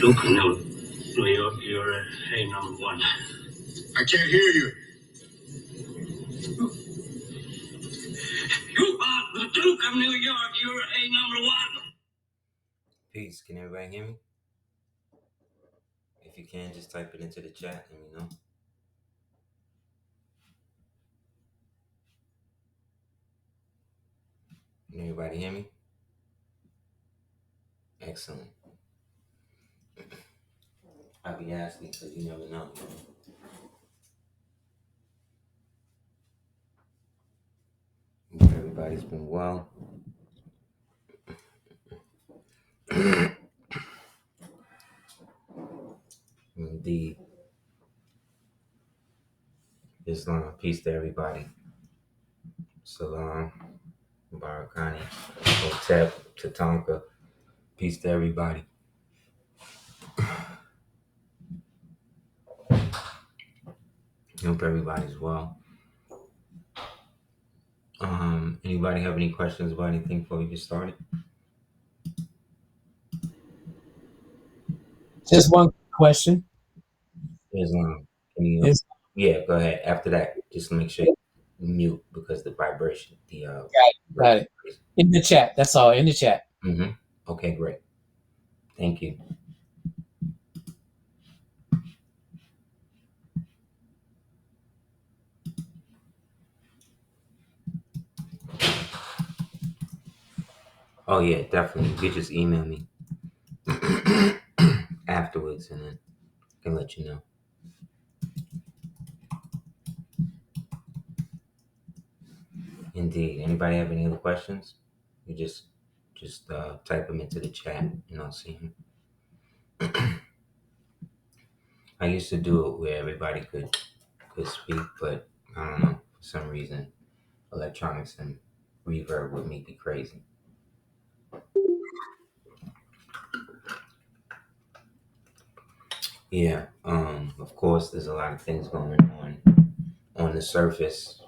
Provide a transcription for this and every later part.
Look, no, you're hey number one. I can't hear you. You are the Duke of New York. You're a number one. Peace. Can everybody hear me? If you can, just type it into the chat. Let me know. Can everybody hear me? Excellent. I'll be asking because you never know. Everybody's been well. Indeed. Islam. Peace to everybody. Salam. Barakani. Hotep. Tatanka. Peace to everybody. Hope everybody's well. Anybody have any questions about anything before we get started? Just one question. Islam. Can you, yeah, go ahead. After that, just make sure you mute because the vibration. Got it. In the chat. That's all. In the chat. Mm-hmm. Okay, great. Thank you. Oh yeah, definitely. You could just email me afterwards, and then I can let you know. Indeed. Anybody have any other questions? You just type them into the chat, and I'll see them. I used to do it where everybody could speak, but I don't know, for some reason, electronics and reverb would make me crazy. Yeah, of course, there's a lot of things going on the surface,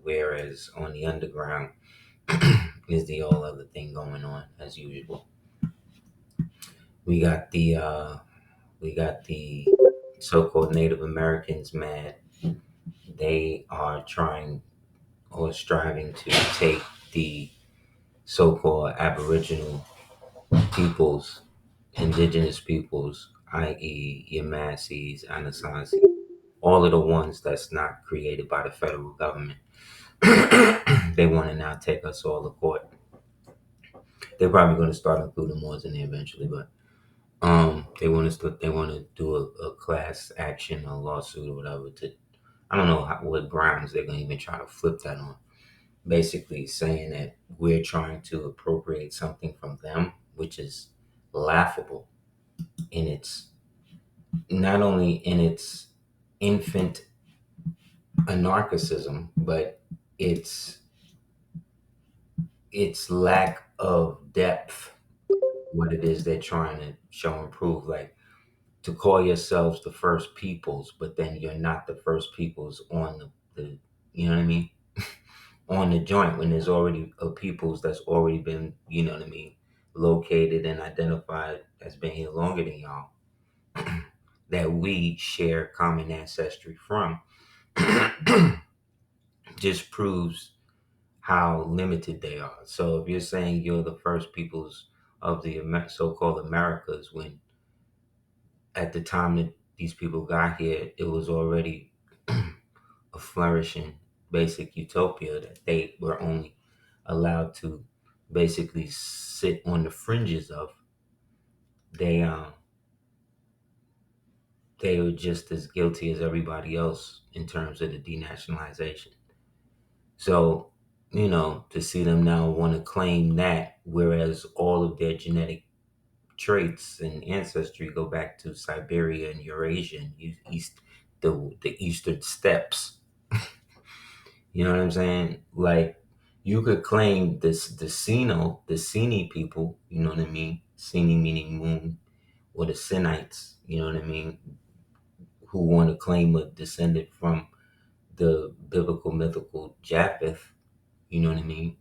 whereas on the underground is the whole other thing going on as usual. We got the so-called Native Americans mad. They are trying or striving to take the so-called Aboriginal peoples, Indigenous peoples, i.e. Yamassees, Anasazi, all of the ones that's not created by the federal government. They want to now take us all to court. They're probably going to start including Moors in there eventually, but they want to do a class action, a lawsuit, or whatever. I don't know what grounds they're going to even try to flip that on. Basically, saying that we're trying to appropriate something from them, which is laughable in its not only in its infant anarchism, but its lack of depth. What it is they're trying to show and prove, like to call yourselves the first peoples, but then you're not the first peoples on the you know what I mean, on the joint when there's already a peoples that's already been, you know what I mean, located and identified as being here longer than y'all, that we share common ancestry from. Just proves how limited they are. So if you're saying you're the first peoples of the so-called Americas, when at the time that these people got here, it was already a flourishing basic utopia that they were only allowed to basically sit on the fringes of. They were just as guilty as everybody else in terms of the denationalization. So, to see them now want to claim that, whereas all of their genetic traits and ancestry go back to Siberia and Eurasia and the Eastern steppes. You know what I'm saying? Like, you could claim the Sini people, you know what I mean? Sini meaning moon, or the Sinites, you know what I mean? Who want to claim a descendant from the biblical mythical Japheth, you know what I mean?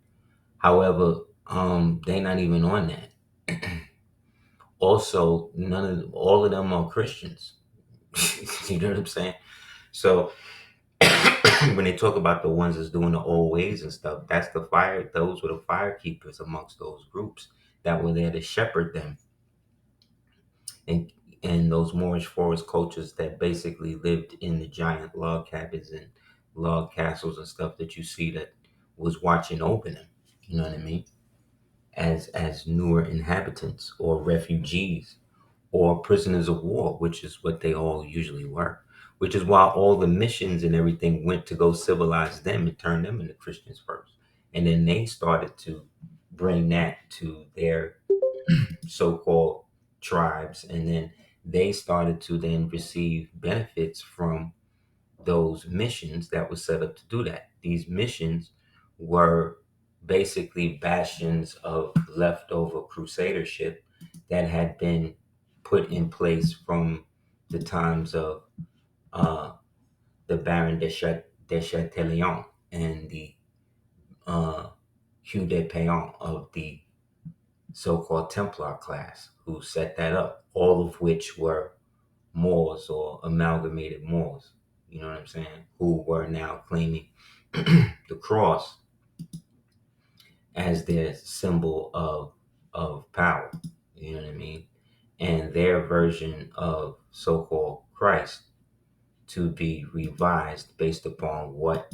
However, they're not even on that. Also, all of them are Christians. You know what I'm saying? So when they talk about the ones that's doing the old ways and stuff, that's the fire. Those were the fire keepers amongst those groups that were there to shepherd them, and those Moorish forest cultures that basically lived in the giant log cabins and log castles and stuff that you see that was watching over them. You know what I mean? As newer inhabitants or refugees or prisoners of war, which is what they all usually were. Which is why all the missions and everything went to go civilize them and turn them into Christians first. And then they started to bring that to their so-called tribes, and then they started to then receive benefits from those missions that were set up to do that. These missions were basically bastions of leftover crusadership that had been put in place from the times of uh, the Baron de Chatillon and the uh, Hugh de Payon of the so-called Templar class who set that up, all of which were Moors or amalgamated Moors, you know what I'm saying, who were now claiming the cross as their symbol of power, you know what I mean, and their version of so-called Christ to be revised based upon what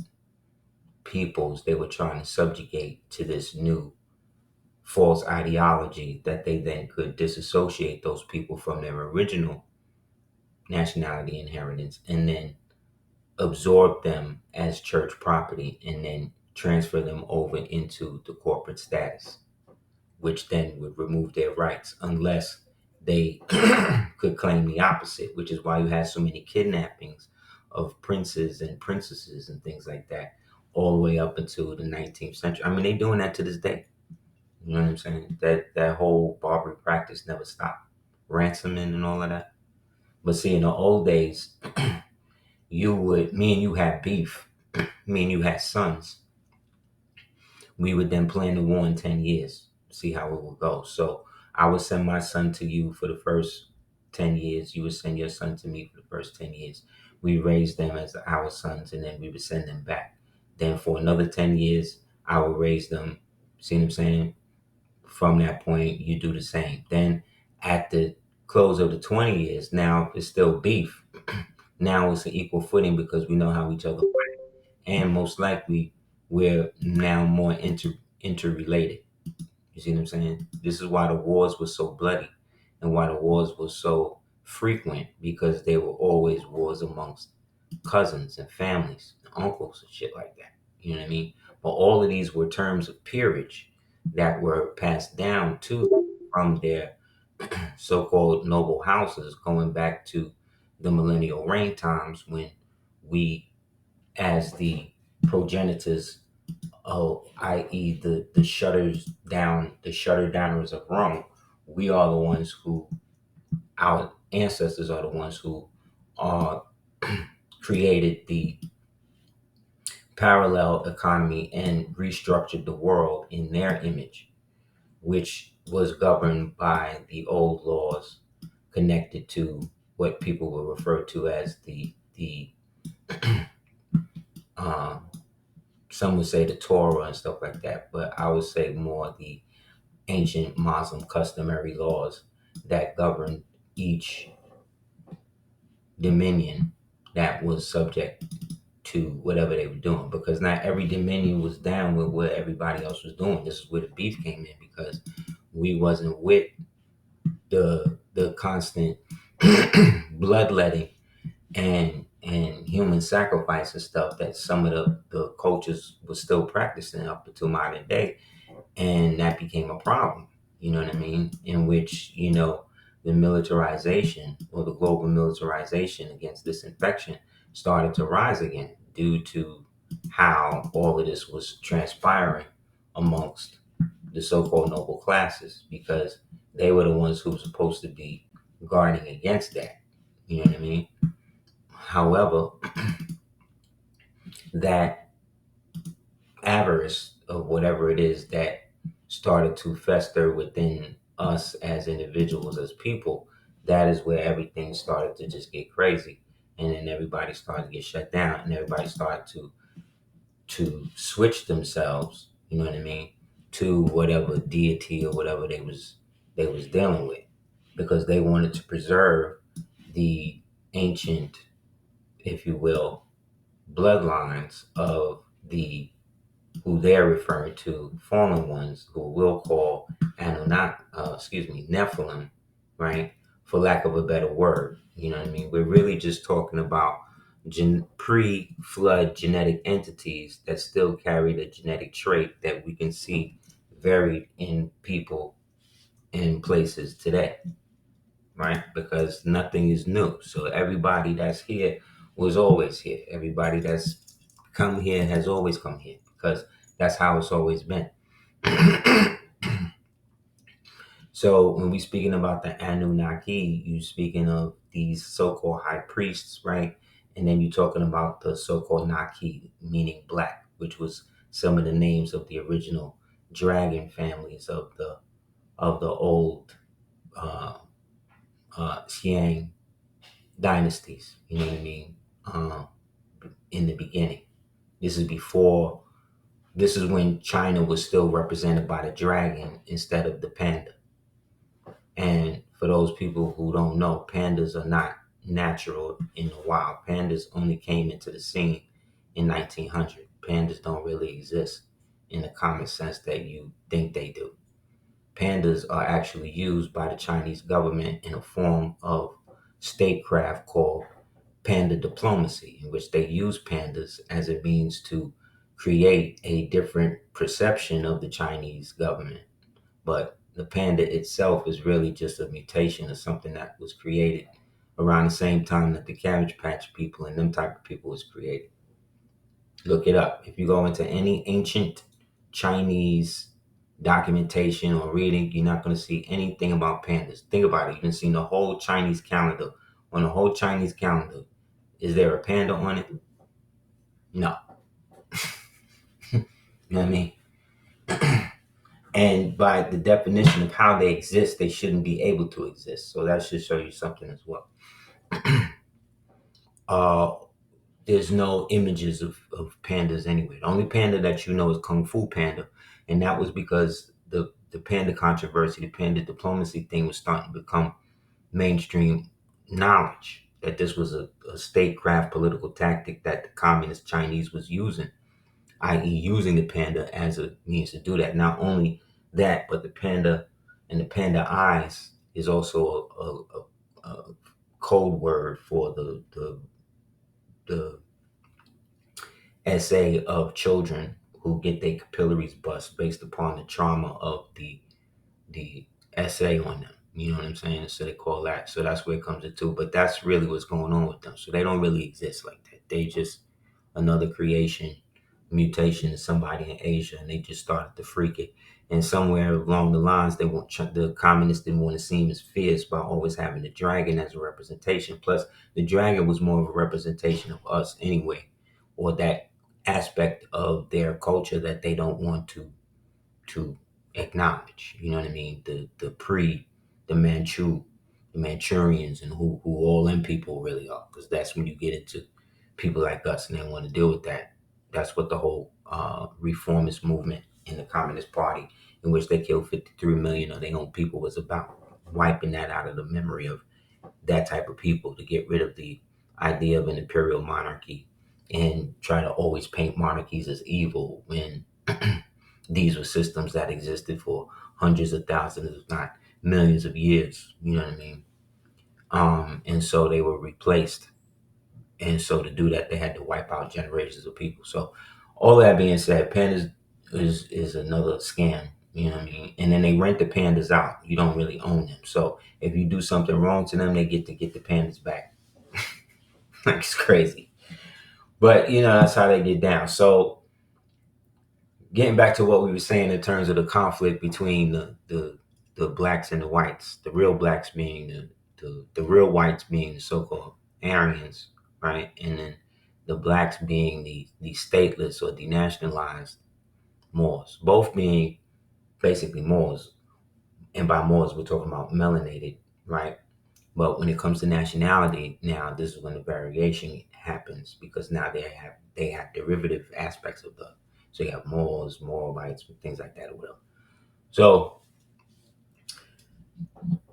peoples they were trying to subjugate to this new false ideology that they then could disassociate those people from their original nationality inheritance and then absorb them as church property and then transfer them over into the corporate status, which then would remove their rights unless they could claim the opposite, which is why you had so many kidnappings of princes and princesses and things like that all the way up until the 19th century. I mean, they're doing that to this day. You know what I'm saying? That whole Barbary practice never stopped. Ransoming and all of that. But see, in the old days, me and you had beef. Me and you had sons. We would then plan the war in 10 years, see how it would go. So I would send my son to you for the first 10 years. You would send your son to me for the first 10 years. We raised them as our sons, and then we would send them back. Then for another 10 years, I would raise them. See what I'm saying? From that point, you do the same. Then at the close of the 20 years, now it's still beef. Now it's an equal footing because we know how each other fight. And most likely, we're now more interrelated. You see what I'm saying? This is why the wars were so bloody and why the wars were so frequent, because they were always wars amongst cousins and families, and uncles and shit like that. You know what I mean? But all of these were terms of peerage that were passed down to them from their so-called noble houses going back to the millennial reign times when we, as the progenitors of, i.e., the shutter downers of Rome, we are the ones who, our ancestors are the ones who are created the parallel economy and restructured the world in their image, which was governed by the old laws connected to what people will refer to as the um, some would say the Torah and stuff like that, but I would say more the ancient Muslim customary laws that govern each dominion that was subject to whatever they were doing, because not every dominion was down with what everybody else was doing. This is where the beef came in, because we wasn't with the constant bloodletting and human sacrifice and stuff that some of the cultures were still practicing up until modern day. And that became a problem, you know what I mean, in which, the militarization or the global militarization against this infection started to rise again due to how all of this was transpiring amongst the so-called noble classes, because they were the ones who were supposed to be guarding against that, you know what I mean. However, that avarice of whatever it is that started to fester within us as individuals, as people, that is where everything started to just get crazy. And then everybody started to get shut down, and everybody started to switch themselves, you know what I mean, to whatever deity or whatever they was dealing with, because they wanted to preserve the ancient, if you will, bloodlines of the who they're referring to, fallen ones, who we'll call Nephilim, right? For lack of a better word, you know what I mean. We're really just talking about pre-flood genetic entities that still carry the genetic trait that we can see varied in people in places today, right? Because nothing is new. So everybody that's here was always here. Everybody that's come here has always come here, because that's how it's always been. So when we speaking about the Anunnaki, you speaking of these so-called high priests, right? And then you talking about the so-called Naki, meaning black, which was some of the names of the original dragon families of the old uh, Xiang dynasties. You know what I mean? In the beginning, this is before. This is when China was still represented by the dragon instead of the panda. And for those people who don't know, pandas are not natural in the wild. Pandas only came into the scene in 1900. Pandas don't really exist in the common sense that you think they do. Pandas are actually used by the Chinese government in a form of statecraft called panda diplomacy, in which they use pandas as a means to create a different perception of the Chinese government. But the panda itself is really just a mutation of something that was created around the same time that the Cabbage Patch people and them type of people was created. Look it up. If you go into any ancient Chinese documentation or reading, you're not going to see anything about pandas. Think about it. You can see the whole Chinese calendar. On the whole Chinese calendar, is there a panda on it? No. You know what I mean? And by the definition of how they exist, they shouldn't be able to exist. So that should show you something as well. uh, there's no images of pandas anywhere. The only panda that you know is Kung Fu Panda, and that was because the panda controversy, the panda diplomacy thing was starting to become mainstream knowledge, that this was a statecraft political tactic that the communist Chinese was using, i.e. using the panda as a means to do that. Not only that, but the panda and the panda eyes is also a code word for the essay of children who get their capillaries bust based upon the trauma of the essay on them. You know what I'm saying? So they call that. So that's where it comes into. But that's really what's going on with them. So they don't really exist like that. They just another creation, mutation of somebody in Asia, and they just started to freak it. And somewhere along the lines, the communists didn't want to seem as fierce by always having the dragon as a representation. Plus, the dragon was more of a representation of us anyway, or that aspect of their culture that they don't want to acknowledge. You know what I mean? The Manchurians, and who all them people really are, because that's when you get into people like us and they want to deal with that. That's what the whole reformist movement in the Communist Party, in which they killed 53 million of their own people, was about. Wiping that out of the memory of that type of people, to get rid of the idea of an imperial monarchy and try to always paint monarchies as evil when these were systems that existed for hundreds of thousands, if not millions of years. You know what I mean? And so they were replaced. And so to do that, they had to wipe out generations of people. So all that being said, pandas is another scam. You know what I mean? And then they rent the pandas out. You don't really own them. So if you do something wrong to them, they get to get the pandas back. Like, it's crazy. But that's how they get down. So getting back to what we were saying in terms of the conflict between the blacks and the whites, the real blacks being the real whites being the so-called Aryans, right? And then the blacks being the stateless or denationalized Moors, both being basically Moors, And by Moors, we're talking about melanated, right? But when it comes to nationality, now this is when the variation happens, because now they have derivative aspects of the. So you have Moors, Moabites, things like that, or whatever. So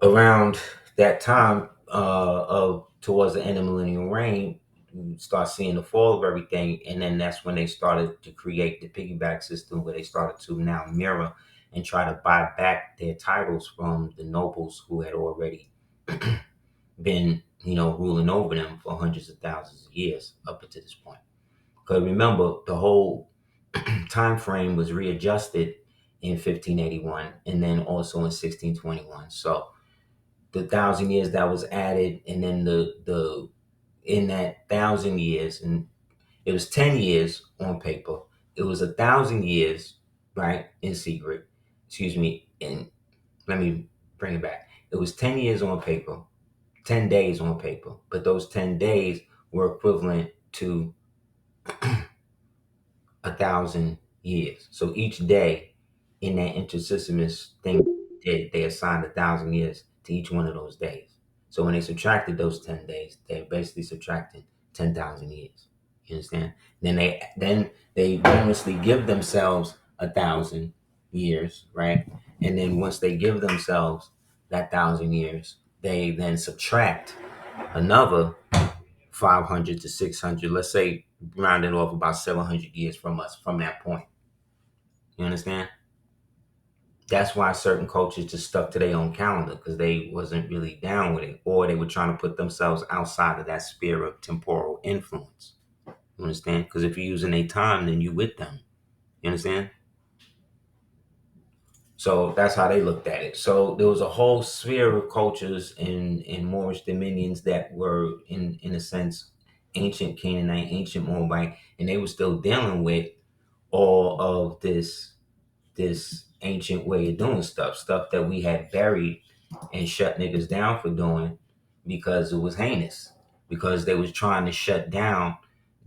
around that time of towards the end of millennial reign, you start seeing the fall of everything, and then that's when they started to create the piggyback system, where they started to now mirror and try to buy back their titles from the nobles who had already been, ruling over them for hundreds of thousands of years up until this point. Because remember, the whole time frame was readjusted in 1581 and then also in 1621. So the 1,000 years that was added, and then the in that 1,000 years, and it was 10 years on paper. It was 1,000 years, right, in secret. Excuse me, and let me bring it back. It was 10 years on paper, 10 days on paper, but those 10 days were equivalent to 1,000 years. So each day in that intersystemist thing, they assigned 1,000 years to each one of those days. So when they subtracted those 10 days, they're basically subtracting 10,000 years. You understand? Then they bonusly give themselves 1,000 years, right? And then once they give themselves that 1,000 years, they then subtract another 500 to 600, let's say, rounding off about 700 years from us from that point. You understand? That's why certain cultures just stuck to their own calendar, because they wasn't really down with it, or they were trying to put themselves outside of that sphere of temporal influence. You understand? Because if you're using their time, then you with them. You understand? So that's how they looked at it. So there was a whole sphere of cultures in Moorish dominions that were, in a sense, ancient Canaanite, ancient Moabite, and they were still dealing with all of this ancient way of doing stuff that we had buried and shut niggas down for doing because it was heinous, because they was trying to shut down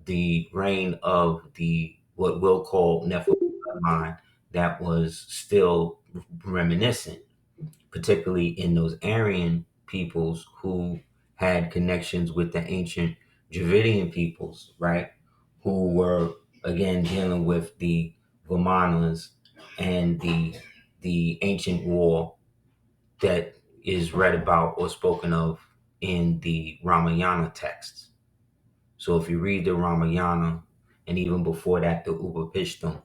the reign of the what we'll call Nephilim bloodline that was still reminiscent, particularly in those Aryan peoples who had connections with the ancient Dravidian peoples, right? Who were again dealing with the Vimanas and the ancient war that is read about or spoken of in the Ramayana texts. So if you read the Ramayana, and even before that, the Upapishtam,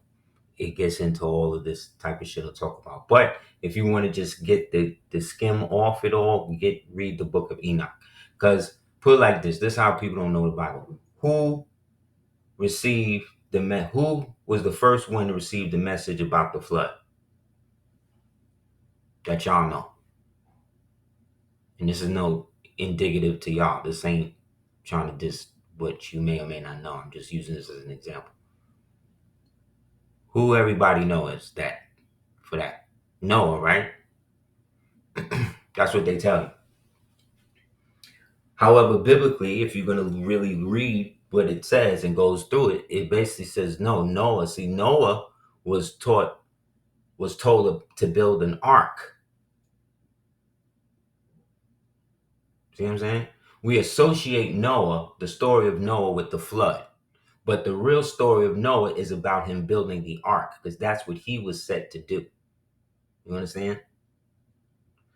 it gets into all of this type of shit I'll talk about. But if you want to just get the skim off it all, read the book of Enoch. Because put it like this is how people don't know the Bible. Who who was the first one to receive the message about the flood? That y'all know. And this is no indicative to y'all. This ain't trying to diss what you may or may not know. I'm just using this as an example. Who everybody knows that for that? Noah, right? That's what they tell you. Towever, biblically, if you're going to really read what it says and goes through it, it basically says no. Noah. See, Noah was told to build an ark. See what I'm saying? We associate Noah, the story of Noah, with the flood. But the real story of Noah is about him building the ark, because that's what he was set to do. You understand?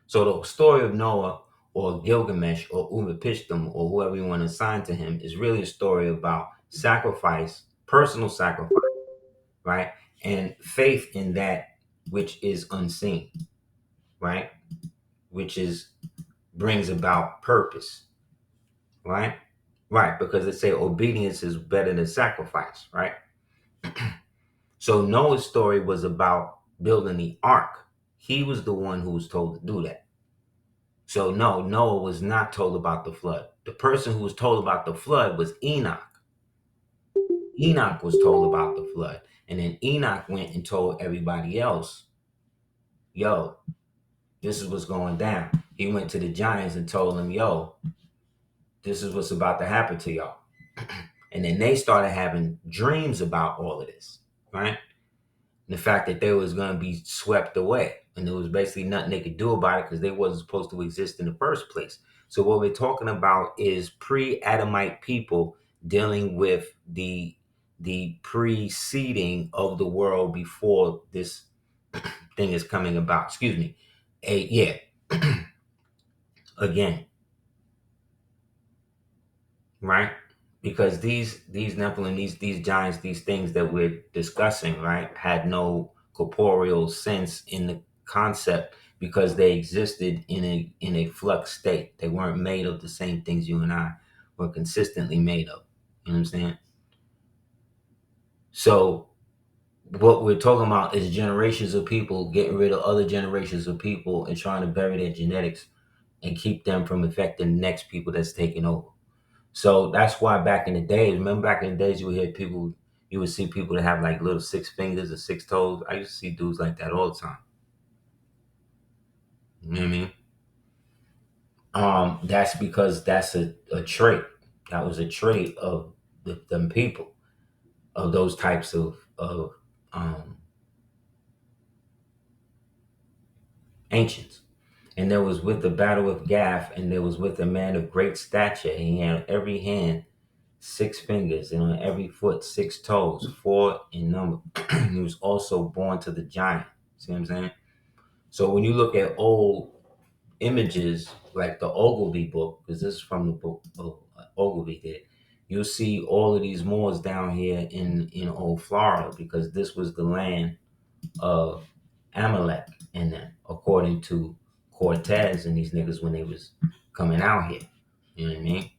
So the story of Noah, or Gilgamesh, or Upapishtam, or whoever you want to assign to him, is really a story about sacrifice, personal sacrifice, right? And faith in that which is unseen, right? Which brings about purpose, right? Right, because they say obedience is better than sacrifice, right? So Noah's story was about building the ark. He was the one who was told to do that. So no, Noah was not told about the flood. The person who was told about the flood was Enoch. Enoch was told about the flood. And then Enoch went and told everybody else, yo, this is what's going down. He went to the giants and told them, yo, this is what's about to happen to y'all. And then they started having dreams about all of this, right? And the fact that they was going to be swept away. And there was basically nothing they could do about it because they wasn't supposed to exist in the first place. So what we're talking about is pre-Adamite people dealing with the preceding of the world before this thing is coming about. Excuse me. Yeah. Again, right? Because these Nephilim, these giants, these things that we're discussing, right, had no corporeal sense in the concept because they existed in a flux state. They weren't made of the same things you and I were consistently made of. You know what I'm saying? So what we're talking about is generations of people getting rid of other generations of people and trying to bury their genetics and keep them from affecting the next people that's taking over. So that's why back in the days, remember back in the days, you would hear people, you would see people that have like little 6 fingers or 6 toes. I used to see dudes like that all the time. You know what I mean? That's because that's a trait. That was a trait of them people, of those types of ancients. And there was with the battle of Gath, and there was with a man of great stature, and he had on every hand 6 fingers, and on every foot 6 toes, 4 in number. He was also born to the giant. See what I'm saying? So when you look at old images like the Ogilvy book, because this is from the book of Ogilvy did, you'll see all of these Moors down here in old Florida, because this was the land of Amalek and them, according to Cortez and these niggas when they was coming out here. You know what I mean?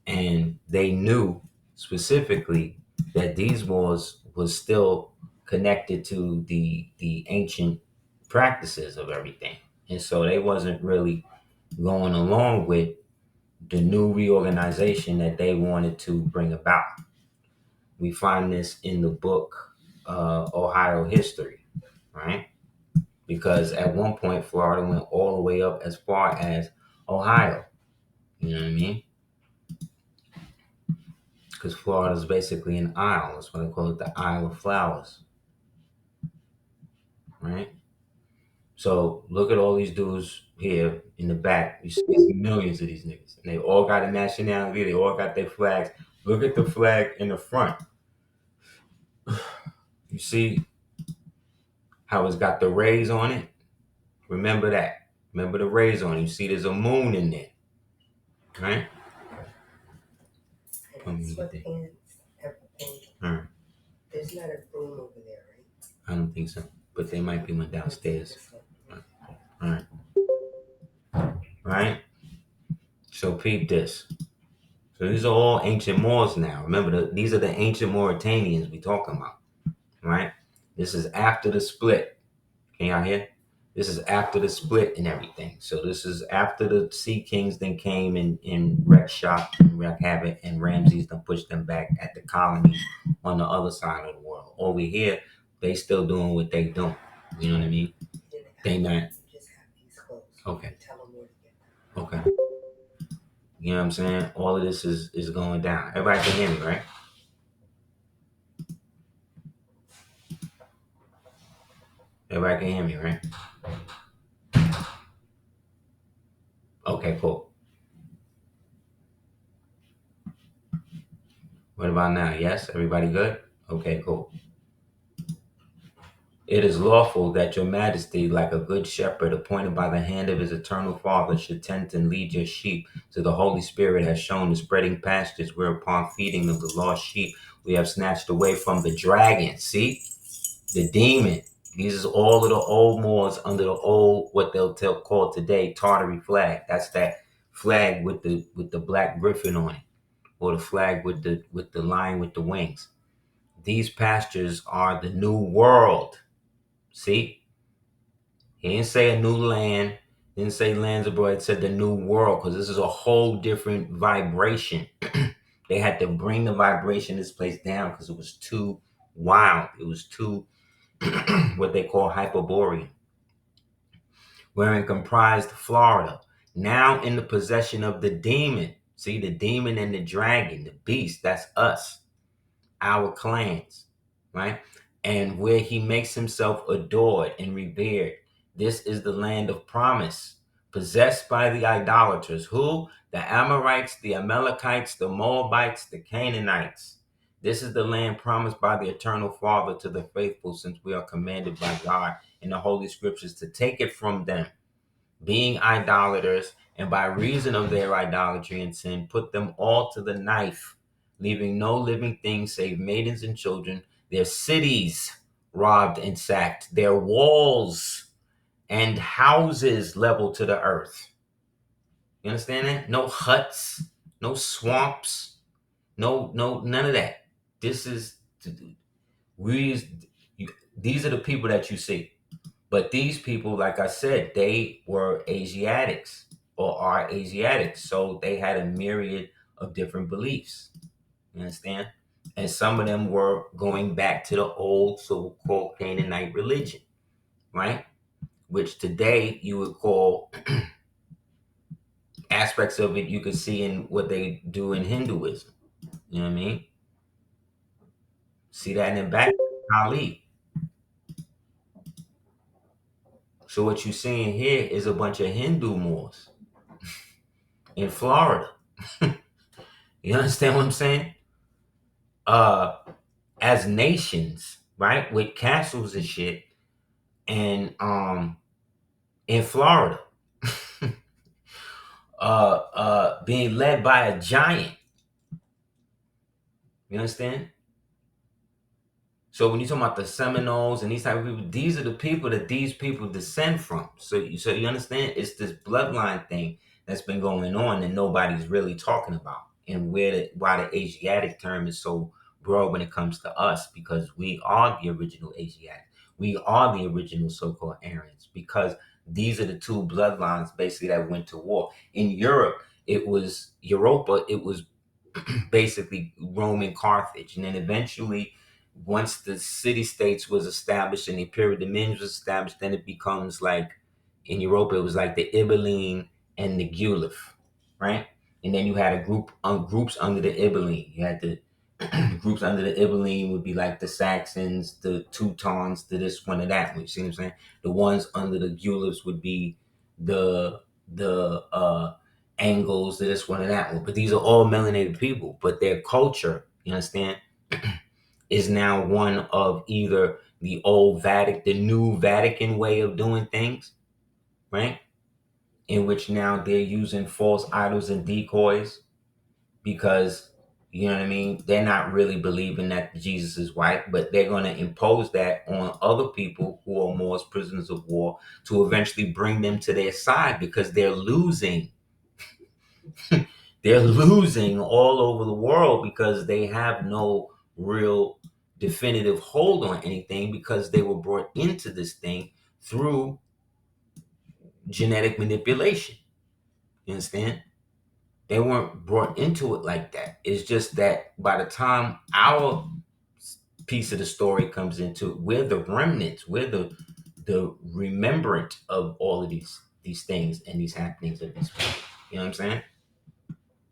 And they knew specifically that these wars was still connected to the ancient practices of everything. And so they wasn't really going along with the new reorganization that they wanted to bring about. We find this in the book Ohio History, right? Because at one point Florida went all the way up as far as Ohio. You know what I mean? Because Florida is basically an isle. That's why they call it the Isle of Flowers, right? So look at all these dudes here in the back. You see millions of these niggas, and they all got a nationality. They all got their flags. Look at the flag in the front. You see how it's got the rays on it? Remember that. Remember the rays on it. You see there's a moon in there, right? Sweatpants, everything. Hmm. There's not a room over there, right? I don't think so, but they might be one downstairs. All right. Right? So peep this. So these are all ancient Moors now. Remember, these are the ancient Mauritanians we talking about, right? This is after the split. Can y'all hear? This is after the split and everything. So this is after the Sea Kings then came and wrecked shop and wrecked havoc, and Ramses then pushed them back at the colonies on the other side of the world. Over here, they still doing what they doing. You know what I mean? They not. You just have these clothes. Okay. Tell them where to get them. Okay. You know what I'm saying? All of this is going down. Everybody can hear me, right? Everybody can hear me, right? Okay, cool. What about now? Yes? Everybody good? Okay, cool. It is lawful that your majesty, like a good shepherd appointed by the hand of his eternal Father, should tend and lead your sheep to the Holy Spirit has shown the spreading pastures, whereupon feeding of the lost sheep we have snatched away from the dragon. See? The demon. These is all of the old Moors under the old, what they'll call today, Tartary flag. That's that flag with the black griffin on it, or the flag with the lion with the wings. These pastures are the new world. See, he didn't say a new land, didn't say lands abroad. It said the new world, because this is a whole different vibration. They had to bring the vibration of this place down because it was too wild. It was too what they call hyperborean, wherein comprised Florida, now in the possession of the demon. See, the demon and the dragon, the beast, that's us, our clans, right? And where he makes himself adored and revered, This is the land of promise, possessed by the idolaters. Who? The Amorites, the Amalekites, the Moabites, the Canaanites. This is the land promised by the eternal Father to the faithful, since we are commanded by God in the Holy Scriptures to take it from them, being idolaters, and by reason of their idolatry and sin, put them all to the knife, leaving no living thing save maidens and children, their cities robbed and sacked, their walls and houses leveled to the earth. You understand that? No huts, no swamps, none of that. This is we. These are the people that you see. But these people, like I said, they were Asiatics or are Asiatics. So they had a myriad of different beliefs. You understand? And some of them were going back to the old so-called Canaanite religion, right? Which today you would call aspects of it you could see in what they do in Hinduism. You know what I mean? See that in the back, Ali. So what you're seeing here is a bunch of Hindu Moors in Florida. You understand what I'm saying? As nations, right, with castles and shit, and in Florida, being led by a giant. You understand? So when you talk about the Seminoles and these type of people, these are the people that these people descend from. So you understand? It's this bloodline thing that's been going on that nobody's really talking about, and why the Asiatic term is so broad when it comes to us, because we are the original Asiatic. We are the original so-called Aryans, because these are the two bloodlines basically that went to war. In Europe, it was Europa. It was basically Rome and Carthage, and then eventually, once the city states was established and the imperial dominions was established, then it becomes like in Europa, it was like the Ibelline and the Guelph, right? And then you had groups under the Ibelline. You had the groups under the Ibelline would be like the Saxons, the Teutons, the this one and that one. You see what I'm saying? The ones under the Guelphs would be the Angles, the this one and that one. But these are all melanated people, but their culture, you understand, is now one of either the old Vatican, the new Vatican way of doing things, right? In which now they're using false idols and decoys because, you know what I mean, they're not really believing that Jesus is white, but they're going to impose that on other people who are Moors, prisoners of war, to eventually bring them to their side, because they're losing. They're losing all over the world because they have no real definitive hold on anything, because they were brought into this thing through genetic manipulation. You understand? They weren't brought into it like that. It's just that by the time our piece of the story comes into it, we're the remnants, we're the remembrance of all of these things and these happenings of these people. You know what I'm saying?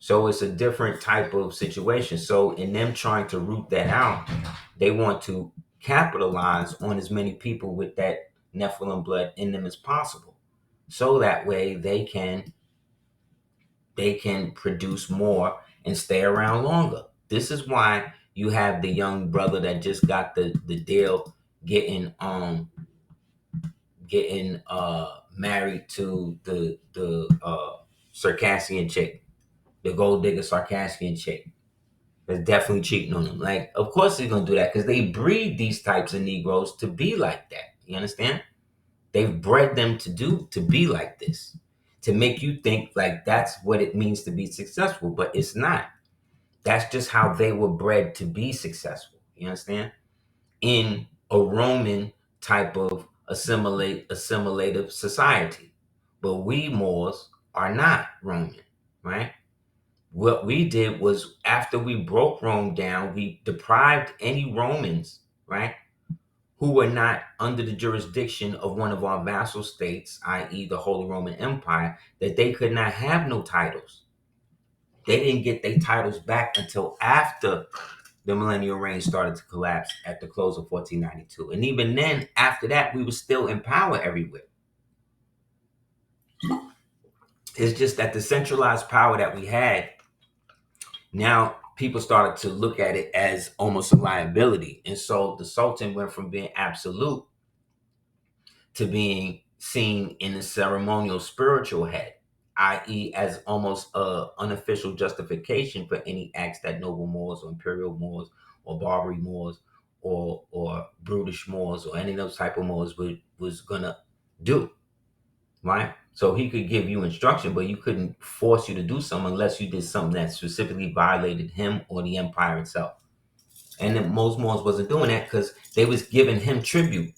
So it's a different type of situation. So in them trying to root that out, they want to capitalize on as many people with that Nephilim blood in them as possible. So that way they can produce more and stay around longer. This is why you have the young brother that just got the deal getting married to the Circassian chick, the gold digger Circassian chick. That's definitely cheating on them. Like, of course they're gonna do that because they breed these types of Negroes to be like that. You understand? They've bred them to be like this, to make you think like that's what it means to be successful, but it's not. That's just how they were bred to be successful. You understand? In a Roman type of assimilative society, but we Moors are not Roman, right? What we did was, after we broke Rome down, we deprived any Romans, right, who were not under the jurisdiction of one of our vassal states, i.e., the Holy Roman Empire, that they could not have no titles. They didn't get their titles back until after the millennial reign started to collapse at the close of 1492. And even then, after that, we were still in power everywhere. It's just that the centralized power that we had, now people started to look at it as almost a liability. And so the Sultan went from being absolute to being seen in a ceremonial spiritual head, i.e., as almost a unofficial justification for any acts that noble Moors or imperial Moors or Barbary Moors or brutish Moors or any of those type of Moors was gonna do, right? So he could give you instruction, but you couldn't force you to do something unless you did something that specifically violated him or the empire itself. And then most Moors wasn't doing that because they was giving him tribute.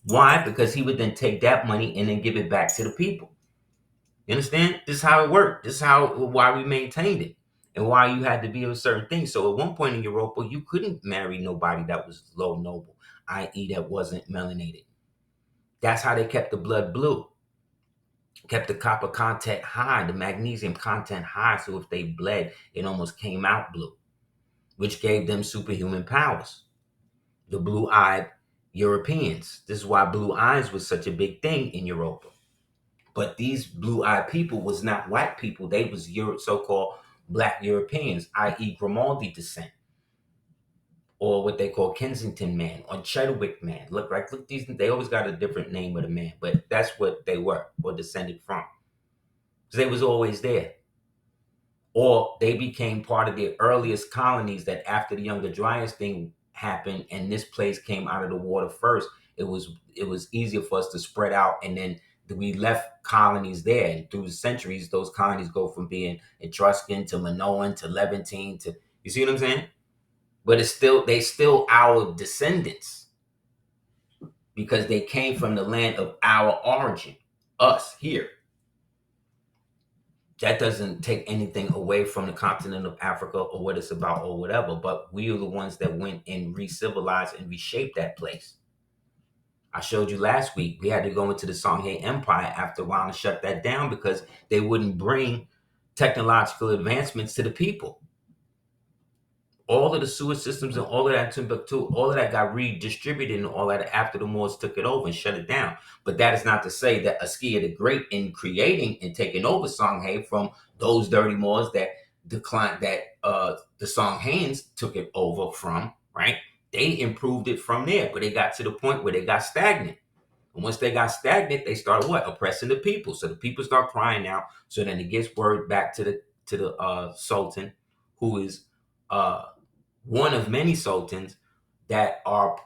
Why? Because he would then take that money and then give it back to the people. You understand? This is how it worked. This is why we maintained it and why you had to be a certain thing. So at one point in Europa, you couldn't marry nobody that was low noble, i.e. that wasn't melanated. That's how they kept the blood blue, kept the copper content high, the magnesium content high. So if they bled, it almost came out blue, which gave them superhuman powers. The blue-eyed Europeans. This is why blue eyes was such a big thing in Europa. But these blue-eyed people was not white people. They was so-called black Europeans, i.e. Grimaldi descent, or what they call Kensington man, or Chedwick man. Look, these, they always got a different name of the man, but that's what they were, or descended from. Because they was always there. Or they became part of the earliest colonies that after the Younger Dryas thing happened and this place came out of the water first, it was easier for us to spread out, and then we left colonies there, and through the centuries those colonies go from being Etruscan to Minoan to Levantine to, you see what I'm saying? But they still our descendants because they came from the land of our origin, us here. That doesn't take anything away from the continent of Africa or what it's about or whatever, but we are the ones that went and re-civilized and reshaped that place. I showed you last week, we had to go into the Songhai Empire after a while and shut that down because they wouldn't bring technological advancements to the people. All of the sewer systems and all of that Timbuktu, all of that got redistributed and all that after the Moors took it over and shut it down. But that is not to say that Aseer the Great, in creating and taking over Songhai from those dirty Moors that declined, that the Songhans took it over from, right? They improved it from there, but they got to the point where they got stagnant. And once they got stagnant, they started what? Oppressing the people. So the people start crying out. So then it gets word back to the Sultan, who is one of many sultans that are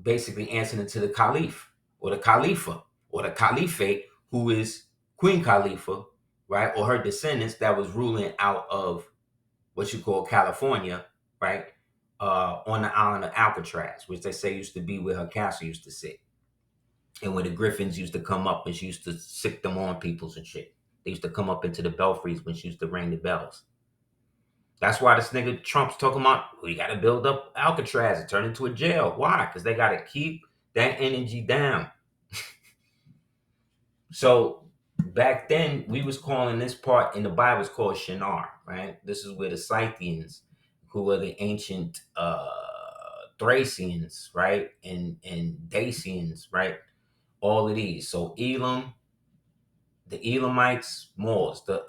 basically answering to the Caliph or the Khalifa or the Caliphate, who is Queen Khalifa, right? Or her descendants that was ruling out of what you call California, right? On the island of Alcatraz, which they say used to be where her castle used to sit. And where the griffins used to come up and she used to sick them on peoples and shit. They used to come up into the belfries when she used to ring the bells. That's why this nigga Trump's talking about we got to build up Alcatraz and turn it into a jail. Why? Because they got to keep that energy down. So back then, we was calling this part in the Bible is called Shinar, right? This is where the Scythians, who were the ancient Thracians, right? And Dacians, right? All of these. So Elam, the Elamites, Moors, the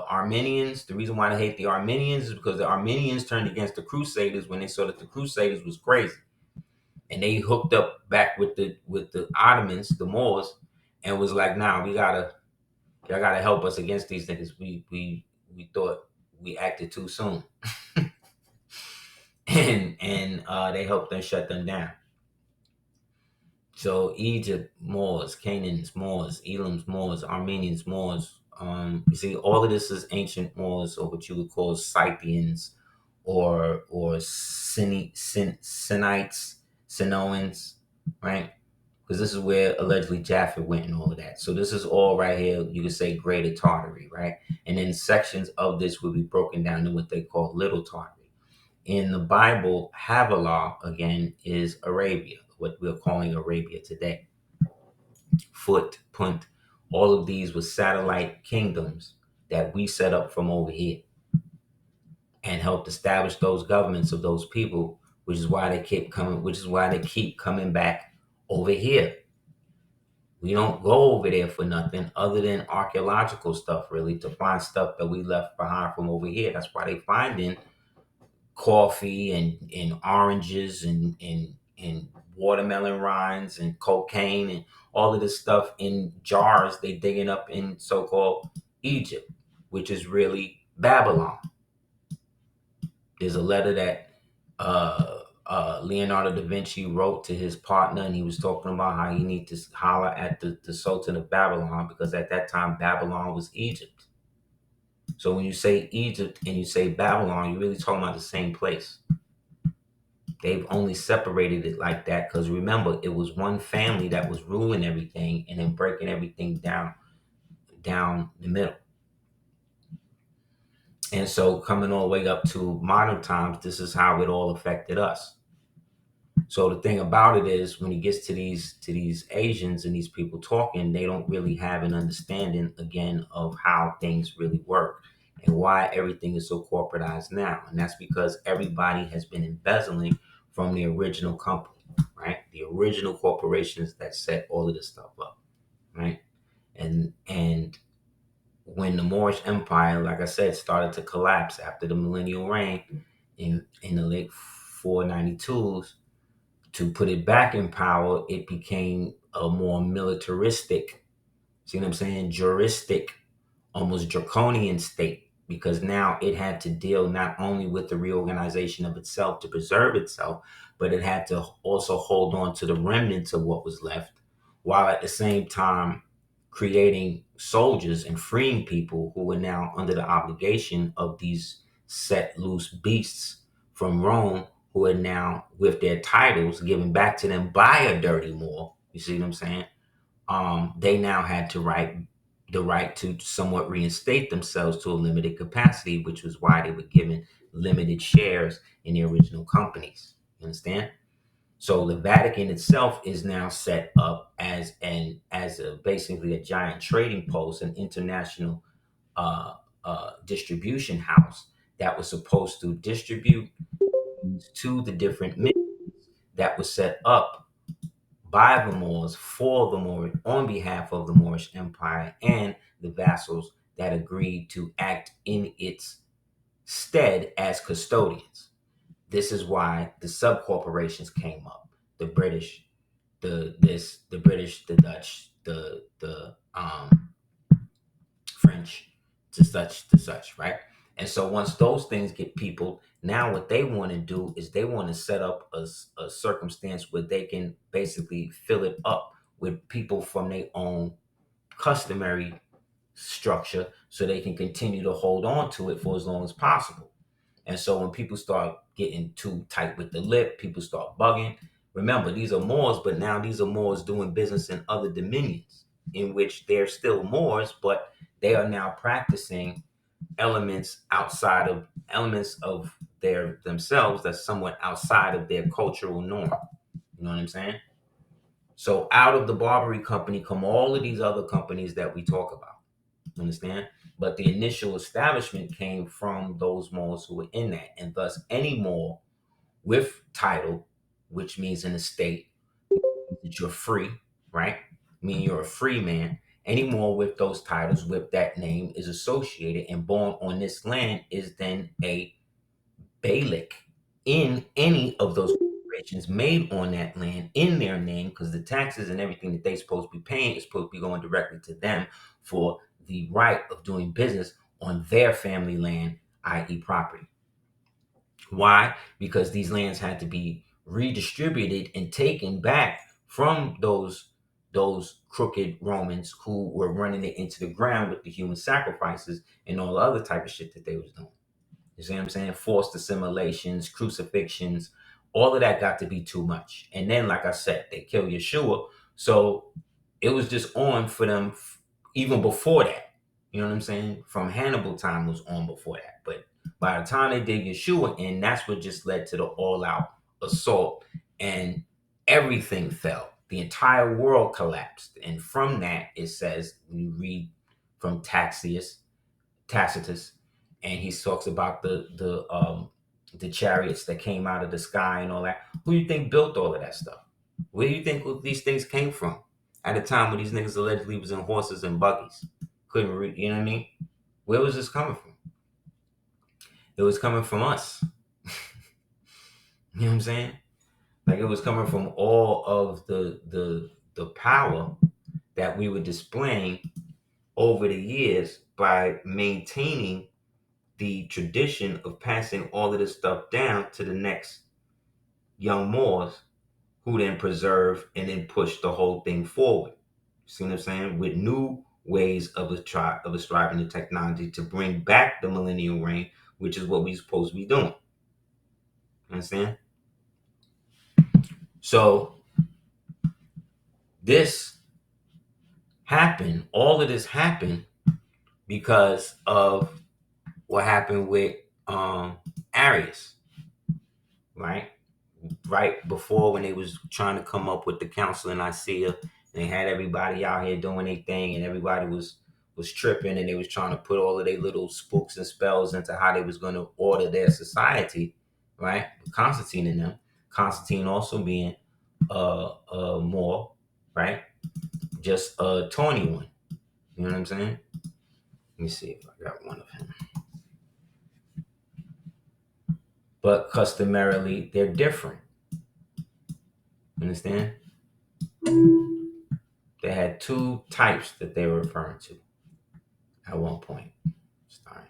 Armenians. The reason why they hate the Armenians is because the Armenians turned against the Crusaders when they saw that the Crusaders was crazy, and they hooked up back with the Ottomans, the Moors, and was like, "Nah, y'all gotta help us against these niggas. We thought we acted too soon," and they helped them shut them down. So Egypt, Moors, Canaans, Moors, Elam's Moors, Armenians, Moors. You see, all of this is ancient Moors, or what you would call Scythians, or Sinites, Sinoans, right? Because this is where allegedly Jaffa went and all of that. So this is all right here. You could say Greater Tartary, right? And then sections of this will be broken down to what they call Little Tartary. In the Bible, Havilah, again, is Arabia, what we're calling Arabia today. Foot, Punt, all of these were satellite kingdoms that we set up from over here and helped establish those governments of those people, which is why they keep coming back over here. We don't go over there for nothing other than archaeological stuff, really, to find stuff that we left behind from over here. That's why they finding coffee and oranges and watermelon rinds and cocaine and all of this stuff in jars they digging up in so-called Egypt, which is really Babylon. There's a letter that Leonardo da Vinci wrote to his partner, and he was talking about how he need to holler at the Sultan of Babylon, because at that time Babylon was Egypt. So when you say Egypt and you say Babylon, you're really talking about the same place. They've only separated it like that because, remember, it was one family that was ruling everything and then breaking everything down the middle. And so coming all the way up to modern times, this is how it all affected us. So the thing about it is, when he gets to these Asians and these people talking, they don't really have an understanding, again, of how things really work and why everything is so corporatized now. And that's because everybody has been embezzling from the original company, right? The original corporations that set all of this stuff up, right? And when the Moorish Empire, like I said, started to collapse after the millennial reign in the late 492s, to put it back in power, it became a more militaristic, see what I'm saying, juristic, almost draconian state, because now it had to deal not only with the reorganization of itself to preserve itself, but it had to also hold on to the remnants of what was left, while at the same time creating soldiers and freeing people who were now under the obligation of these set loose beasts from Rome, who are now, with their titles given back to them by a dirty Moor. You see what I'm saying? They now had to the right to somewhat reinstate themselves to a limited capacity, which was why they were given limited shares in the original companies. You understand? So the Vatican itself is now set up as basically a giant trading post, an international distribution house that was supposed to distribute to the different missions that was set up by the Moors, for the Moor, on behalf of the Moorish Empire and the vassals that agreed to act in its stead as custodians. This is why the subcorporations came up: the British, the British, the Dutch, the French, to such, right? And so once those things get peopled, now what they want to do is they want to set up a circumstance where they can basically fill it up with people from their own customary structure, so they can continue to hold on to it for as long as possible. And so when people start getting too tight with the lip, people start bugging. Remember, these are Moors, but now these are Moors doing business in other dominions, in which they're still Moors, but they are now practicing elements of their themselves that's somewhat outside of their cultural norm. You know what I'm saying? So out of the Barbary company come all of these other companies that we talk about. You understand? But the initial establishment came from those Moors who were in that, and thus any Moor with title, which means an estate, that you're free, right? Meaning you're a free man. Any Moor with those titles, with that name, is associated and born on this land, is then a Beylik in any of those corporations made on that land in their name, because the taxes and everything that they're supposed to be paying is supposed to be going directly to them for the right of doing business on their family land, i.e. property. Why? Because these lands had to be redistributed and taken back from those crooked Romans who were running it into the ground with the human sacrifices and all the other type of shit that they was doing. You see what I'm saying? Forced assimilations, crucifixions, all of that got to be too much. And then, like I said, they killed Yeshua. So it was just on for them even before that. You know what I'm saying? From Hannibal time was on before that. But by the time they did Yeshua in, that's what just led to the all-out assault. And everything fell. The entire world collapsed. And from that, it says, when you read from Tacitus, and he talks about the chariots that came out of the sky and all that. Who do you think built all of that stuff? Where do you think these things came from? at a time when these niggas allegedly was in horses and buggies. Couldn't read, you know what I mean? Where was this coming from? It was coming from us. You know what I'm saying? Like it was coming from all of the power that we were displaying over the years by maintaining the tradition of passing all of this stuff down to the next young Moors, who then preserve and then push the whole thing forward. See what I'm saying? With new ways of ascribing the technology to bring back the millennial reign, which is what we're supposed to be doing. Understand? So this happened, all of this happened because of what happened with Arius, right? Right before, when they was trying to come up with the council in Aseer, they had everybody out here doing their thing, and everybody was tripping, and they was trying to put all of their little spooks and spells into how they was going to order their society, right? Constantine and them. Constantine also being more, right? Just a tawny one. You know what I'm saying? Let me see if I got one of him. But customarily, they're different. Understand? They had two types that they were referring to at one point. Sorry.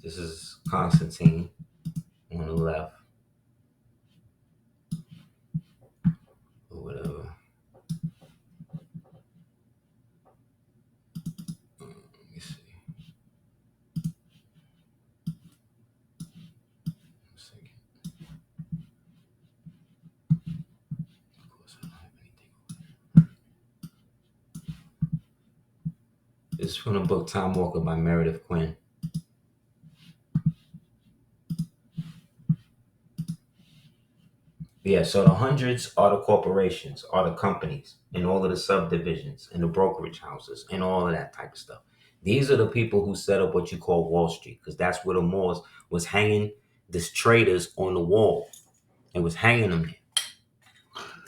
This is Constantine on the left, or whatever. Let me see. Of course, I don't have anything. This is from the book Time Walker by Meredith Quinn. Yeah, so the hundreds are the corporations, are the companies, and all of the subdivisions, and the brokerage houses, and all of that type of stuff. These are the people who set up what you call Wall Street, because that's where the Moors was hanging these traders on the wall. It was hanging them there.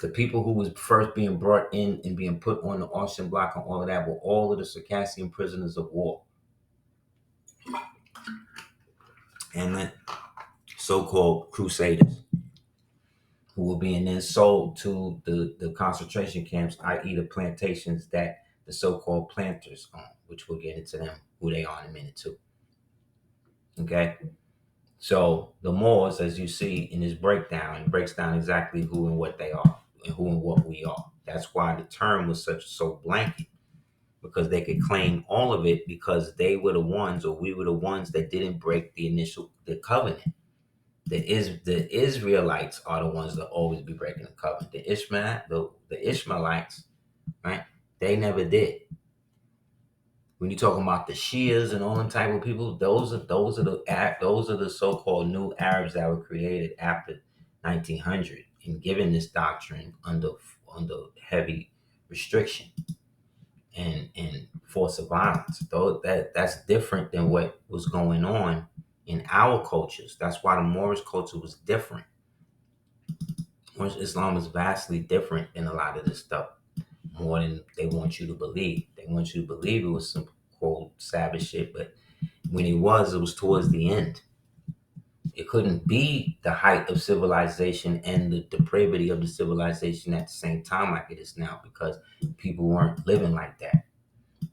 The people who was first being brought in and being put on the auction block and all of that were all of the Circassian prisoners of war. And the so-called crusaders, who were being then sold to the concentration camps, i.e. the plantations that the so-called planters own, which we'll get into them, who they are in a minute too. Okay? So the Moors, as you see in this breakdown, it breaks down exactly who and what they are and who and what we are. That's why the term was so blanket, because they could claim all of it because they were the ones, or we were the ones that didn't break the covenant. The Israelites are the ones that always be breaking the covenant. The Ishmaelites, right? They never did. When you're talking about the Shias and all them type of people, those are the so-called new Arabs that were created after 1900 and given this doctrine under heavy restriction and force of violence. Though that's different than what was going on in our cultures. That's why the Moorish culture was different. Moorish Islam is vastly different than a lot of this stuff. More than they want you to believe. They want you to believe it was some quote savage shit, but when it was towards the end. It couldn't be the height of civilization and the depravity of the civilization at the same time like it is now, because people weren't living like that.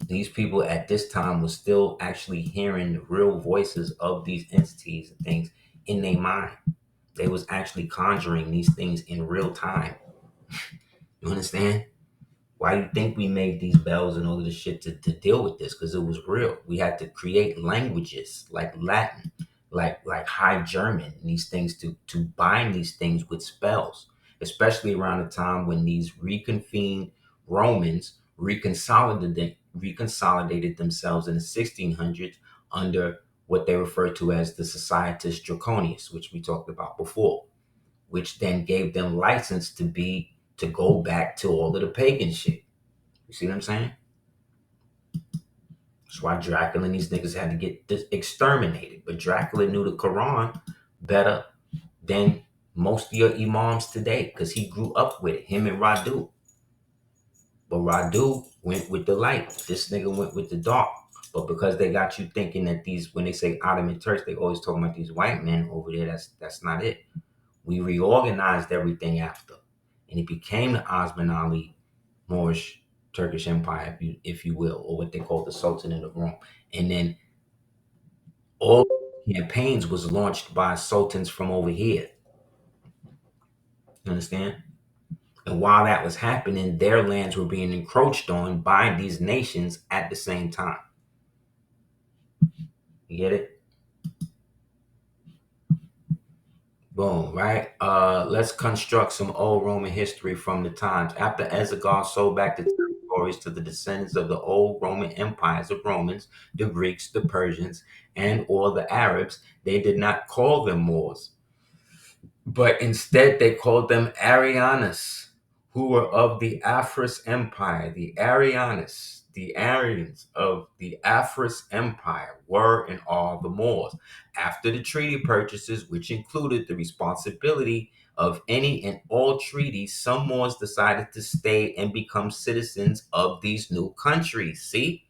These people at this time were still actually hearing the real voices of these entities and things in their mind. They was actually conjuring these things in real time. You understand? Why do you think we made these bells and all of this shit to deal with this? Because it was real. We had to create languages like Latin, like High German, and these things to bind these things with spells, especially around the time when these reconvened Romans reconsolidated themselves in the 1600s under what they refer to as the Societas Draconius, which we talked about before, which then gave them license to go back to all of the pagan shit. You see what I'm saying? That's why Dracula and these niggas had to get exterminated. But Dracula knew the Quran better than most of your imams today, because he grew up with it, him and Radu. But Radu went with the light. This nigga went with the dark. But because they got you thinking that these, when they say Ottoman Turks, they always talking about these white men over there. That's not it. We reorganized everything after, and it became the Osman Ali Moorish Turkish Empire, if you will, or what they call the Sultanate of Rome. And then all campaigns was launched by sultans from over here. You understand? And while that was happening, their lands were being encroached on by these nations at the same time. You get it? Boom, right? Let's construct some old Roman history from the times. After Ezegol sold back the territories to the descendants of the old Roman empires of Romans, the Greeks, the Persians, and or the Arabs, they did not call them Moors, but instead they called them Aerianuus, who were of the Afris Empire. The Aerianuus, the Aryans of the Afris Empire, were and are the Moors. After the treaty purchases, which included the responsibility of any and all treaties, some Moors decided to stay and become citizens of these new countries. See?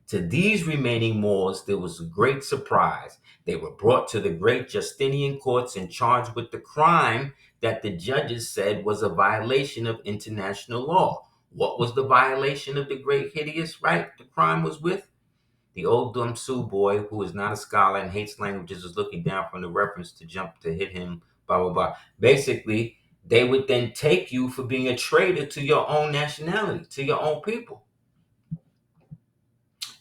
To these remaining Moors, there was a great surprise. They were brought to the great Justinian courts and charged with the crime that the judges said was a violation of international law. What was the violation of the great hideous right the crime was with? The old dumb Sioux boy, who is not a scholar and hates languages, was looking down from the reference to jump to hit him, blah, blah, blah. Basically, they would then take you for being a traitor to your own nationality, to your own people,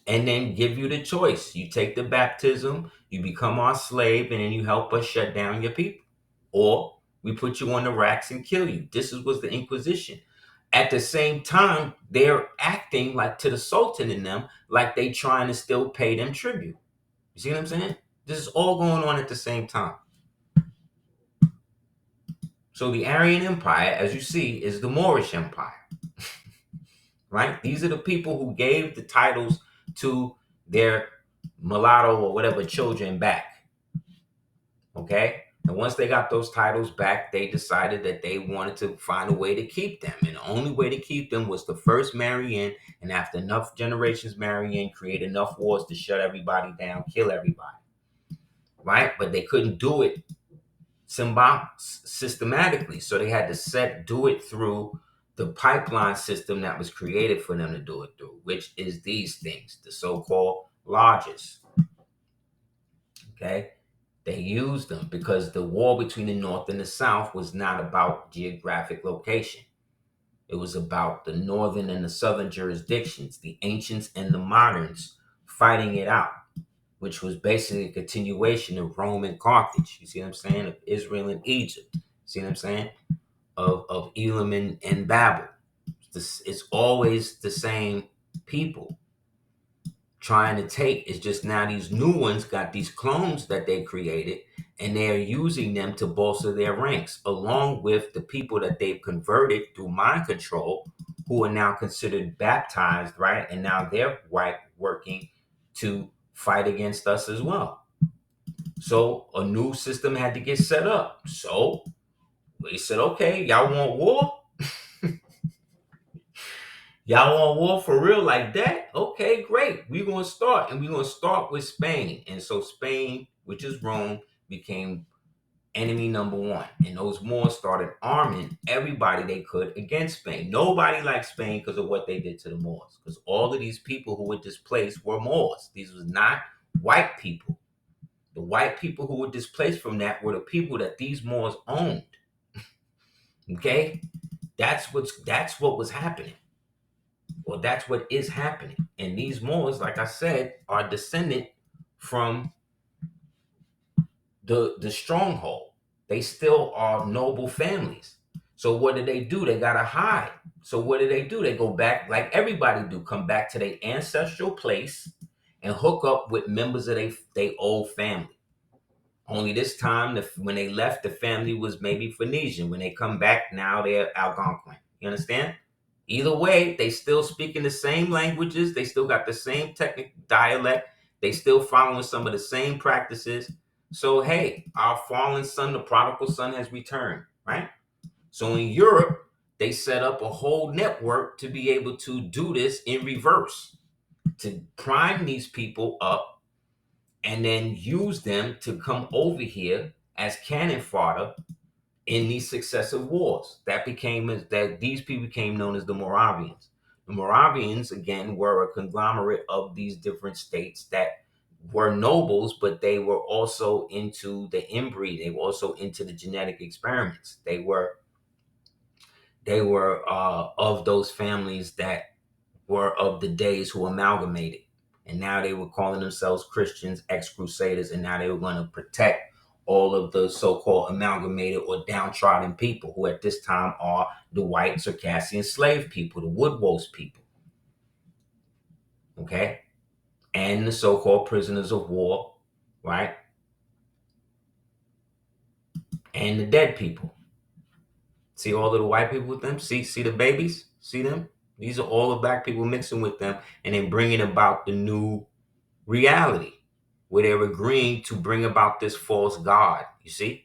and then give you the choice. You take the baptism, you become our slave, and then you help us shut down your people. Or we put you on the racks and kill you. This was the Inquisition. At the same time, they're acting like to the Sultan in them, like they trying to still pay them tribute. You see what I'm saying? This is all going on at the same time. So the Aryan Empire, as you see, is the Moorish Empire. Right? These are the people who gave the titles to their mulatto or whatever children back. Okay? And once they got those titles back, they decided that they wanted to find a way to keep them. And the only way to keep them was to first marry in, and after enough generations marry in, create enough wars to shut everybody down, kill everybody. Right? But they couldn't do it systematically. So they had to do it through the pipeline system that was created for them to do it through, which is these things, the so-called lodges. Okay? They used them because the war between the North and the South was not about geographic location. It was about the northern and the southern jurisdictions, the ancients and the moderns fighting it out, which was basically a continuation of Rome and Carthage. You see what I'm saying? Of Israel and Egypt. See what I'm saying? Of Elam and Babel. It's always the same people trying to take. It's just now these new ones got these clones that they created, and they're using them to bolster their ranks, along with the people that they've converted through mind control, who are now considered baptized, right? And now they're working to fight against us as well. So a new system had to get set up. So we said, okay, y'all want war? Y'all want war for real like that? Okay, great. We're going to start. And we're going to start with Spain. And so Spain, which is Rome, became enemy number one. And those Moors started arming everybody they could against Spain. Nobody liked Spain because of what they did to the Moors. Because all of these people who were displaced were Moors. These was not white people. The white people who were displaced from that were the people that these Moors owned. Okay? That's what was happening. Well, that's what is happening. And these Moors, like I said, are descended from the stronghold. They still are noble families. So what do? They gotta hide. So what do? They go back like everybody do, come back to their ancestral place and hook up with members of their old family. Only this time, when they left, the family was maybe Phoenician. When they come back, now they're Algonquin. You understand? Either way, they still speaking the same languages. They still got the same technical dialect. They still following some of the same practices. So, hey, our fallen son, the prodigal son, has returned, right? So in Europe, they set up a whole network to be able to do this in reverse, to prime these people up and then use them to come over here as cannon fodder in these successive wars. That these people became known as the Moravians. The Moravians, again, were a conglomerate of these different states that were nobles, but they were also into the inbreed. They were also into the genetic experiments. They were of those families that were of the days who amalgamated. And now they were calling themselves Christians, ex-Crusaders, and now they were going to protect all of the so-called amalgamated or downtrodden people, who at this time are the white Circassian slave people, the Woodwose people. Okay? And the so-called prisoners of war, right? And the dead people. See all of the white people with them? See the babies? See them? These are all the black people mixing with them and then bringing about the new reality where they're agreeing to bring about this false god, you see?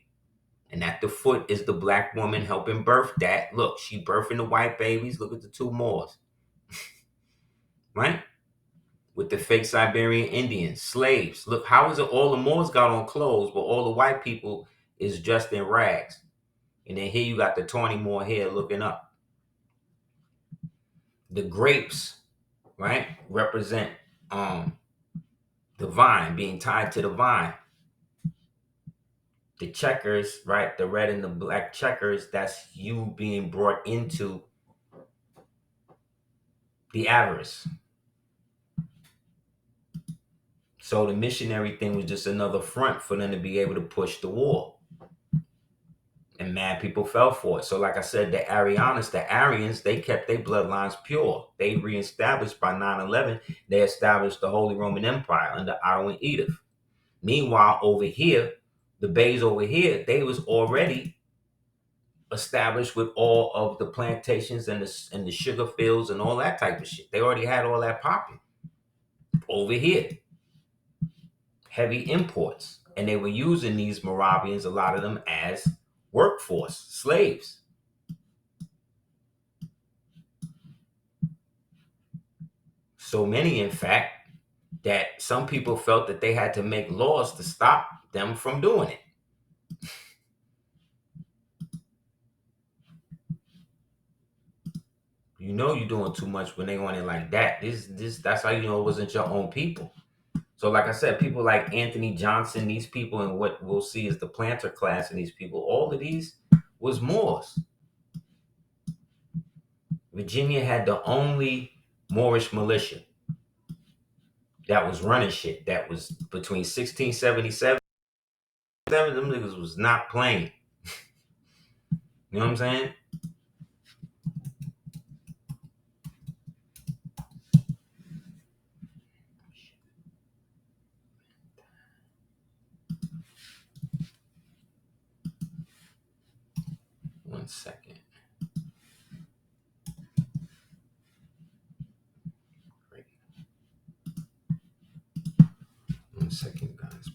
And at the foot is the black woman helping birth that. Look, she birthing the white babies. Look at the two Moors, right? With the fake Siberian Indians, slaves. Look, how is it all the Moors got on clothes, but all the white people is dressed in rags? And then here you got the tawny Moor hair looking up. The grapes, right, represent the vine, being tied to the vine. The checkers, right, the red and the black checkers, that's you being brought into the avarice. So the missionary thing was just another front for them to be able to push the war. And mad people fell for it. So like I said, the Aerianuus, the Aryans, they kept their bloodlines pure. They reestablished by 9/11, they established the Holy Roman Empire under Otto and Edith. Meanwhile, over here, the Bays over here, they was already established with all of the plantations and the sugar fields and all that type of shit. They already had all that popping over here. Heavy imports. And they were using these Moravians, a lot of them, as workforce, slaves. So many, in fact, that some people felt that they had to make laws to stop them from doing it. You know you're doing too much when they want it like that. That's how you know it wasn't your own people. So like I said, people like Anthony Johnson, these people, and what we'll see is the planter class and these people, all of these was Moors. Virginia had the only Moorish militia that was running shit. That was between 1677. Them niggas was not playing. You know what I'm saying? One second. Great. 1 second, guys.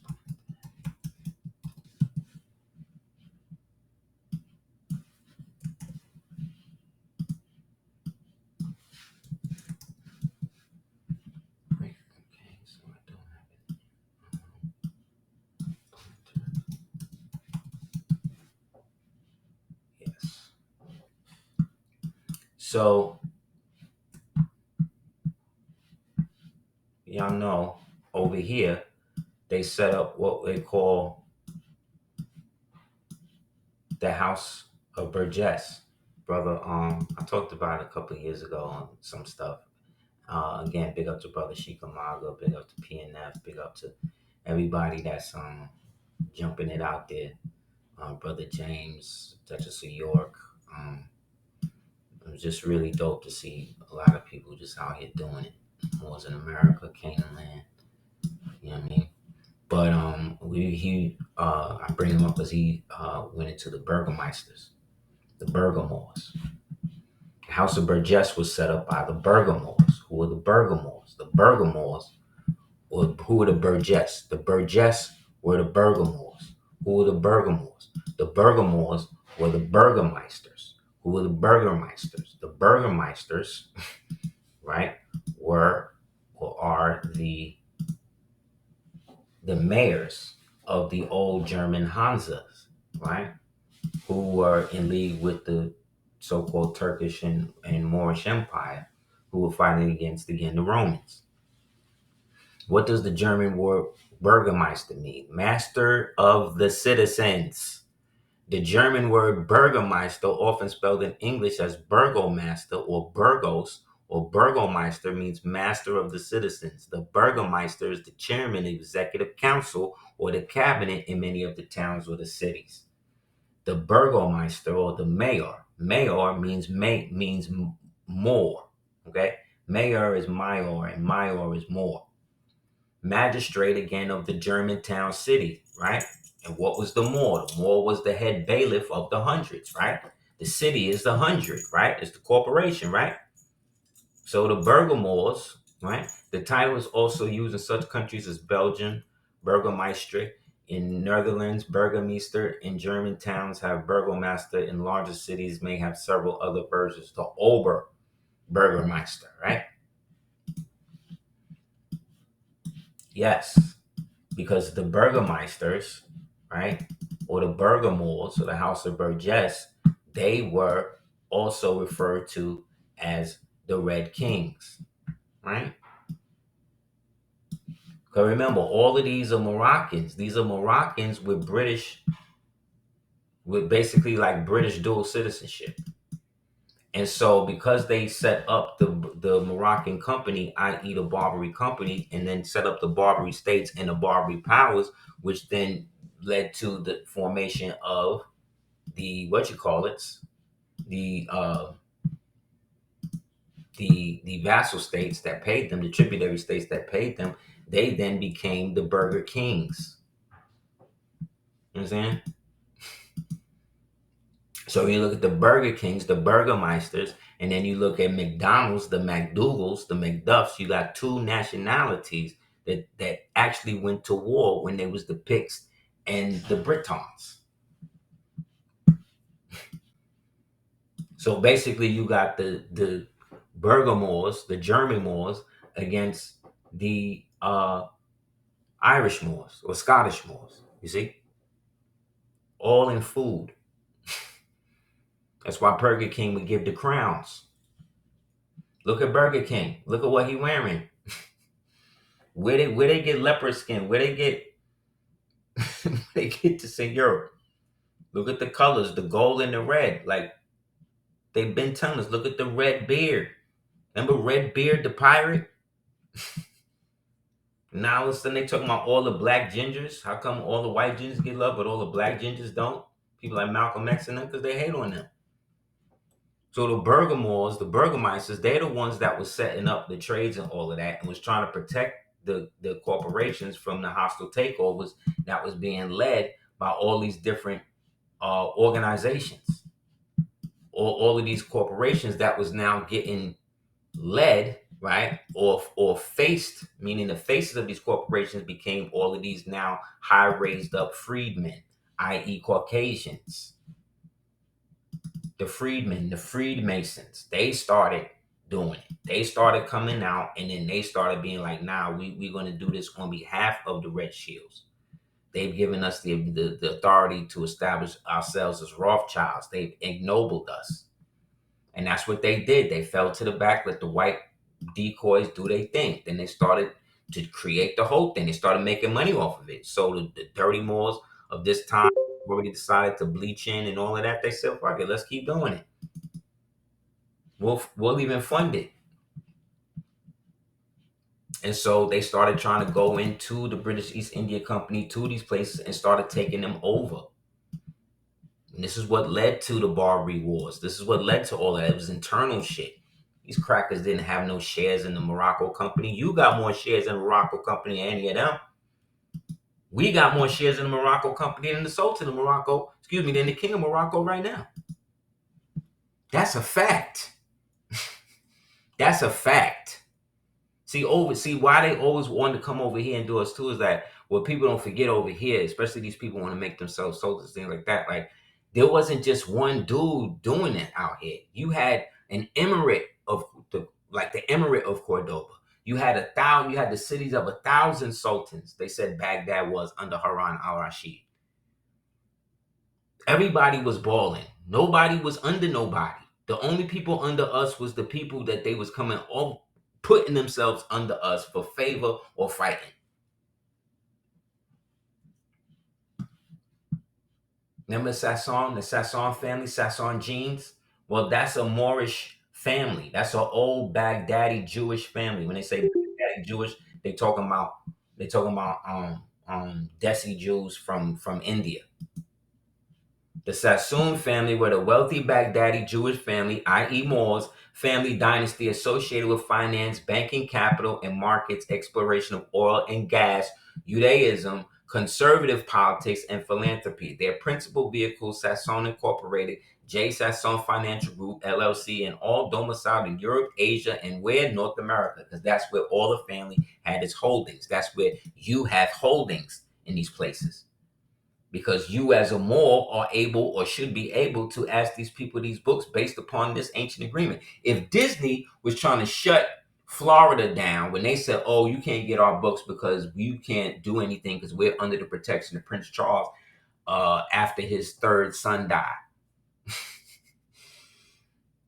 Great. Okay, so I don't have it. Yes. So y'all know over here they set up what they call the House of Burgess. Brother, I talked about it a couple of years ago on some stuff. Again, big up to Brother Shikamaga, big up to PNF, big up to everybody that's jumping it out there. Brother James, Duchess of York. It was just really dope to see a lot of people just out here doing it. Moors in America, Canaan land. You know what I mean? But I bring him up because he went into the Burgermeisters, the Burgermoors. The House of Burgess was set up by the Burgermoors. Who were the Burgermoors? The Burgermoors, or who were the Burgess? The Burgess were the Burgermoors. Who were the Burgermoors? The Burgermoors were the Burgermeisters. Who were the Burgermeisters? The Burgermeisters, right, were or are the mayors of the old German Hansas, right, who were in league with the so-called Turkish and Moorish Empire, who were fighting against, again, the Romans. What does the German word Burgermeister mean? Master of the citizens. The German word Burgermeister, often spelled in English as Burgomaster or Burgos or Burgomeister, means master of the citizens. The Burgermeister is the chairman of the executive council or the cabinet in many of the towns or the cities. The Burgomeister or the mayor. Mayor means more. Okay? Mayor is mayor and mayor is more. Magistrate, again, of the German town city, right? And what was the Moor? The Moor was the head bailiff of the hundreds, right? The city is the hundred, right? It's the corporation, right? So the Burgermoors, right? The title is also used in such countries as Belgium, Burgermeister. In Netherlands, Burgermeister. In German towns have Burgomaster. In larger cities may have several other versions. The Ober Burgermeister, right? Yes, because the Burgermeisters, right, or the Burgermoors, or the House of Burgess, they were also referred to as the Red Kings, right? Because remember, all of these are Moroccans. These are Moroccans with basically like British dual citizenship. And so because they set up the Moroccan company, i.e. the Barbary company, and then set up the Barbary states and the Barbary powers, which then led to the formation of the the vassal states that paid them, the tributary states that paid them, they then became the Burger Kings. You know what I'm saying? So you look at the Burger Kings, the Burgermeisters, and then you look at McDonald's, the McDougalls, the McDuffs. You got two nationalities that actually went to war when they was the Picts and the Britons. So basically, you got the Burger-Moors, the German Moors, against the Irish Moors or Scottish Moors. You see, all in food. That's why Burger King would give the crowns. Look at Burger King. Look at what he wearing. Where they get leopard skin? Where they get they get this in Europe? Look at the colors, the gold and the red. Like they've been telling us. Look at the red beard. Remember Red Beard the pirate? Now all of a sudden they talking about all the black gingers. How come all the white gingers get love, but all the black gingers don't? People like Malcolm X and them, because they hate on them. So the Burgermoors, the Burgermeisters, they're the ones that was setting up the trades and all of that, and was trying to protect the corporations from the hostile takeovers that was being led by all these different organizations, all of these corporations that was now getting led, right, or faced, meaning the faces of these corporations became all of these now high raised up freedmen, i.e. Caucasians. The freedmen, the freedmasons, they started doing it. They started coming out, and then they started being like, nah, we're going to do this on behalf of the Red Shields. They've given us the authority to establish ourselves as Rothschilds. They've ignobled us. And that's what they did. They fell to the back, let the white decoys do their thing. Then they started to create the whole thing. They started making money off of it. So the dirty Moors of this time already decided to bleach in and all of that. They said, fuck it, let's keep doing it. We'll even fund it. And so they started trying to go into the British East India Company, to these places, and started taking them over. And this is what led to the Barbary Wars. This is what led to all that. It was internal shit. These crackers didn't have no shares in the Morocco Company. You got more shares in the Morocco Company than any of them. We got more shares in the Morocco Company than the Sultan of Morocco, than the King of Morocco right now. That's a fact. That's a fact. See why they always want to come over here and do us too is that what people don't forget over here, especially these people want to make themselves soldiers, things like that. Like, there wasn't just one dude doing it out here. You had an emirate of the emirate of Cordoba. You had the cities of 1,000 sultans. They said Baghdad was under Harun al-Rashid. Everybody was balling. Nobody was under nobody. The only people under us was the people that they was coming over, putting themselves under us for favor or fighting. Remember Sasson, the Sasson family, Sasson genes? Well, that's a Moorish family. That's an old Baghdadi Jewish family. When they say Baghdadi Jewish, they talking about Desi Jews from India. The Sassoon family were the wealthy Baghdadi Jewish family, i.e. Moors, family dynasty associated with finance, banking, capital, and markets, exploration of oil and gas, Judaism, conservative politics, and philanthropy. Their principal vehicle, Sassoon Incorporated, J. Sassoon Financial Group, LLC, and all domiciled in Europe, Asia, and where? North America, because that's where all the family had its holdings. That's where you have holdings in these places. Because you as a Moor are able or should be able to ask these people these books based upon this ancient agreement. If Disney was trying to shut Florida down when they said, oh, you can't get our books because you can't do anything because we're under the protection of Prince Charles after his third son died.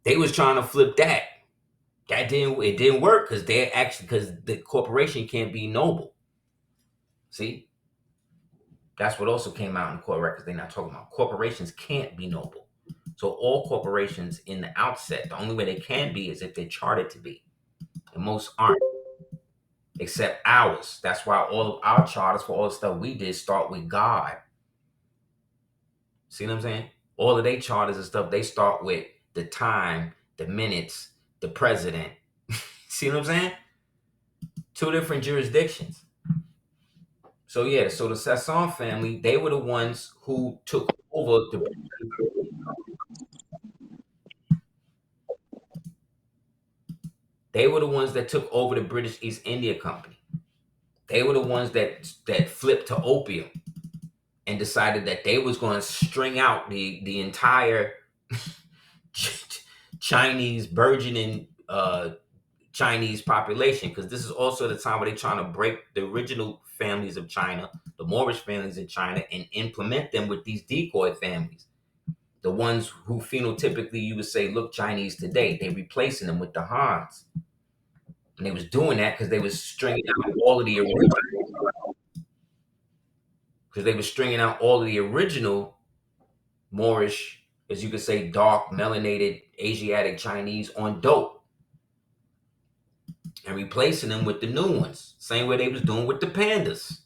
They was trying to flip that. It didn't work because the corporation can't be noble. See? That's what also came out in court records. They're not talking about. Corporations can't be noble. So all corporations in the outset, the only way they can be is if they're chartered to be. And most aren't, except ours. That's why all of our charters for all the stuff we did start with God. See what I'm saying? All of their charters and stuff, they start with the time, the minutes, the president. See what I'm saying? Two different jurisdictions. So yeah, so the Sasson family, they were the ones who took over the. They were the ones that took over the British East India Company. They were the ones that flipped to opium and decided that they was going to string out the entire Chinese burgeoning Chinese population, because this is also the time where they're trying to break the original families of China, the Moorish families in China, and implement them with these decoy families. The ones who phenotypically you would say look Chinese today, they're replacing them with the Hans. And they was doing that because they was stringing out all of the original Moorish, as you could say, dark, melanated, Asiatic Chinese on dope. And replacing them with the new ones. Same way they was doing with the pandas.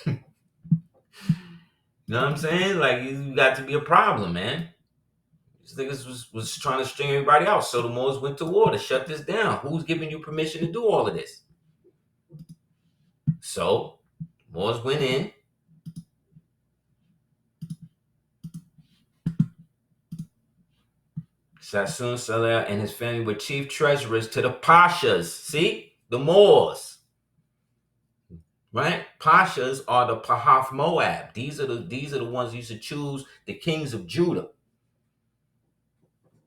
You know what I'm saying? Like, you got to be a problem, man. These niggas was trying to string everybody out. So the Moors went to war to shut this down. Who's giving you permission to do all of this? So Moors went in. Sassoon Saleh and his family were chief treasurers to the Pashas. See? The Moors. Right? Pashas are the Pahath Moab. These are the ones who used to choose the kings of Judah.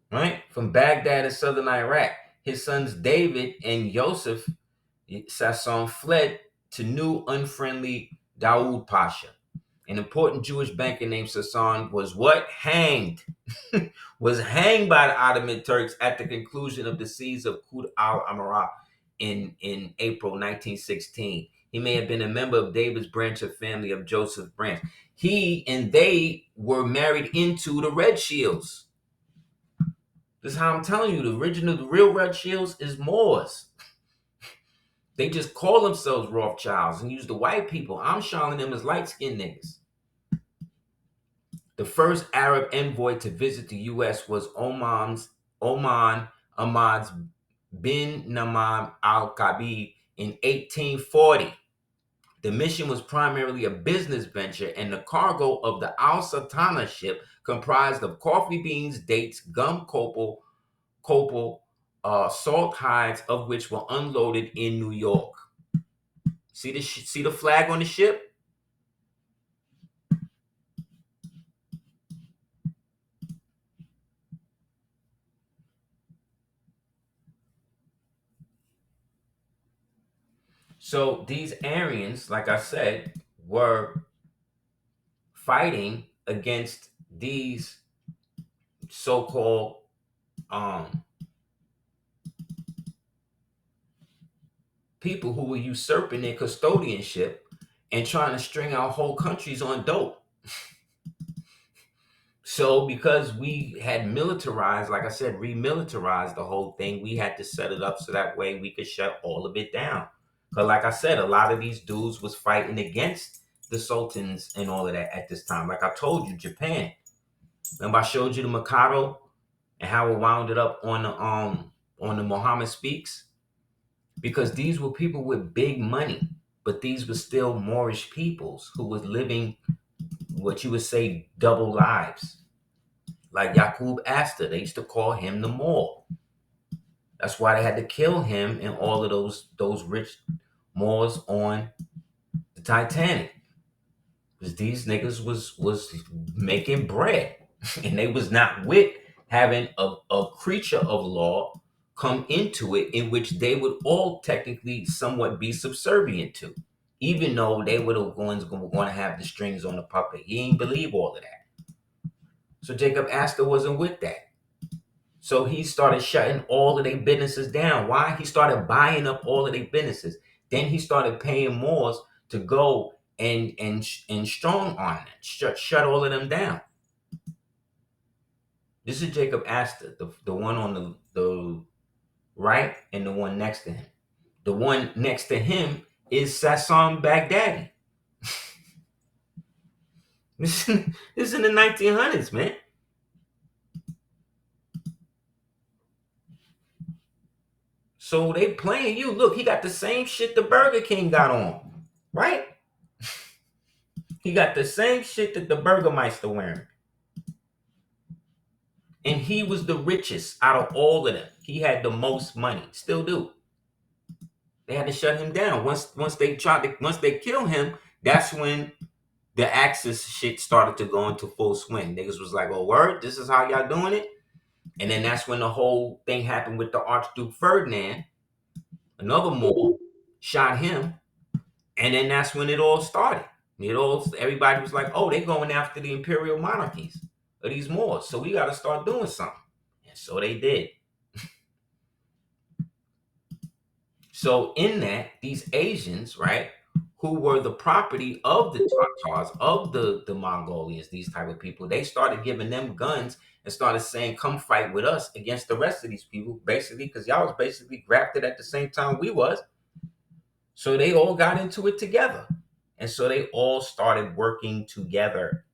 Right? From Baghdad and southern Iraq. His sons David and Yosef Sasson fled to new unfriendly Daoud Pasha. An important Jewish banker named Sasson was what? Hanged. Was hanged by the Ottoman Turks at the conclusion of the siege of Kut al-Amara in April 1916. He may have been a member of David's branch of family of Joseph's branch. He and they were married into the Red Shields. This is how I'm telling you, the real Red Shields is Moors. They just call themselves Rothschilds and use the white people. I'm showing them as light-skinned niggas. The first Arab envoy to visit the U.S. was Oman Ahmad bin Namam al-Kabi in 1840. The mission was primarily a business venture, and the cargo of the Al-Sultana ship comprised of coffee beans, dates, gum, copal, salt hides, of which were unloaded in New York. See the flag on the ship? So these Aryans, like I said, were fighting against these so-called people who were usurping their custodianship and trying to string out whole countries on dope. So because we had militarized, like I said, remilitarized the whole thing, we had to set it up so that way we could shut all of it down. Because like I said, a lot of these dudes was fighting against the sultans and all of that at this time. Like I told you, Japan. Remember I showed you the Mikado and how it wound it up on the Muhammad Speaks? Because these were people with big money, but these were still Moorish peoples who was living what you would say double lives. Like Yaqub Astor, they used to call him the Moor. That's why they had to kill him and all of those rich Moors on the Titanic. Because these niggas was making bread. And they was not with having a creature of law come into it in which they would all technically somewhat be subservient to. Even though they were the ones going to have the strings on the puppet. He ain't believe all of that. So Jacob Astor wasn't with that. So he started shutting all of their businesses down. Why? He started buying up all of their businesses. Then he started paying Moors to go and strong arm it, shut all of them down. This is Jacob Astor, the one on the right and the one next to him. The one next to him is Sassan Baghdadi. This is in the 1900s, man. So they playing you. Look, he got the same shit the Burger King got on, right? He got the same shit that the Burgermeister wearing. And he was the richest out of all of them. He had the most money. Still do. They had to shut him down. Once they kill him, that's when the Axis shit started to go into full swing. Niggas was like, oh, word, this is how y'all doing it? And then that's when the whole thing happened with the Archduke Ferdinand. Another Moor shot him. And then that's when it all started. Everybody was like, oh, they going after the imperial monarchies of these Moors. So we got to start doing something. And so they did. So in that, these Asians, right, who were the property of the Tatars, of the Mongolians, these type of people, they started giving them guns and started saying, come fight with us against the rest of these people, basically, because y'all was basically grafted at the same time we was. So they all got into it together. And so they all started working together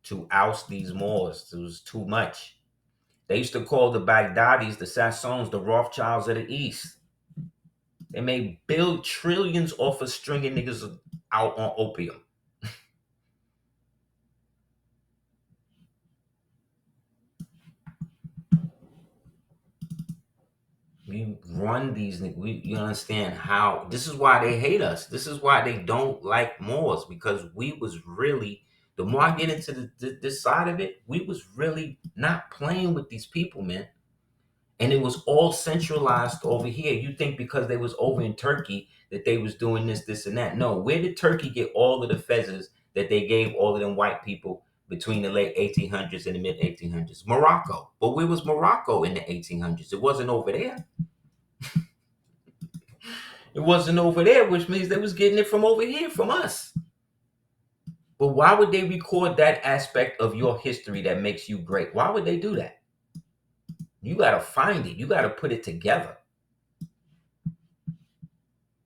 to oust these Moors. It was too much. They used to call the Baghdadis, the Sassons, the Rothschilds of the East. They made trillions off of stringing niggas out on opium. We run these niggas. You understand how? This is why they hate us. This is why they don't like Moors, because we was really, the more I get into this side of it, we was really not playing with these people, man. And it was all centralized over here. You think because they was over in Turkey that they was doing this, and that. No, where did Turkey get all of the fezzes that they gave all of them white people between the late 1800s and the mid 1800s? Morocco. But where was Morocco in the 1800s? It wasn't over there. It wasn't over there, which means they was getting it from over here, from us. But why would they record that aspect of your history that makes you great? Why would they do that? You got to find it. You got to put it together.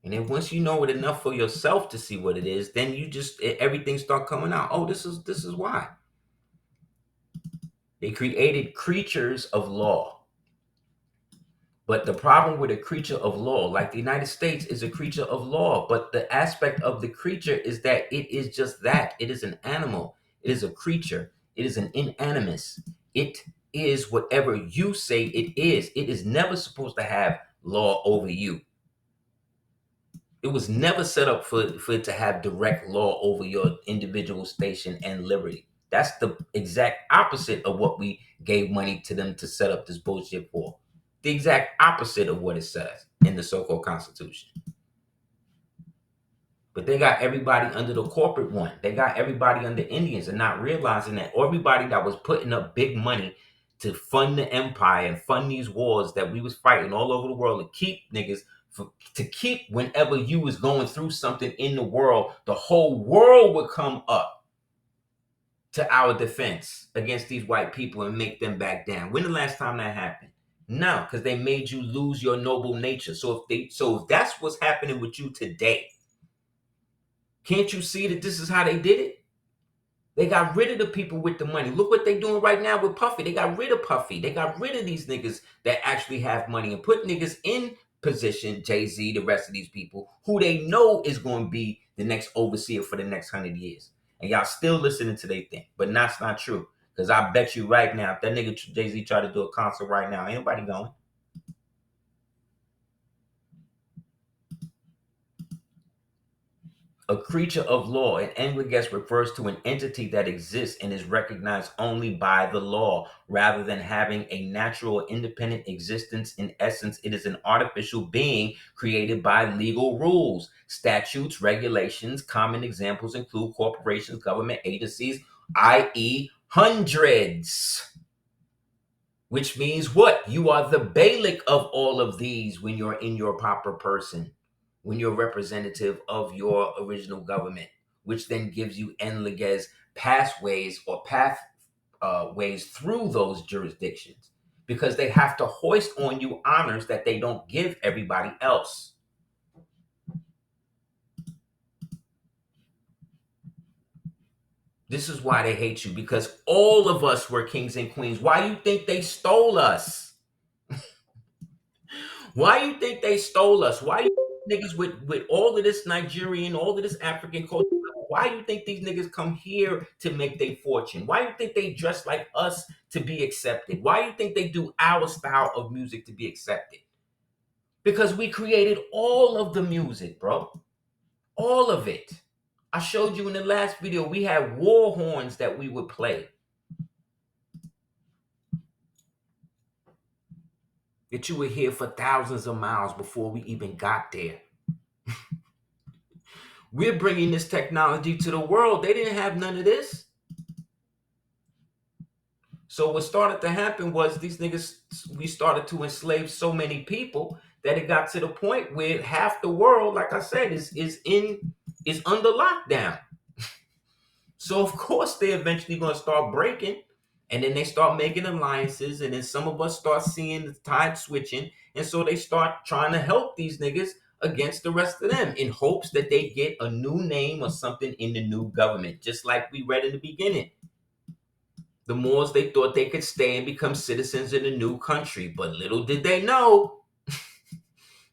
And then once you know it enough for yourself to see what it is, then you just, everything start coming out. Oh, this is why. They created creatures of law. But the problem with a creature of law, like the United States is a creature of law, but the aspect of the creature is that it is just that. It is an animal. It is a creature. It is an inanimous. It is whatever you say it is. It is never supposed to have law over you. It was never set up for it to have direct law over your individual station and liberty. That's the exact opposite of what we gave money to them to set up this bullshit for. The exact opposite of what it says in the so-called Constitution. But they got everybody under the corporate one. They got everybody under Indians and not realizing that everybody that was putting up big money to fund the empire and fund these wars that we was fighting all over the world to keep niggas, to keep whenever you was going through something in the world, the whole world would come up to our defense against these white people and make them back down. When the last time that happened? No, because they made you lose your noble nature. So if that's what's happening with you today, can't you see that this is how they did it? They got rid of the people with the money. Look what they're doing right now with Puffy. They got rid of Puffy. They got rid of these niggas that actually have money and put niggas in position, Jay-Z, the rest of these people, who they know is going to be the next overseer for the next 100 years. And y'all still listening to their thing. But that's not true. Because I bet you right now, if that nigga Jay-Z tried to do a concert right now, ain't nobody going. A creature of law in Anglicus refers to an entity that exists and is recognized only by the law, rather than having a natural independent existence. In essence, it is an artificial being created by legal rules, statutes, regulations. Common examples include corporations, government agencies, i.e., hundreds. Which means what? You are the bailiff of all of these when you're in your proper person. When you're representative of your original government, which then gives you endless pathways or ways through those jurisdictions, because they have to hoist on you honors that they don't give everybody else. This is why they hate you, because all of us were kings and queens. Why you think they stole us? Why you think they stole us? Why you niggas with all of this Nigerian, all of this African culture, why you think these niggas come here to make their fortune? Why you think they dress like us to be accepted? Why you think they do our style of music to be accepted? Because we created all of the music, bro. All of it. I showed you in the last video, we had war horns that we would play. That you would hear for thousands of miles before we even got there. We're bringing this technology to the world. They didn't have none of this. So what started to happen was these niggas, we started to enslave so many people that it got to the point where half the world, like I said, is under lockdown. So of course they're eventually going to start breaking, and then they start making alliances, and then some of us start seeing the tide switching, and so they start trying to help these niggas against the rest of them in hopes that they get a new name or something in the new government, just like we read in the beginning. The Moors, they thought they could stay and become citizens in a new country, but little did they know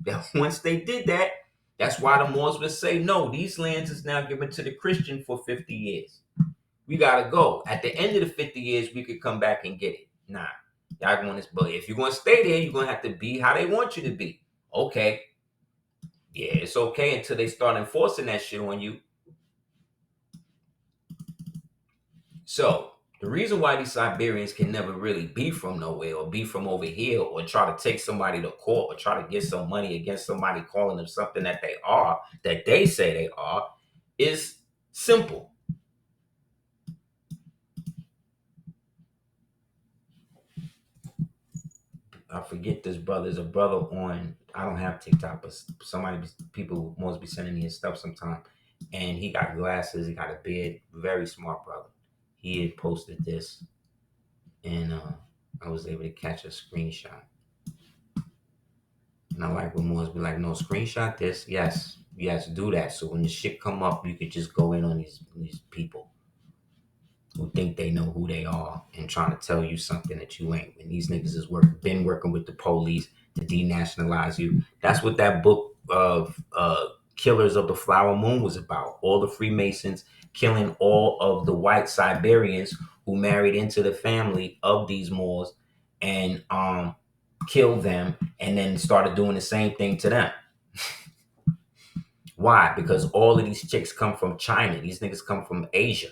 that once they did that, that's why the Moors would say, no, these lands is now given to the Christian for 50 years. We gotta go. At the end of the 50 years, we could come back and get it. Nah, y'all want this, but if you're gonna stay there, you're gonna have to be how they want you to be. Okay. Yeah, it's okay until they start enforcing that shit on you. So the reason why these Siberians can never really be from nowhere or be from over here or try to take somebody to court or try to get some money against somebody calling them something that they are, that they say they are, is simple. I forget this brother. There's a brother on, I don't have TikTok, but people must be sending me his stuff sometime. And he got glasses, he got a beard, very smart brother. He had posted this, and I was able to catch a screenshot. And I like when Moors be like, no, screenshot this. Yes, do that. So when the shit come up, you could just go in on these people who think they know who they are and trying to tell you something that you ain't. And these niggas has been working with the police to denationalize you. That's what that book of Killers of the Flower Moon was about. All the Freemasons killing all of the white Siberians who married into the family of these Moors and killed them and then started doing the same thing to them. Why? Because all of these chicks come from China. These niggas come from Asia.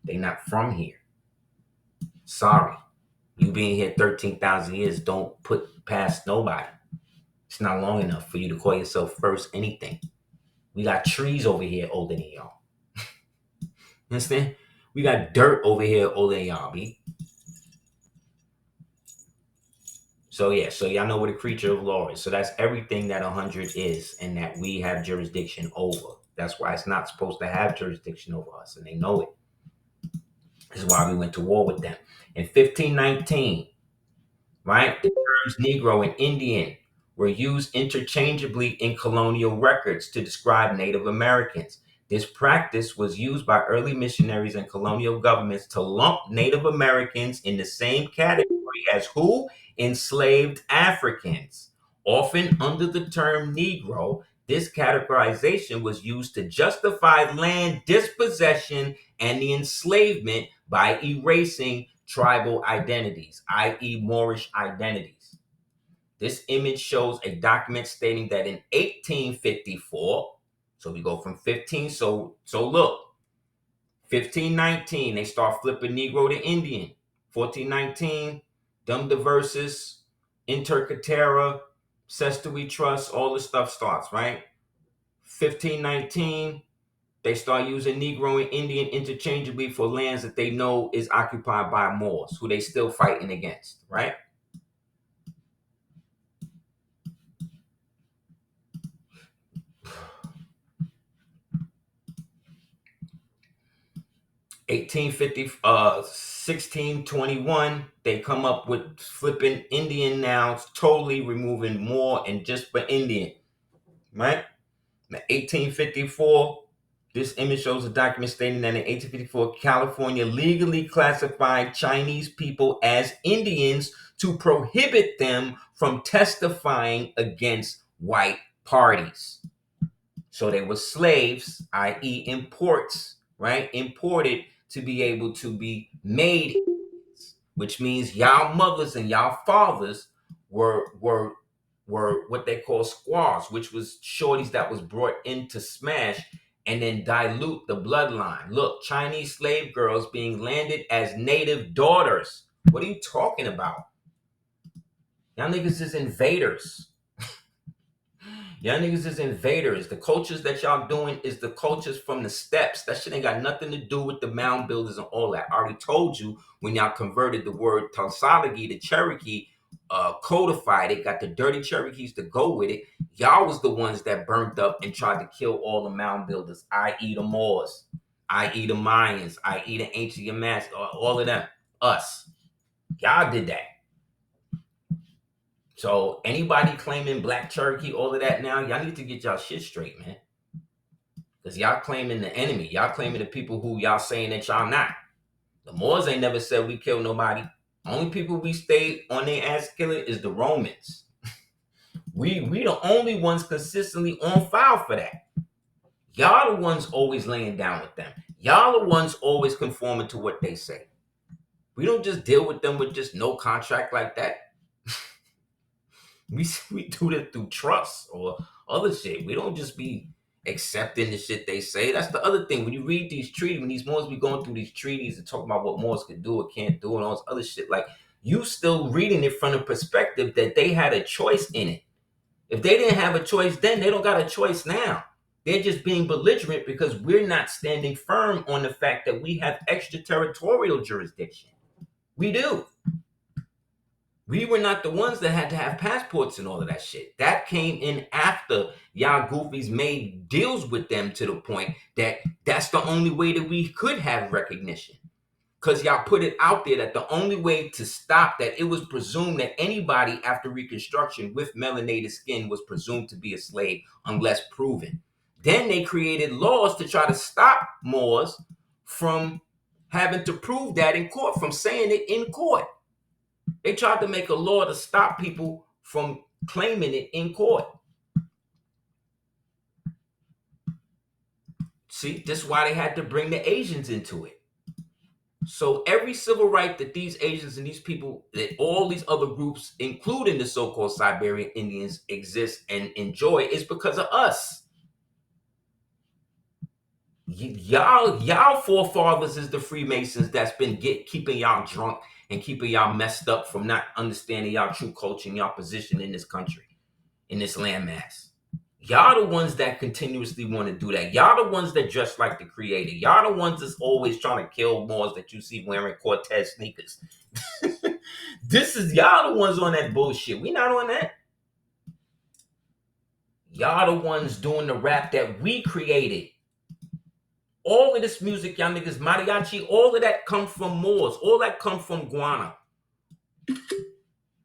They not from here. Sorry. You being here 13,000 years don't put past nobody. It's not long enough for you to call yourself first anything. We got trees over here older than y'all. You understand? We got dirt over here older than y'all, B. So yeah, so y'all know what a creature of law is. So that's everything that 100 is and that we have jurisdiction over. That's why it's not supposed to have jurisdiction over us, and they know it. This is why we went to war with them. In 1519, right, the terms Negro and Indian were used interchangeably in colonial records to describe Native Americans. This practice was used by early missionaries and colonial governments to lump Native Americans in the same category as who? Enslaved Africans. Often under the term Negro, this categorization was used to justify land dispossession and the enslavement by erasing tribal identities, i.e. Moorish identities. This image shows a document stating that in 1854, so we go from 15, so look, 1519, they start flipping Negro to Indian. 1419, Dum Diversus, Intercatera, Cestui Trust, all this stuff starts, right? 1519, they start using Negro and Indian interchangeably for lands that they know is occupied by Moors, who they still fighting against, right? (1850) 1621, they come up with flipping Indian now, totally removing Moor and just for Indian, right? 1854, this image shows a document stating that in 1854, California legally classified Chinese people as Indians to prohibit them from testifying against white parties. So they were slaves, i.e. imports, right? Imported to be able to be made, which means y'all mothers and y'all fathers were what they call squaws, which was shorties that was brought in to smash and then dilute the bloodline. Look, Chinese slave girls being landed as native daughters. What are you talking about? Y'all niggas is invaders. Y'all niggas is invaders. The cultures that y'all doing is the cultures from the steppes. That shit ain't got nothing to do with the mound builders and all that. I already told you when y'all converted the word Tansalagi to Cherokee, codified it, got the dirty Cherokees to go with it. Y'all was the ones that burnt up and tried to kill all the mound builders, i.e. the Moors, i.e. the Mayans, i.e. the ancient Yamas, all of them. Us. Y'all did that. So anybody claiming Black Cherokee, all of that now, y'all need to get y'all shit straight, man. Because y'all claiming the enemy. Y'all claiming the people who y'all saying that y'all not. The Moors ain't never said we killed nobody. Only people we stayed on their ass killing is the Romans. We the only ones consistently on file for that. Y'all the ones always laying down with them. Y'all the ones always conforming to what they say. We don't just deal with them with just no contract like that. We do that through trust or other shit. We don't just be accepting the shit they say. That's the other thing. When you read these treaties, when these Moors be going through these treaties and talking about what Moors could do or can't do and all this other shit, like you still reading it from the perspective that they had a choice in it. If they didn't have a choice then, they don't got a choice now. They're just being belligerent because we're not standing firm on the fact that we have extraterritorial jurisdiction. We do. We were not the ones that had to have passports and all of that shit. That came in after y'all goofies made deals with them to the point that that's the only way that we could have recognition. Because y'all put it out there that the only way to stop that, it was presumed that anybody after Reconstruction with melanated skin was presumed to be a slave unless proven. Then they created laws to try to stop Moors from having to prove that in court, from saying it in court. They tried to make a law to stop people from claiming it in court. See, this is why they had to bring the Asians into it. So every civil right that these Asians and these people, that all these other groups, including the so-called Siberian Indians, exist and enjoy is because of us. Y'all forefathers is the Freemasons that's been keeping y'all drunk and keeping y'all messed up from not understanding y'all true culture and y'all position in this country, in this landmass. Y'all the ones that continuously want to do that. Y'all the ones that dress like the creator. Y'all the ones that's always trying to kill Moors that you see wearing Cortez sneakers. This is y'all the ones on that bullshit. We not on that. Y'all the ones doing the rap that we created. All of this music, y'all niggas, mariachi, all of that come from Moors. All that come from Guana,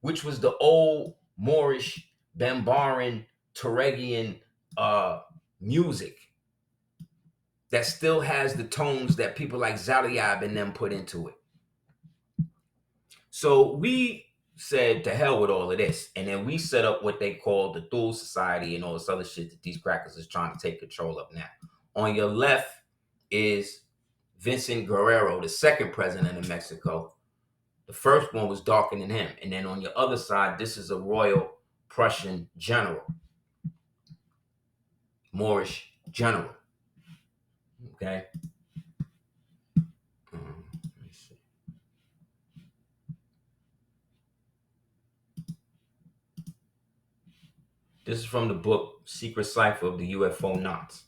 which was the old Moorish, Bambaran, Tuaregian music that still has the tones that people like Zaliab and them put into it. So we said, to hell with all of this. And then we set up what they call the Thule Society and all this other shit that these crackers is trying to take control of now. On your left is Vincent Guerrero, the second president of Mexico. The first one was darker than him. And then on your other side, this is a royal Prussian general. Moorish general. Okay? Let me see. This is from the book Secret Cipher of the UFO Knots.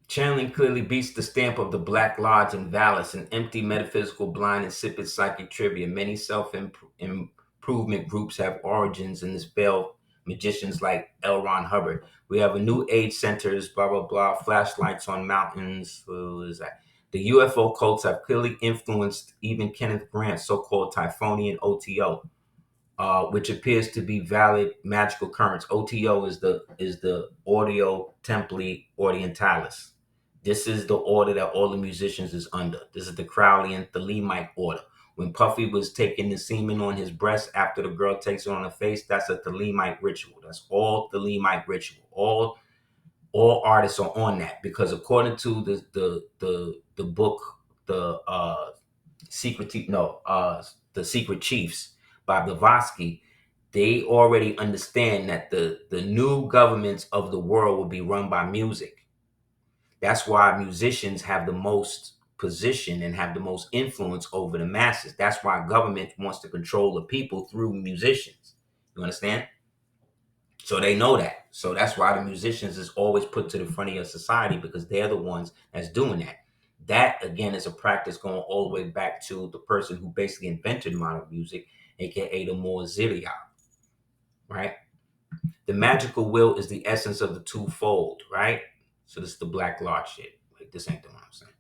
Channeling clearly beats the stamp of the Black Lodge and Valis, an empty metaphysical, blind, insipid psychic trivia. Many self-improvement groups have origins in this veiled magicians like L. Ron Hubbard. We have a new age centers, blah, blah, blah, flashlights on mountains. What is that? The UFO cults have clearly influenced even Kenneth Grant's so-called Typhonian OTO, which appears to be valid magical currents. OTO is the Audio Templi Orientalis. This is the order that all the musicians is under. This is the Crowley and Thelemite order. When Puffy was taking the semen on his breast after the girl takes it on her face, that's a Thelemite ritual. That's all Thelemite ritual. All artists are on that because according to the book, the Secret Chiefs by Blavatsky, they already understand that the new governments of the world will be run by music. That's why musicians have the most position and have the most influence over the masses. That's why government wants to control the people through musicians. You understand? So they know that. So that's why the musicians is always put to the front of your society because they're the ones that's doing that. That, again, is a practice going all the way back to the person who basically invented modern music, aka the Mozilia, right? The magical will is the essence of the twofold, right? So this is the Black Lodge shit. Wait, this ain't the one I'm saying.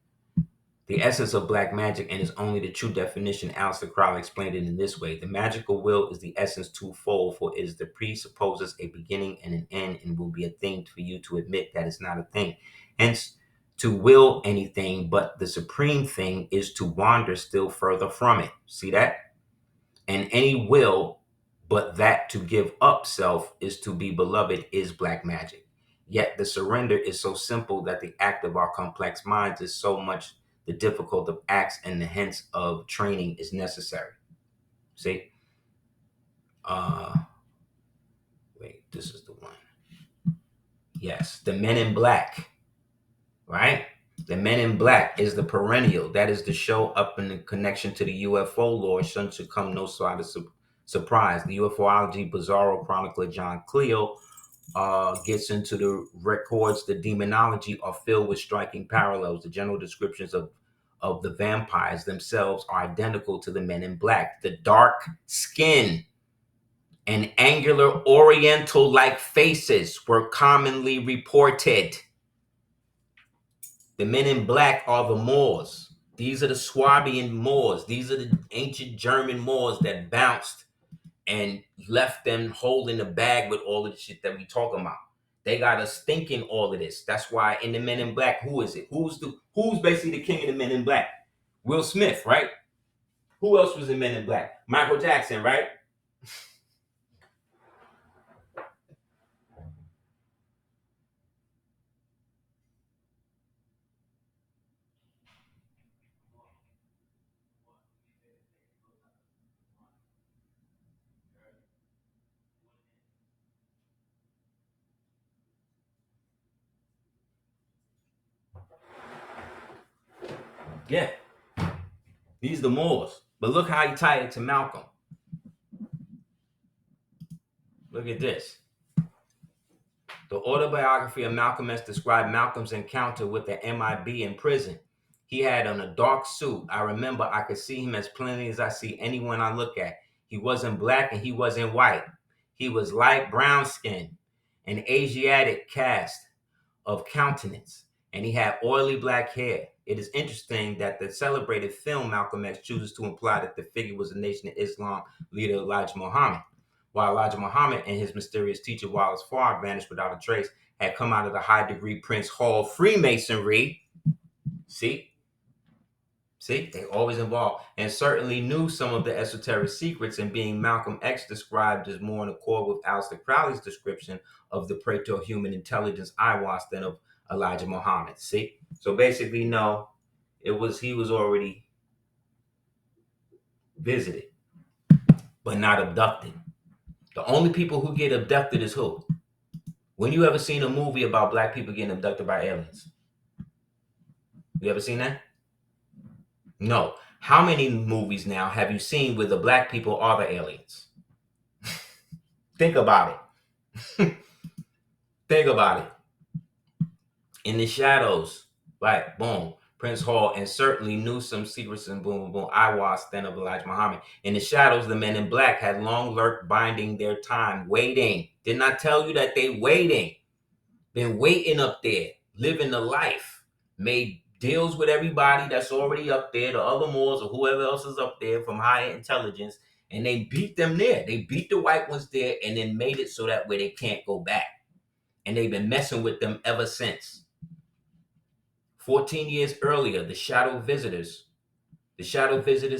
The essence of black magic and is only the true definition. Aleister Crowley explained it in this way. The magical will is the essence twofold, for it is the presupposes a beginning and an end and will be a thing for you to admit that it's not a thing. Hence, to will anything but the supreme thing is to wander still further from it. See that? And any will but that to give up self is to be beloved is black magic. Yet the surrender is so simple that the act of our complex minds is so much the difficult of acts and the hence of training is necessary. See? Wait, this is the one. Yes, the Men in Black, right? The Men in Black is the perennial. That is the show up in the connection to the UFO lore. Should come no sort of surprise. The UFOlogy Bizarro chronicler John Cleo gets into the records. The demonology are filled with striking parallels. The general descriptions of the vampires themselves are identical to the Men in Black. The dark skin and angular oriental-like faces were commonly reported. The Men in Black are the Moors. These are the Swabian Moors. These are the ancient German Moors that bounced and left them holding the bag with all of the shit that we talking about. They got us thinking all of this. That's why in the Men in Black, who is it? Who's basically the king of the Men in Black? Will Smith, right? Who else was in Men in Black? Michael Jackson, right? Yeah, these are the Moors. But look how he tied it to Malcolm. Look at this. The autobiography of Malcolm X described Malcolm's encounter with the MIB in prison. He had on a dark suit. I remember I could see him as plainly as I see anyone I look at. He wasn't black and he wasn't white. He was light brown skin, an Asiatic cast of countenance, and he had oily black hair. It is interesting that the celebrated film Malcolm X chooses to imply that the figure was a Nation of Islam leader Elijah Muhammad. While Elijah Muhammad and his mysterious teacher Wallace Farr vanished without a trace, had come out of the high degree Prince Hall Freemasonry. See, they always involved, and certainly knew some of the esoteric secrets, and being Malcolm X described as more in accord with Aleister Crowley's description of the proto-human intelligence Iwas than of Elijah Muhammad. See? So basically, no, he was already visited, but not abducted. The only people who get abducted is who? When you ever seen a movie about black people getting abducted by aliens? You ever seen that? No. How many movies now have you seen where the black people are the aliens? Think about it. Think about it. In the shadows, right, boom, Prince Hall, and certainly knew some secrets and boom, boom, boom, Iwas, then of Elijah Muhammad. In the shadows, the men in black had long lurked, biding their time, waiting. Didn't I tell you that they waiting? Been waiting up there, living the life, made deals with everybody that's already up there, the other Moors or whoever else is up there from higher intelligence, and they beat them there. They beat the white ones there and then made it so that way they can't go back. And they've been messing with them ever since. 14 years earlier, the shadow visitors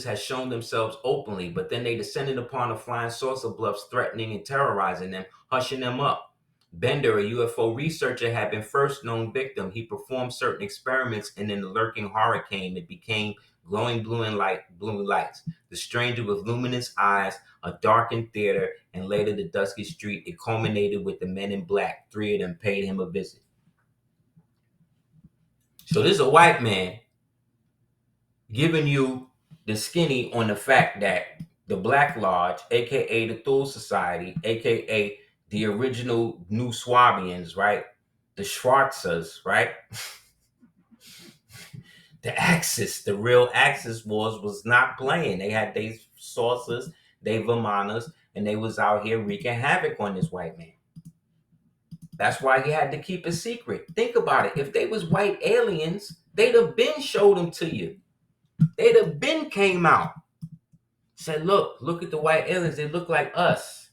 had shown themselves openly, but then they descended upon a flying saucer bluffs, threatening and terrorizing them, hushing them up. Bender, a UFO researcher, had been first known victim. He performed certain experiments, and then the lurking horror came. It became glowing blue lights. The stranger with luminous eyes, a darkened theater, and later the dusky street. It culminated with the men in black. 3 of them paid him a visit. So this is a white man giving you the skinny on the fact that the Black Lodge, aka the Thule Society, aka the original New Swabians, right? The Schwarzers, right? The Axis, the real Axis Wars was not playing. They had their saucers, they Vermonters, and they was out here wreaking havoc on this white man. That's why he had to keep it secret. Think about it. If they was white aliens, they'd have been showed them to you. They'd have been came out. Said, look at the white aliens. They look like us.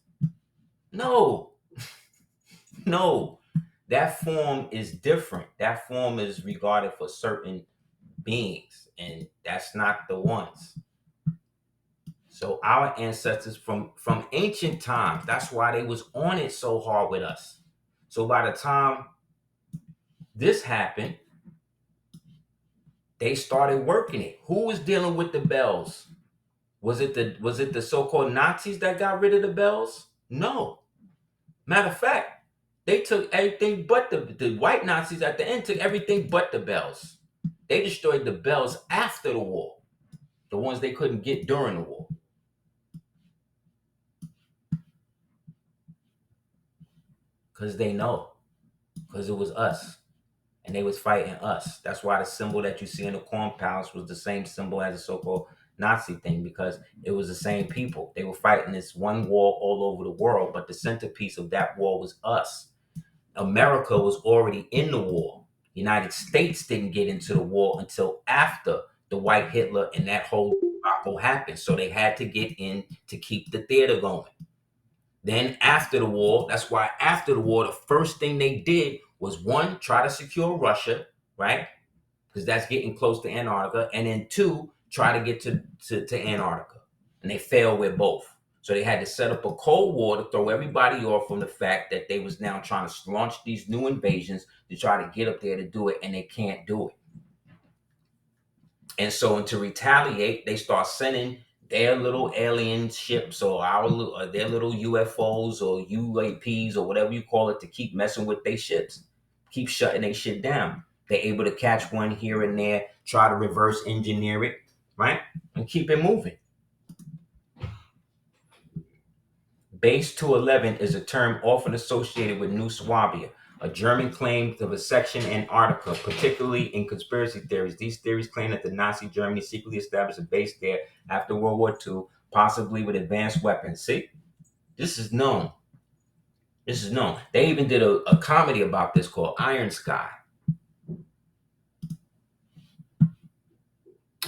No. No. That form is different. That form is regarded for certain beings, and that's not the ones. So our ancestors from ancient times, that's why they was on it so hard with us. So by the time this happened, they started working it. Who was dealing with the bells? Was it the so-called Nazis that got rid of the bells? No. Matter of fact, they took everything but the white Nazis at the end took everything but the bells. They destroyed the bells after the war. The ones they couldn't get during the war. Because they know. Because it was us. And they was fighting us. That's why the symbol that you see in the Corn Palace was the same symbol as the so-called Nazi thing, because it was the same people. They were fighting this one war all over the world, but the centerpiece of that war was us. America was already in the war. United States didn't get into the war until after the white Hitler and that whole debacle happened. So they had to get in to keep the theater going. Then after the war, that's why after the war, the first thing they did was, one, try to secure Russia, right? Because that's getting close to Antarctica. And then two, try to get to Antarctica. And they failed with both. So they had to set up a Cold War to throw everybody off from the fact that they was now trying to launch these new invasions to try to get up there to do it, and they can't do it. And so to retaliate, they start sending their little alien ships or their little UFOs or UAPs or whatever you call it to keep messing with their ships, keep shutting their shit down. They're able to catch one here and there, try to reverse engineer it, right? And keep it moving. Base 211 is a term often associated with New Swabia, a German claim of a section in Antarctica, particularly in conspiracy theories. These theories claim that the Nazi Germany secretly established a base there after World War II, possibly with advanced weapons. See, this is known. This is known. They even did a comedy about this called Iron Sky.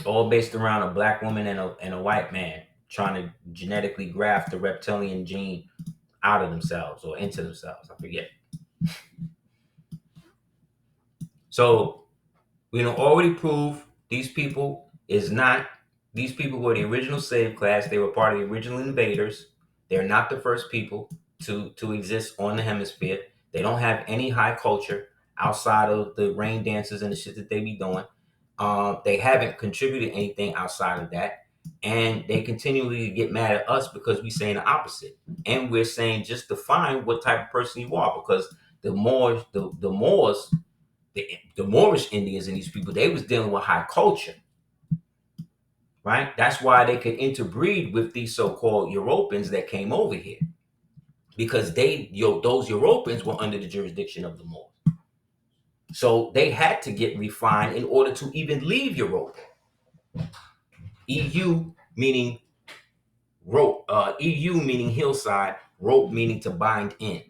All based around a black woman and a white man trying to genetically graft the reptilian gene out of themselves or into themselves. I forget. So, already proved these people were the original slave class. They were part of the original invaders. They're not the first people to exist on the hemisphere. They don't have any high culture outside of the rain dances and the shit that they be doing. They haven't contributed anything outside of that. And they continually get mad at us because we're saying the opposite. And we're saying just define what type of person you are, because the Moors, the Moorish Indians and these people, they was dealing with high culture, right? That's why they could interbreed with these so-called Europeans that came over here, because those Europeans were under the jurisdiction of the Moors. So they had to get refined in order to even leave Europe. EU meaning rope, EU meaning hillside, rope meaning to bind in.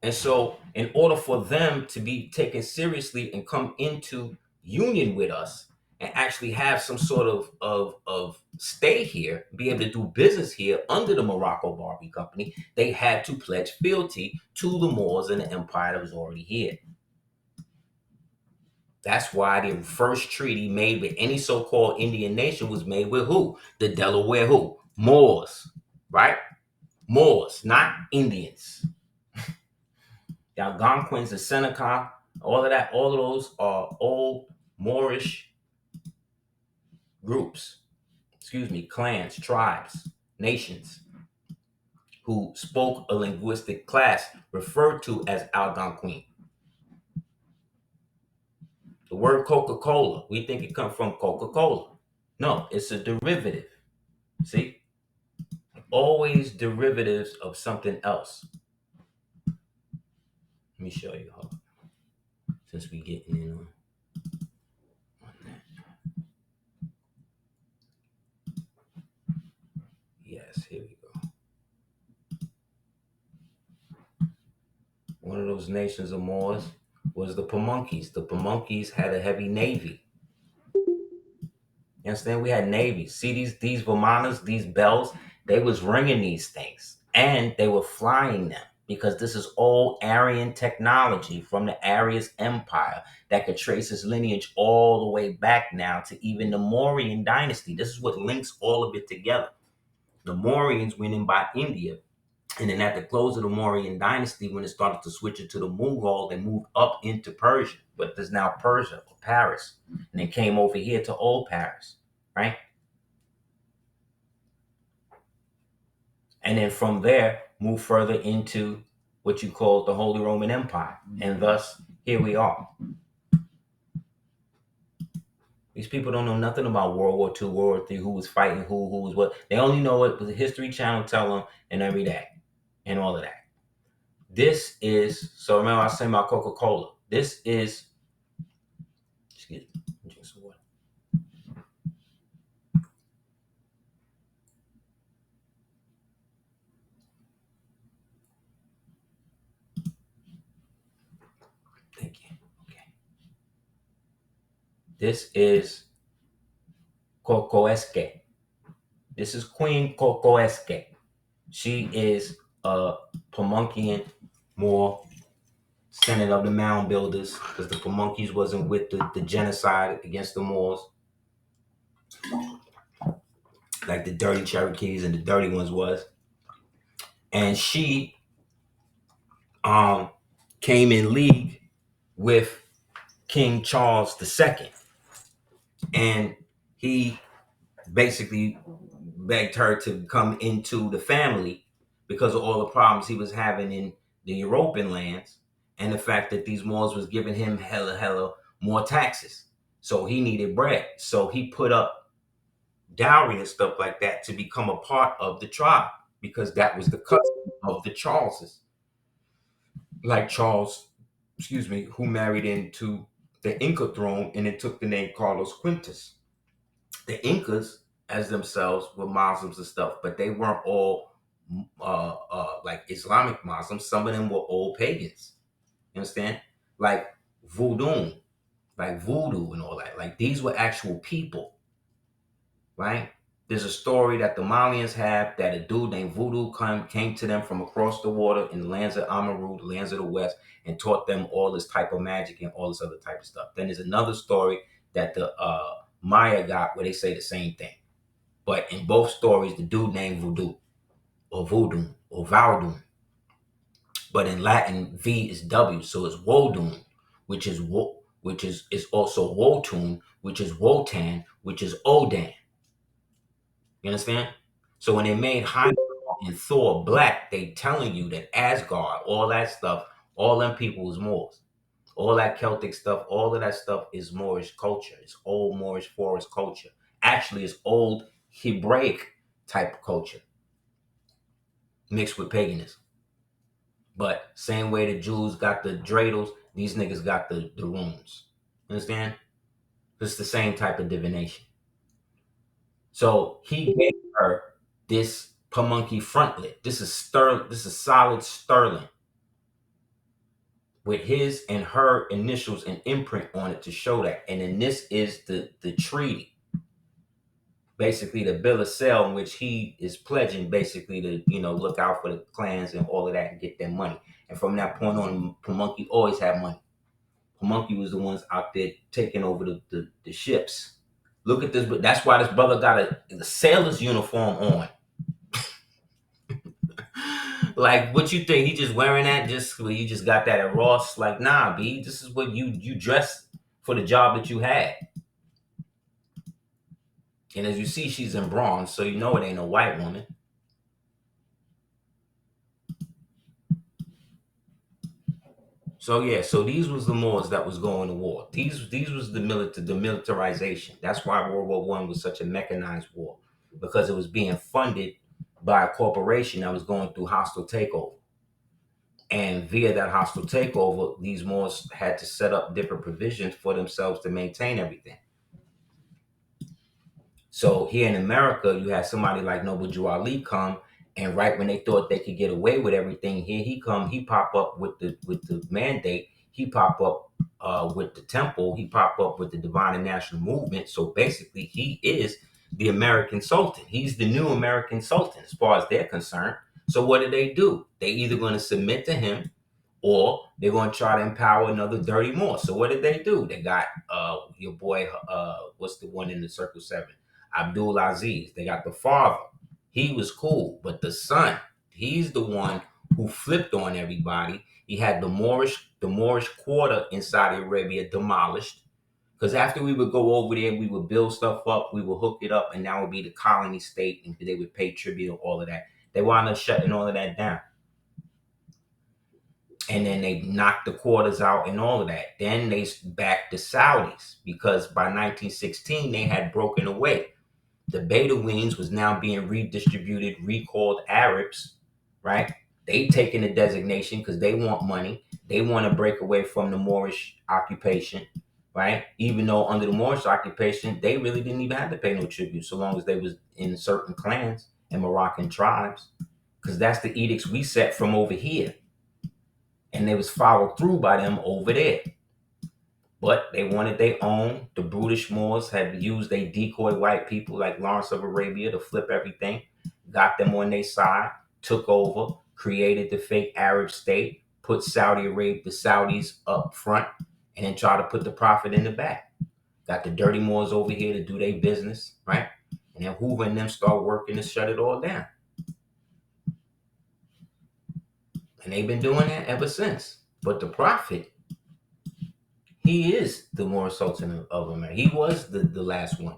And so in order for them to be taken seriously and come into union with us and actually have some sort of stay here, be able to do business here under the Morocco Barbie Company, they had to pledge fealty to the Moors and the empire that was already here. That's why the first treaty made with any so-called Indian nation was made with who? The Delaware who? Moors, right? Moors, not Indians. The Algonquins, the Seneca, all of that, all of those are old Moorish groups, clans, tribes, nations, who spoke a linguistic class referred to as Algonquin. The word Coca-Cola, we think it comes from Coca-Cola. No, it's a derivative. See? Always derivatives of something else. Let me show you how. Since we getting in on that. Yes, here we go. One of those nations of Moors was the Pamunkeys. The Pamunkeys had a heavy navy. You understand? We had navies. See these Vimanas, these bells, they was ringing these things. And they were flying them, because this is old Aryan technology from the Aerianuus Empire that could trace its lineage all the way back now to even the Mauryan dynasty. This is what links all of it together. The Mauryans went in by India. And then at the close of the Mauryan dynasty, when it started to switch it to the Mughal, they moved up into Persia, but there's now Persia or Paris. And they came over here to Old Paris, right? And then from there, move further into what you call the Holy Roman Empire. And thus, here we are. These people don't know nothing about World War II, World War III, who was fighting who was what. They only know what the History Channel tell them and every day and all of that. This is, so remember I was saying about Coca-Cola. This is, excuse me, drink some water. Thank you. Okay. This is Cocoesque. This is Queen Cocoesque. She is a Pamunkian Moor, Senate of the Mound Builders, because the Pamunkeys wasn't with the genocide against the Moors, like the dirty Cherokees and the dirty ones was. And she came in league with King Charles II. And he basically begged her to come into the family because of all the problems he was having in the European lands, and the fact that these Moors was giving him hella more taxes. So he needed bread. So he put up dowry and stuff like that to become a part of the tribe, because that was the custom of the Charleses. Like Charles, who married into the Inca throne and it took the name Carlos Quintus. The Incas, as themselves, were Muslims and stuff, but they weren't all like Islamic Muslims. Some of them were old pagans. You understand? Like voodoo, and all that. Like these were actual people, right? There's a story that the Malians have that a dude named Voodoo came to them from across the water in the lands of Amaru, the lands of the West, and taught them all this type of magic and all this other type of stuff. Then there's another story that the Maya got where they say the same thing. But in both stories, the dude named Voodoo or Voodoo or Valdun. But in Latin, V is W, so it's Wodun, which is also Wotun, which is Wotan, which is Odan. You understand? So when they made Heimdall and Thor black, they telling you that Asgard, all that stuff, all them people was Moors. All that Celtic stuff, all of that stuff is Moorish culture. It's old Moorish forest culture. Actually, it's old Hebraic type of culture mixed with paganism. But same way the Jews got the dreidels, these niggas got the runes. Understand? It's the same type of divination. So he gave her this Pamunkey frontlet. This is solid sterling with his and her initials and imprint on it to show that. And then this is the treaty. Basically the bill of sale in which he is pledging basically to, look out for the clans and all of that and get their money. And from that point on, Pamunkey always had money. Pamunkey was the ones out there taking over the ships. Look at this. That's why this brother got a sailor's uniform on. Like, what you think? He just wearing that you just got that at Ross? Like, nah, B. This is what you dressed for the job that you had. And as you see, she's in bronze, so you know it ain't a white woman. So yeah, so these was the Moors that was going to war. These was the militarization. That's why World War I was such a mechanized war, because it was being funded by a corporation that was going through hostile takeover. And via that hostile takeover, these Moors had to set up different provisions for themselves to maintain everything. So here in America, you had somebody like Noble Jew Ali come, and right when they thought they could get away with everything, here he come. He pop up with the mandate. He pop up with the temple. He pop up with the Divine and National Movement. So basically, he is the American Sultan. He's the new American Sultan as far as they're concerned. So what do? They either going to submit to him, or they're going to try to empower another dirty Moor. So what did they do? They got your boy, what's the one in the Circle 7? Abdul Aziz. They got the father. He was cool, but the son, he's the one who flipped on everybody. He had the Moorish quarter in Saudi Arabia demolished, because after we would go over there, we would build stuff up, we would hook it up, and that would be the colony state, and they would pay tribute and all of that. They wound up shutting all of that down. And then they knocked the quarters out and all of that. Then they backed the Saudis, because by 1916, they had broken away. The Bedouins was now being redistributed, recalled Arabs, right? They taking the designation because they want money. They want to break away from the Moorish occupation, right? Even though under the Moorish occupation, they really didn't even have to pay no tribute, so long as they was in certain clans and Moroccan tribes, because that's the edicts we set from over here. And they was followed through by them over there. But they wanted their own. The brutish Moors had used they decoy white people like Lawrence of Arabia to flip everything, got them on their side, took over, created the fake Arab state, put Saudi Arabia, the Saudis up front, and then try to put the prophet in the back. Got the dirty Moors over here to do their business, right? And then Hoover and them start working to shut it all down. And they've been doing that ever since. But the prophet, he is the Moorish Sultan of America. He was the last one.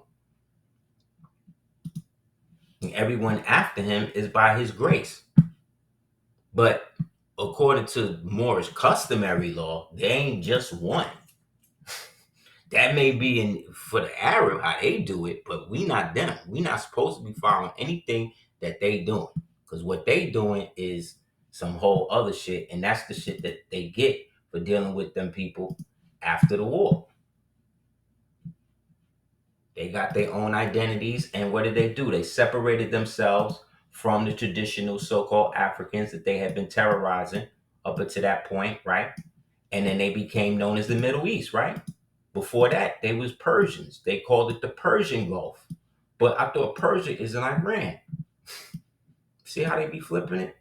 And everyone after him is by his grace. But according to Moorish customary law, there ain't just one. That may be for the Arab how they do it, but we not them. We not supposed to be following anything that they doing, because what they doing is some whole other shit, and that's the shit that they get for dealing with them people after the war. They got their own identities, and what did they do? They separated themselves from the traditional so-called Africans that they had been terrorizing up until that point, right? And then they became known as the Middle East, right? Before that, they was Persians. They called it the Persian Gulf. But I thought Persia is in Iran. See how they be flipping it?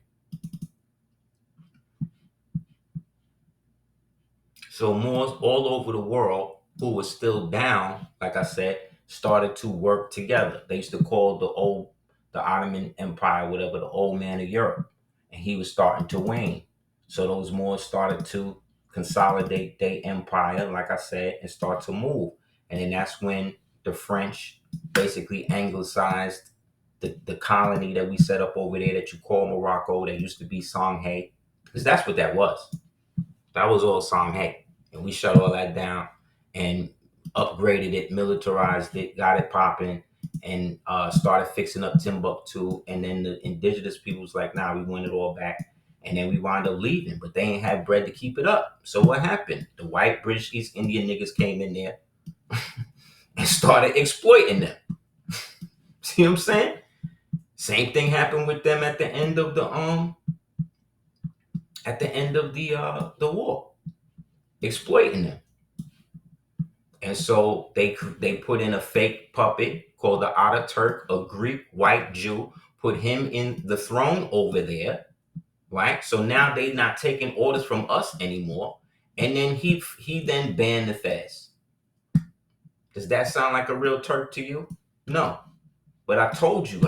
So Moors all over the world who were still down, like I said, started to work together. They used to call the Ottoman Empire, whatever, the old man of Europe. And he was starting to wane. So those Moors started to consolidate their empire, like I said, and start to move. And then that's when the French basically anglicized the colony that we set up over there that you call Morocco, that used to be Songhay, because that's what that was. That was all Songhay. And we shut all that down and upgraded it, militarized it, got it popping, and started fixing up Timbuktu. And then the indigenous people was like, nah, we want it all back. And then we wound up leaving, but they ain't had bread to keep it up. So what happened? The white British East Indian niggas came in there and started exploiting them. See what I'm saying? Same thing happened with them at the end of the war, exploiting them. And so they put in a fake puppet called the Ataturk, a Greek white Jew, put him in the throne over there, right? So now they're not taking orders from us anymore. And then he then banned the fez. Does that sound like a real Turk to you? No. But I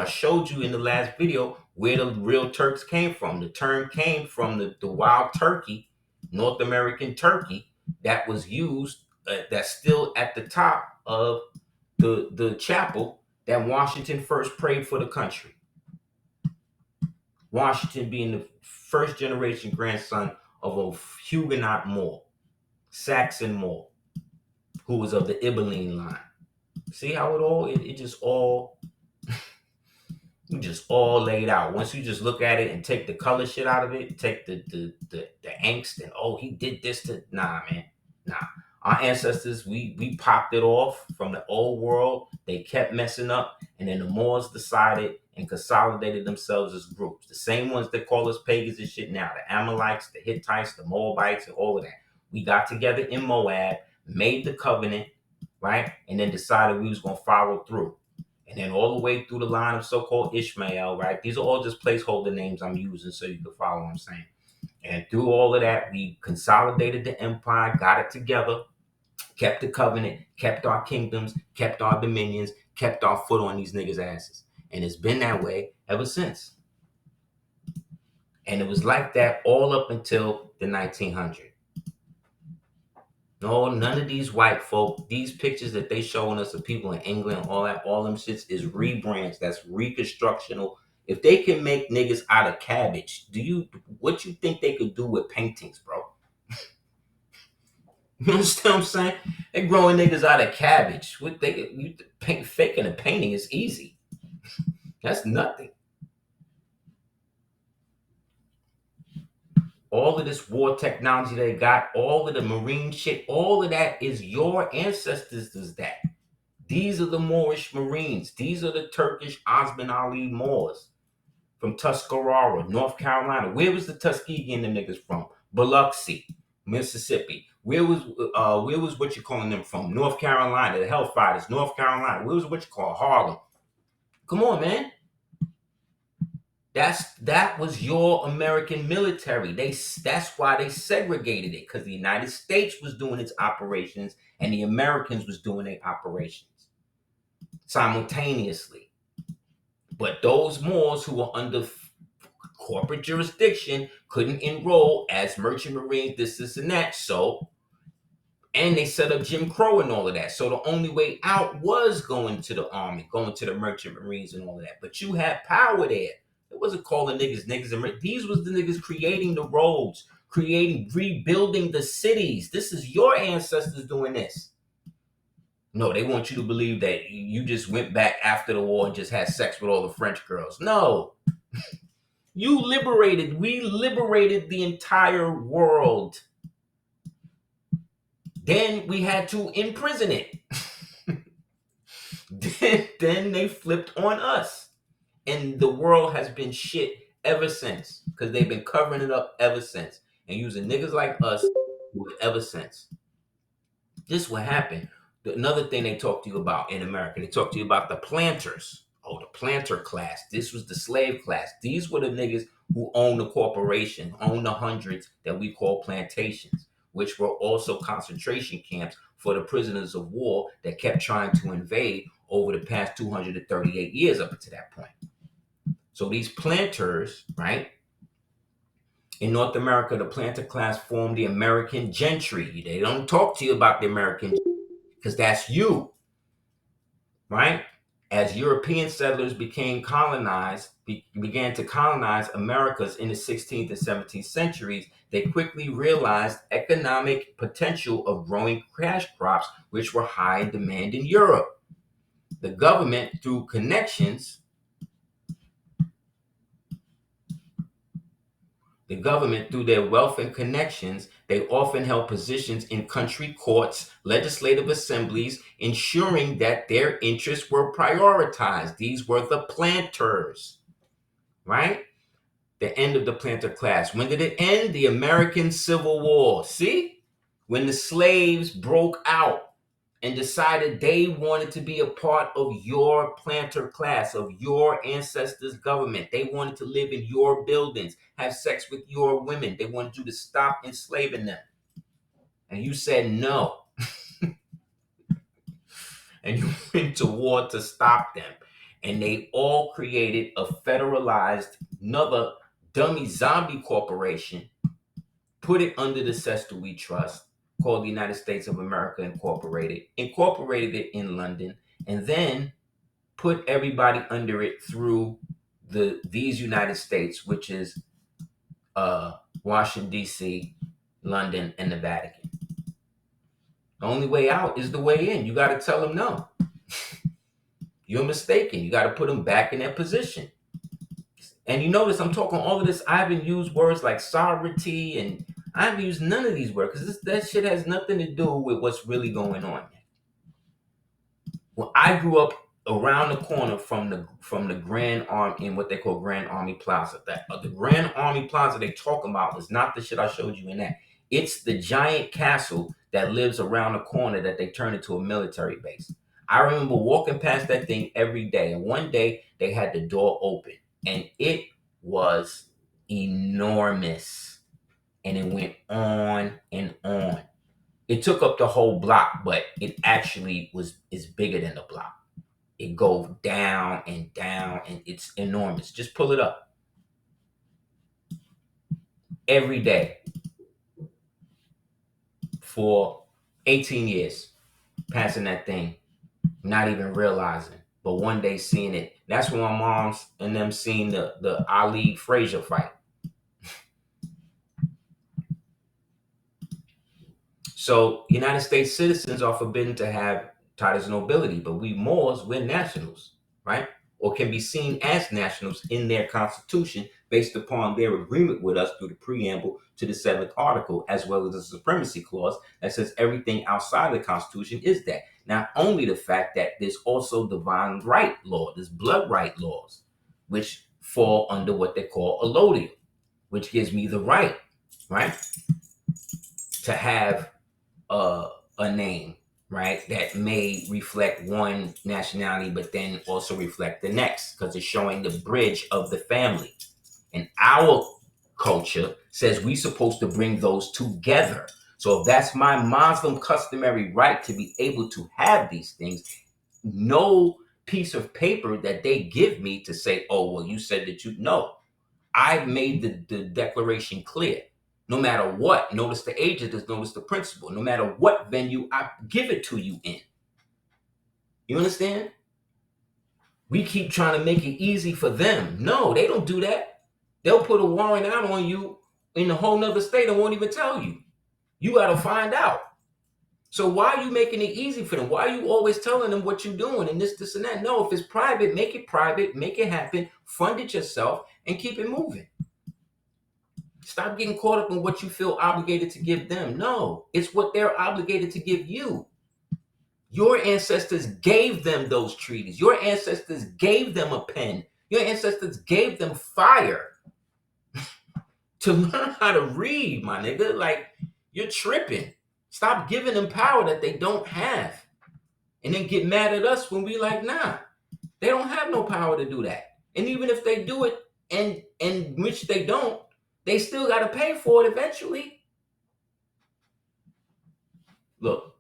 showed you in the last video where the real Turks came from. The term came from the wild turkey, North American turkey, that was used, that's still at the top of the chapel that Washington first prayed for the country. Washington being the first generation grandson of a Huguenot Moor, Saxon Moor, who was of the Ibelline line. See how it just all laid out. Once you just look at it and take the color shit out of it, take the angst and he did this to nah. Our ancestors, we popped it off from the old world. They kept messing up, and then the Moors decided and consolidated themselves as groups. The same ones that call us pagans and shit now. The Amalekites, the Hittites, the Moabites, and all of that. We got together in Moab, made the covenant, right? And then decided we was going to follow through. And then all the way through the line of so-called Ishmael, right? These are all just placeholder names I'm using so you can follow what I'm saying. And through all of that, we consolidated the empire, got it together, kept the covenant, kept our kingdoms, kept our dominions, kept our foot on these niggas' asses. And it's been that way ever since. And it was like that all up until the 1900s. No, none of these white folk, these pictures that they showing us of people in England, all them shits is rebrands. That's reconstructional. If they can make niggas out of cabbage, what you think they could do with paintings, bro? You understand what I'm saying? They growing niggas out of cabbage. Faking a painting is easy. That's nothing. All of this war technology they got, all of the marine shit, all of that is your ancestors does that. These are the Moorish Marines. These are the Turkish Osman Ali Moors from Tuscarora, North Carolina. Where was the Tuskegee and them niggas from? Biloxi, Mississippi. Where was what you calling them from? North Carolina, the Hellfighters, North Carolina. Where was what you call Harlem? Come on, man. That was your American military. That's why they segregated it, because the United States was doing its operations and the Americans was doing their operations simultaneously. But those Moors who were under corporate jurisdiction couldn't enroll as merchant marines, this and that. And they set up Jim Crow and all of that. So the only way out was going to the army, going to the merchant marines and all of that. But you had power there. It wasn't calling niggas. These was the niggas creating the roads, rebuilding the cities. This is your ancestors doing this. No, they want you to believe that you just went back after the war and just had sex with all the French girls. No. We liberated the entire world. Then we had to imprison it. Then they flipped on us. And the world has been shit ever since. Because they've been covering it up ever since. And using niggas like us ever since. This is what happened. Another thing they talk to you about in America, they talk to you about the planters. Oh, the planter class. This was the slave class. These were the niggas who owned the corporation, owned the hundreds that we call plantations, which were also concentration camps for the prisoners of war that kept trying to invade over the past 238 years up to that point. So these planters, right? In North America, the planter class formed the American gentry. They don't talk to you about the American because that's you, right? As European settlers began to colonize Americas in the 16th and 17th centuries, they quickly realized economic potential of growing cash crops, which were high in demand in Europe. The government, through connections, through their wealth and connections, they often held positions in country courts, legislative assemblies, ensuring that their interests were prioritized. These were the planters, right? The end of the planter class. When did it end? The American Civil War. See? When the slaves broke out and decided they wanted to be a part of your planter class, of your ancestors' government. They wanted to live in your buildings, have sex with your women. They wanted you to stop enslaving them. And you said no. And you went to war to stop them. And they all created a federalized, another dummy zombie corporation, put it under the cestal we trust, called the United States of America incorporated it in London, and then put everybody under it through these United States, which is Washington, D.C., London, and the Vatican. The only way out is the way in. You got to tell them no. You're mistaken. You got to put them back in their position. And you notice I'm talking all of this. I haven't used words like sovereignty, and I haven't used none of these words because that shit has nothing to do with what's really going on. Well, I grew up around the corner from the Grand Army in what they call Grand Army Plaza. The Grand Army Plaza they talk about is not the shit I showed you in that. It's the giant castle that lives around the corner that they turned into a military base. I remember walking past that thing every day, and one day they had the door open, and it was enormous, and it went on and on. It took up the whole block, but it actually is bigger than the block. It goes down, and it's enormous. Just pull it up. Every day for 18 years, passing that thing, not even realizing. But one day seeing it. That's when my mom's and them seen the Ali Frazier fight. So United States citizens are forbidden to have titles of nobility, but we Moors, we're nationals, right? Or can be seen as nationals in their constitution based upon their agreement with us through the preamble to the 7th article, as well as the supremacy clause that says everything outside of the constitution is that. Not only the fact that there's also divine right law, there's blood right laws, which fall under what they call allodial, which gives me the right, to have a name, right, that may reflect one nationality, but then also reflect the next, because it's showing the bridge of the family. And our culture says we're supposed to bring those together. So if that's my Muslim customary right to be able to have these things, no piece of paper that they give me to say, oh, well, you said that you know. I've made the declaration clear. No matter what, notice the agent, notice the principle. No matter what venue I give it to you in. You understand? We keep trying to make it easy for them. No, they don't do that. They'll put a warrant out on you in a whole nother state and won't even tell you. You got to find out. So why are you making it easy for them? Why are you always telling them what you're doing and this and that? No, if it's private, make it happen, fund it yourself, and keep it moving. Stop getting caught up in what you feel obligated to give them. No, it's what they're obligated to give you. Your ancestors gave them those treaties. Your ancestors gave them a pen. Your ancestors gave them fire to learn how to read, my nigga. Like, you're tripping. Stop giving them power that they don't have. And then get mad at us when we like, nah, they don't have no power to do that. And even if they do it, and which they don't, they still got to pay for it eventually. Look,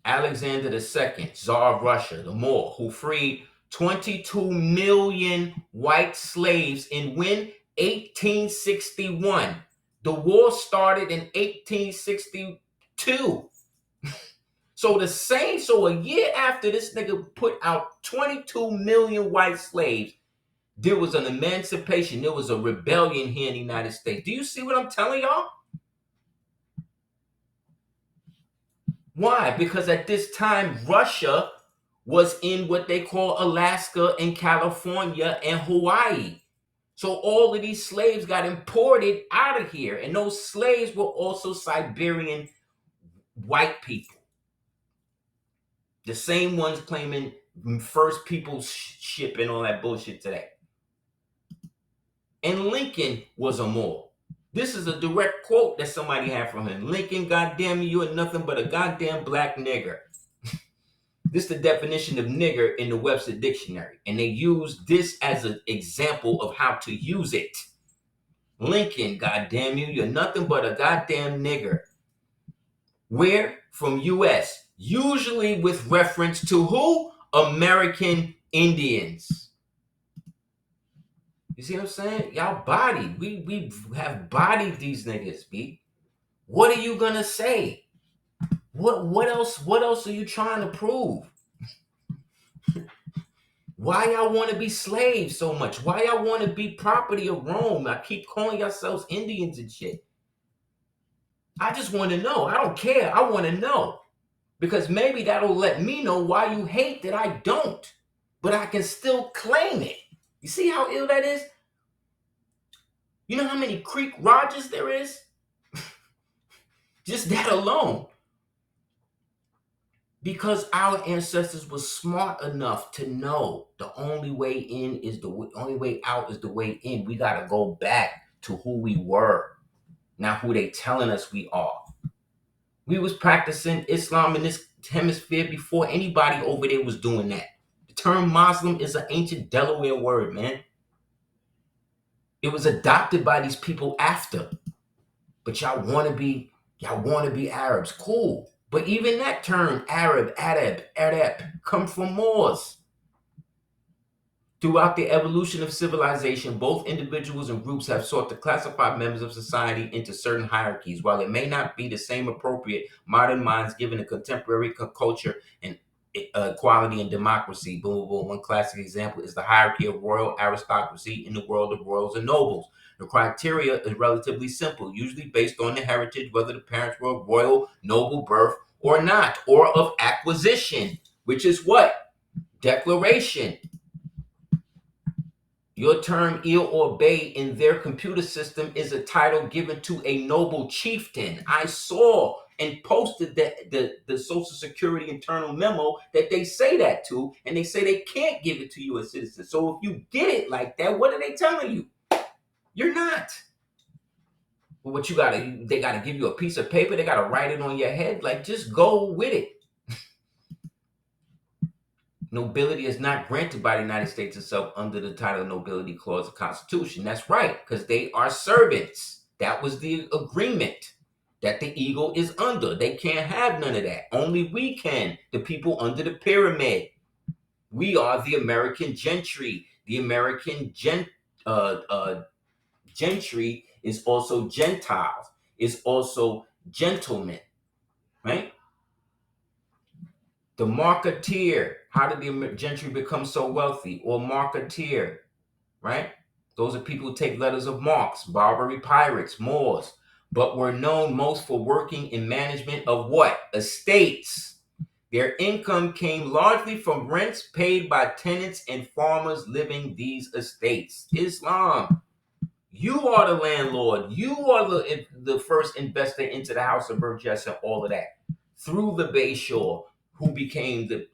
Alexander II, Tsar of Russia, the Moor, who freed 22 million white slaves in when? 1861. The war started in 1862. So a year after this nigga put out 22 million white slaves, there was an emancipation. There was a rebellion here in the United States. Do you see what I'm telling y'all? Why? Because at this time, Russia was in what they call Alaska and California and Hawaii. So all of these slaves got imported out of here. And those slaves were also Siberian white people. The same ones claiming first people's ship and all that bullshit today. And Lincoln was a Moor. This is a direct quote that somebody had from him. Lincoln, goddamn you are nothing but a goddamn black nigger. This is the definition of nigger in the Webster Dictionary. And they use this as an example of how to use it. Lincoln, goddamn you, you're nothing but a goddamn nigger. Where? From U.S. Usually with reference to who? American Indians. You see what I'm saying? Y'all bodied. We have bodied these niggas, B. What are you gonna say? What else are you trying to prove? Why y'all want to be slaves so much? Why y'all want to be property of Rome? I keep calling yourselves Indians and shit. I just want to know. I don't care. I want to know. Because maybe that'll let me know why you hate that I don't. But I can still claim it. You see how ill that is? You know how many Creek Rogers there is? Just that alone. Because our ancestors were smart enough to know the only way in is only way out is the way in. We got to go back to who we were, not who they telling us we are. We was practicing Islam in this hemisphere before anybody over there was doing that. The term Muslim is an ancient Delaware word, man. It was adopted by these people after. But y'all want to be Arabs. Cool. But even that term, Arab, Arab, come from Moors. Throughout the evolution of civilization, both individuals and groups have sought to classify members of society into certain hierarchies. While it may not be the same appropriate modern minds given a contemporary culture and equality and democracy. Boom, boom, boom. One classic example is the hierarchy of royal aristocracy in the world of royals and nobles. The criteria is relatively simple, usually based on the heritage, whether the parents were of royal, noble birth or not, or of acquisition, which is what? Declaration. Your term ill or bay in their computer system is a title given to a noble chieftain. I saw and posted the Social Security internal memo that they say that to, and they say they can't give it to you as citizens. So if you get it like that, what are they telling you? You're not. But what they gotta give you a piece of paper, they gotta write it on your head. Like, just go with it. Nobility is not granted by the United States itself under the title nobility clause of the Constitution. That's right, because they are servants. That was the agreement that the eagle is under. They can't have none of that. Only we can, the people under the pyramid. We are the American gentry. The American gentry is also Gentiles, is also gentlemen, right? The marketeer. How did the gentry become so wealthy? Or marketeer, right? Those are people who take letters of marks, Barbary pirates, Moors. but were known most for working in management of what? Estates. Their income came largely from rents paid by tenants and farmers living these estates. Islam. You are the landlord. You are the first investor into the House of Burgess and all of that. Through the Bayshore, who became the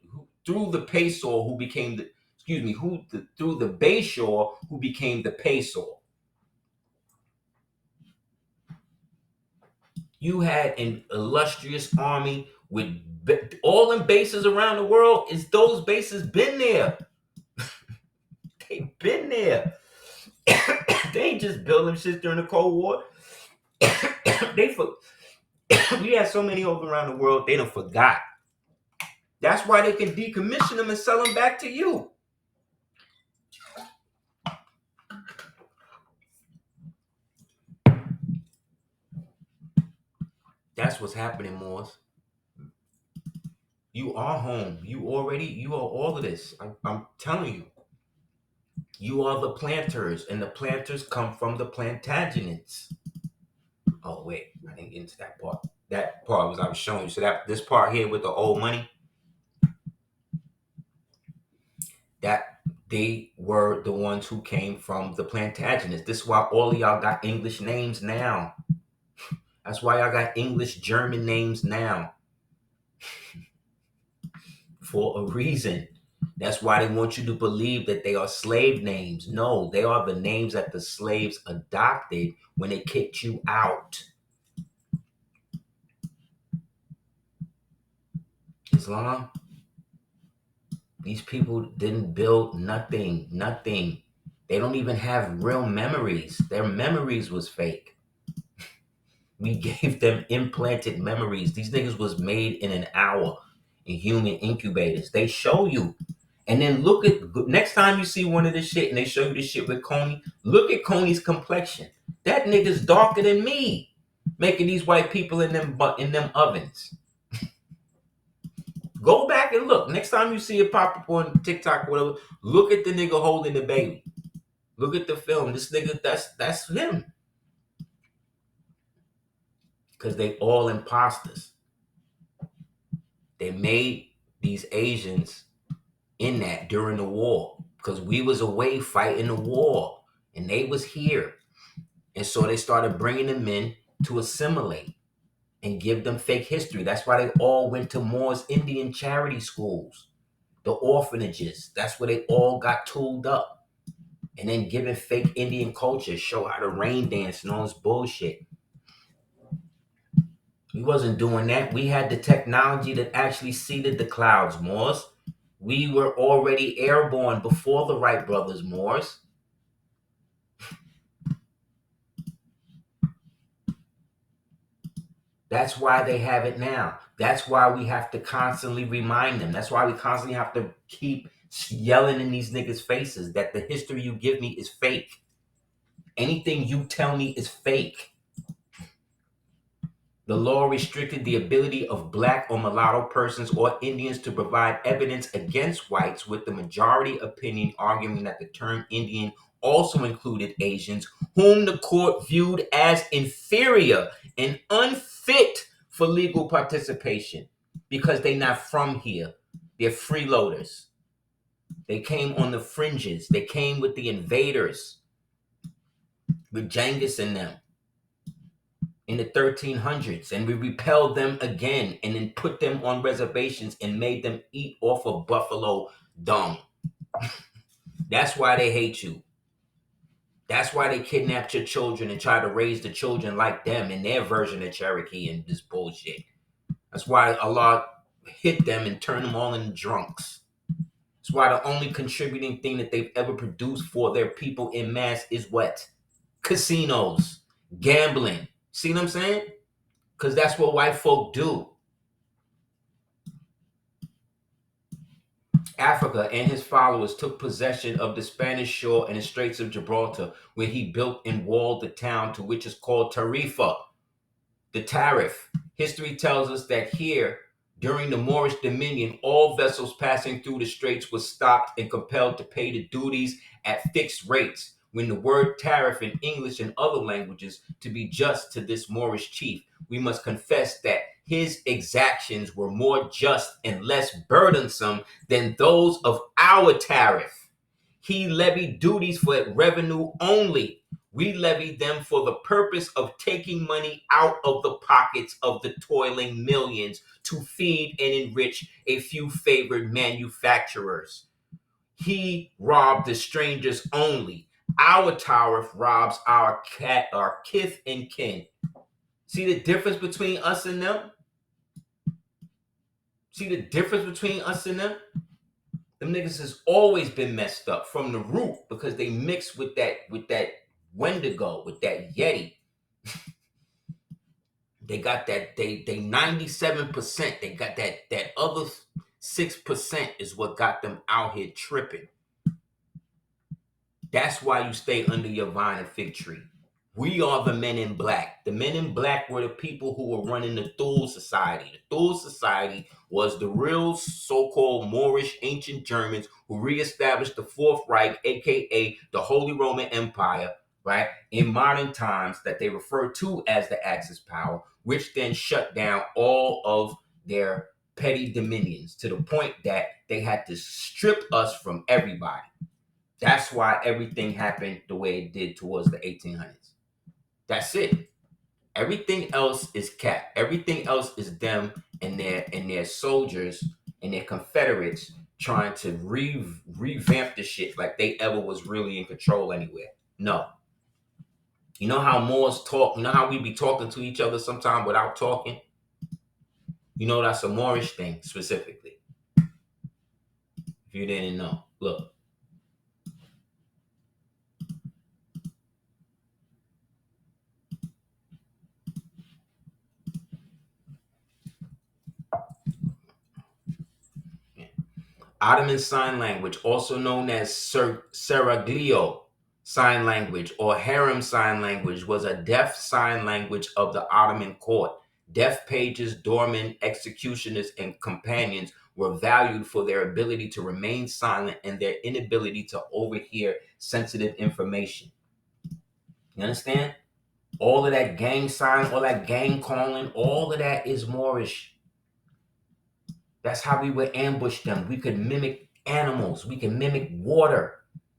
through the Paysor, who became the through the Bayshore, who became the Paysor. You had an illustrious army with all them bases around the world. Is those bases been there? They been there. They ain't just build them shit during the Cold War. We had so many over around the world, they done forgot. That's why they can decommission them and sell them back to you. That's what's happening, Moors. You are home. You are all of this. I'm telling you. You are the planters, and the planters come from the Plantagenets. Oh, wait. I didn't get into that part. That part was I was showing you. So this part here with the old money, that they were the ones who came from the Plantagenets. This is why all of y'all got English names now. That's why y'all got English German names now. For a reason. That's why they want you to believe that they are slave names. No, they are the names that the slaves adopted when they kicked you out. Islam. These people didn't build nothing. They don't even have real memories. Their memories was fake. We gave them implanted memories. These niggas was made in an hour in human incubators. They show you. And then look at, next time you see one of this shit and they show you this shit with Coney, look at Coney's complexion. That nigga's darker than me, making these white people in them ovens. Go back and look. Next time you see it pop up on TikTok or whatever, look at the nigga holding the baby. Look at the film. This nigga, that's him. Because they all imposters. They made these Asians in that during the war. Because we was away fighting the war. And they was here. And so they started bringing them in to assimilate and give them fake history. That's why they all went to Moors Indian charity schools, the orphanages. That's where they all got tooled up. And then given fake Indian culture, show how to rain dance and all this bullshit. We wasn't doing that. We had the technology that actually seeded the clouds, Moors. We were already airborne before the Wright brothers, Moors. That's why they have it now. That's why we have to constantly remind them. That's why we constantly have to keep yelling in these niggas' faces that the history you give me is fake. Anything you tell me is fake. The law restricted the ability of black or mulatto persons or Indians to provide evidence against whites, with the majority opinion arguing that the term Indian also included Asians, whom the court viewed as inferior and unfit for legal participation because they're not from here. They're freeloaders. They came on the fringes. They came with the invaders, with Genghis and them in the 1300s, and we repelled them again and then put them on reservations and made them eat off of buffalo dung. That's why they hate you. That's why they kidnapped your children and try to raise the children like them in their version of Cherokee and this bullshit. That's why Allah hit them and turned them all into drunks. That's why the only contributing thing that they've ever produced for their people in mass is what? Casinos, gambling. See what I'm saying? Because that's what white folk do. Africa and his followers took possession of the Spanish shore and the Straits of Gibraltar, where he built and walled the town to which is called Tarifa, the tariff. History tells us that here, during the Moorish dominion, all vessels passing through the straits were stopped and compelled to pay the duties at fixed rates. when the word tariff in English and other languages to be just to this Moorish chief, we must confess that his exactions were more just and less burdensome than those of our tariff. He levied duties for revenue only. We levied them for the purpose of taking money out of the pockets of the toiling millions to feed and enrich a few favored manufacturers. He robbed the strangers only. Our tariff robs our kith and kin. See the difference between us and them? See the difference between us and them? Them niggas has always been messed up from the root because they mix with that Wendigo, with that Yeti. They got that, they 97%. They got that other 6% is what got them out here tripping. That's why you stay under your vine and fig tree. We are the men in black. The men in black were the people who were running the Thule Society. The Thule Society was the real so-called Moorish ancient Germans who reestablished the Fourth Reich, aka the Holy Roman Empire, right, in modern times, that they refer to as the Axis power, which then shut down all of their petty dominions to the point that they had to strip us from everybody. That's why everything happened the way it did towards the 1800s. That's it. Everything else is cap. Everything else is them and their soldiers and their Confederates trying to revamp the shit like they ever was really in control anywhere. No. You know how Moors talk? You know how we be talking to each other sometimes without talking? You know that's a Moorish thing specifically. If you didn't know. Look. Ottoman Sign Language, also known as Seraglio Sign Language or Harem Sign Language, was a deaf sign language of the Ottoman court. Deaf pages, doormen, executioners, and companions were valued for their ability to remain silent and their inability to overhear sensitive information. You understand? All of that gang sign, all that gang calling, all of that is Moorish. That's how we would ambush them. We could mimic animals. We could mimic water.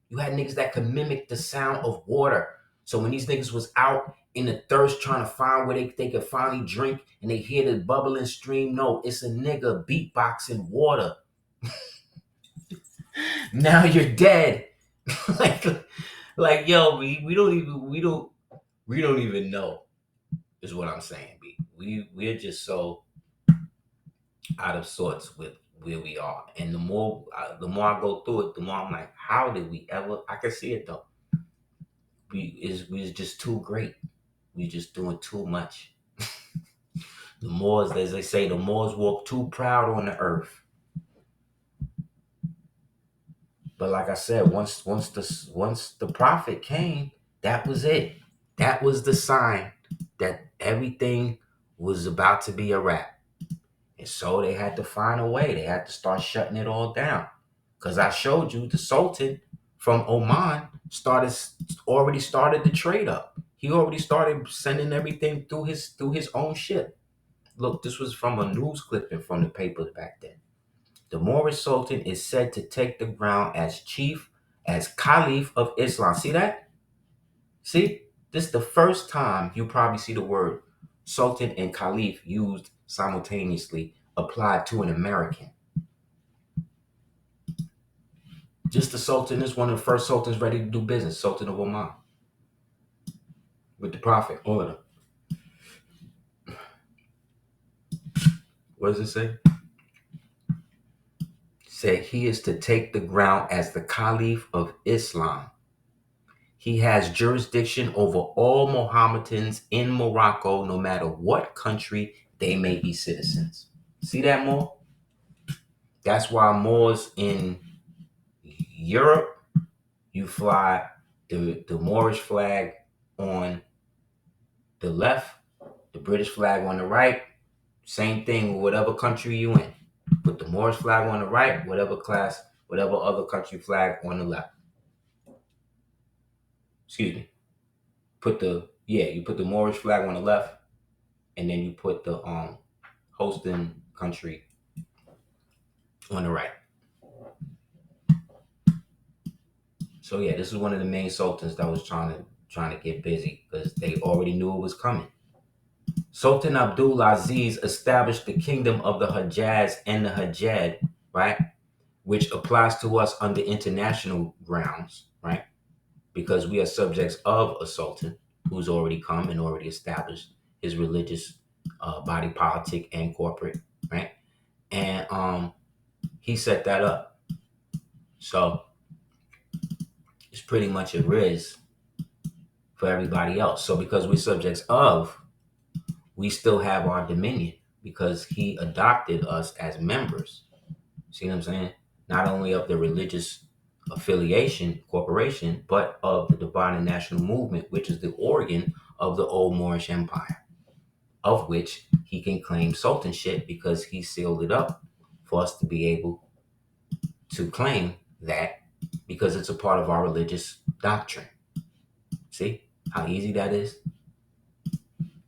You had niggas that could mimic the sound of water. So when these niggas was out in the thirst trying to find where they could finally drink and they hear the bubbling stream, no, it's a nigga beatboxing water. Now you're dead. like yo, we don't even know, is what I'm saying, B. We're just so out of sorts with where we are, and the more I go through it, the more I'm like, how did we ever? I can see it though. We was just too great. We just doing too much. The Moors, as they say, the Moors walk too proud on the earth. But like I said, once the prophet came, that was it. That was the sign that everything was about to be a wrap. And so they had to find a way. They had to start shutting it all down. Because I showed you the Sultan from Oman already started the trade up. He already started sending everything through his own ship. Look, this was from a news clipping from the papers back then. The Moorish Sultan is said to take the ground as Caliph of Islam. See that? See? This is the first time you probably see the word Sultan and Caliph used simultaneously applied to an American. Just the Sultan is one of the first sultans ready to do business, Sultan of Oman. With the Prophet, all of them. What does it say? Say he is to take the ground as the Caliph of Islam. He has jurisdiction over all Mohammedans in Morocco, no matter what country they may be citizens. See that, Moor? That's why Moors in Europe, you fly the Moorish flag on the left, the British flag on the right. Same thing with whatever country you in. Put the Moorish flag on the right, whatever other country flag on the left. excuse me, you put the Moorish flag on the left, and then you put the hosting country on the right. So yeah, this is one of the main sultans that was trying to get busy because they already knew it was coming. Sultan Abdul Aziz established the kingdom of the Hejaz and the Hajjad, right, which applies to us under international grounds, right, because we are subjects of a sultan who's already come and already established his religious body politic and corporate, right, and he set that up. So it's pretty much a riz for everybody else. So because we're subjects of, we still have our dominion because he adopted us as members. See what I'm saying? Not only of the religious affiliation corporation, but of the divine and national movement, which is the organ of the Old Moorish Empire, of which he can claim sultanship because he sealed it up for us to be able to claim that because it's a part of our religious doctrine. See how easy that is?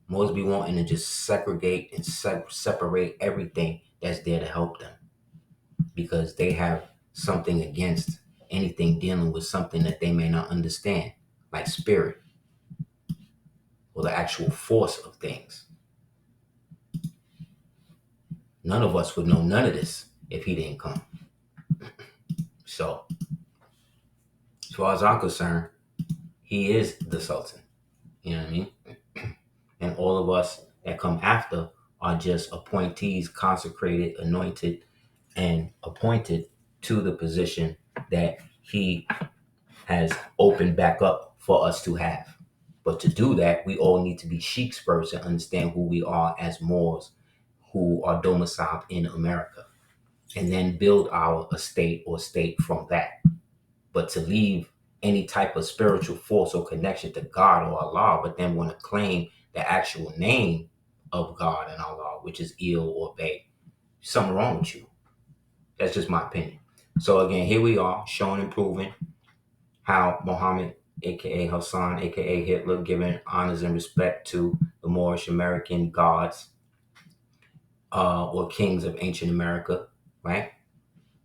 Most be wanting to just segregate and separate everything that's there to help them because they have something against anything dealing with something that they may not understand, like spirit or the actual force of things. None of us would know none of this if he didn't come. So, as far as I'm concerned, he is the Sultan. You know what I mean? And all of us that come after are just appointees, consecrated, anointed, and appointed to the position that he has opened back up for us to have. But to do that, we all need to be sheiks first and understand who we are as Moors who are domiciled in America, and then build our estate or state from that. But to leave any type of spiritual force or connection to God or Allah, but then want to claim the actual name of God and Allah, which is Il or Bay, something wrong with you. That's just my opinion. So again, here we are showing and proving how Muhammad, aka Hassan, aka Hitler, giving honors and respect to the Moorish American gods or kings of ancient America, right?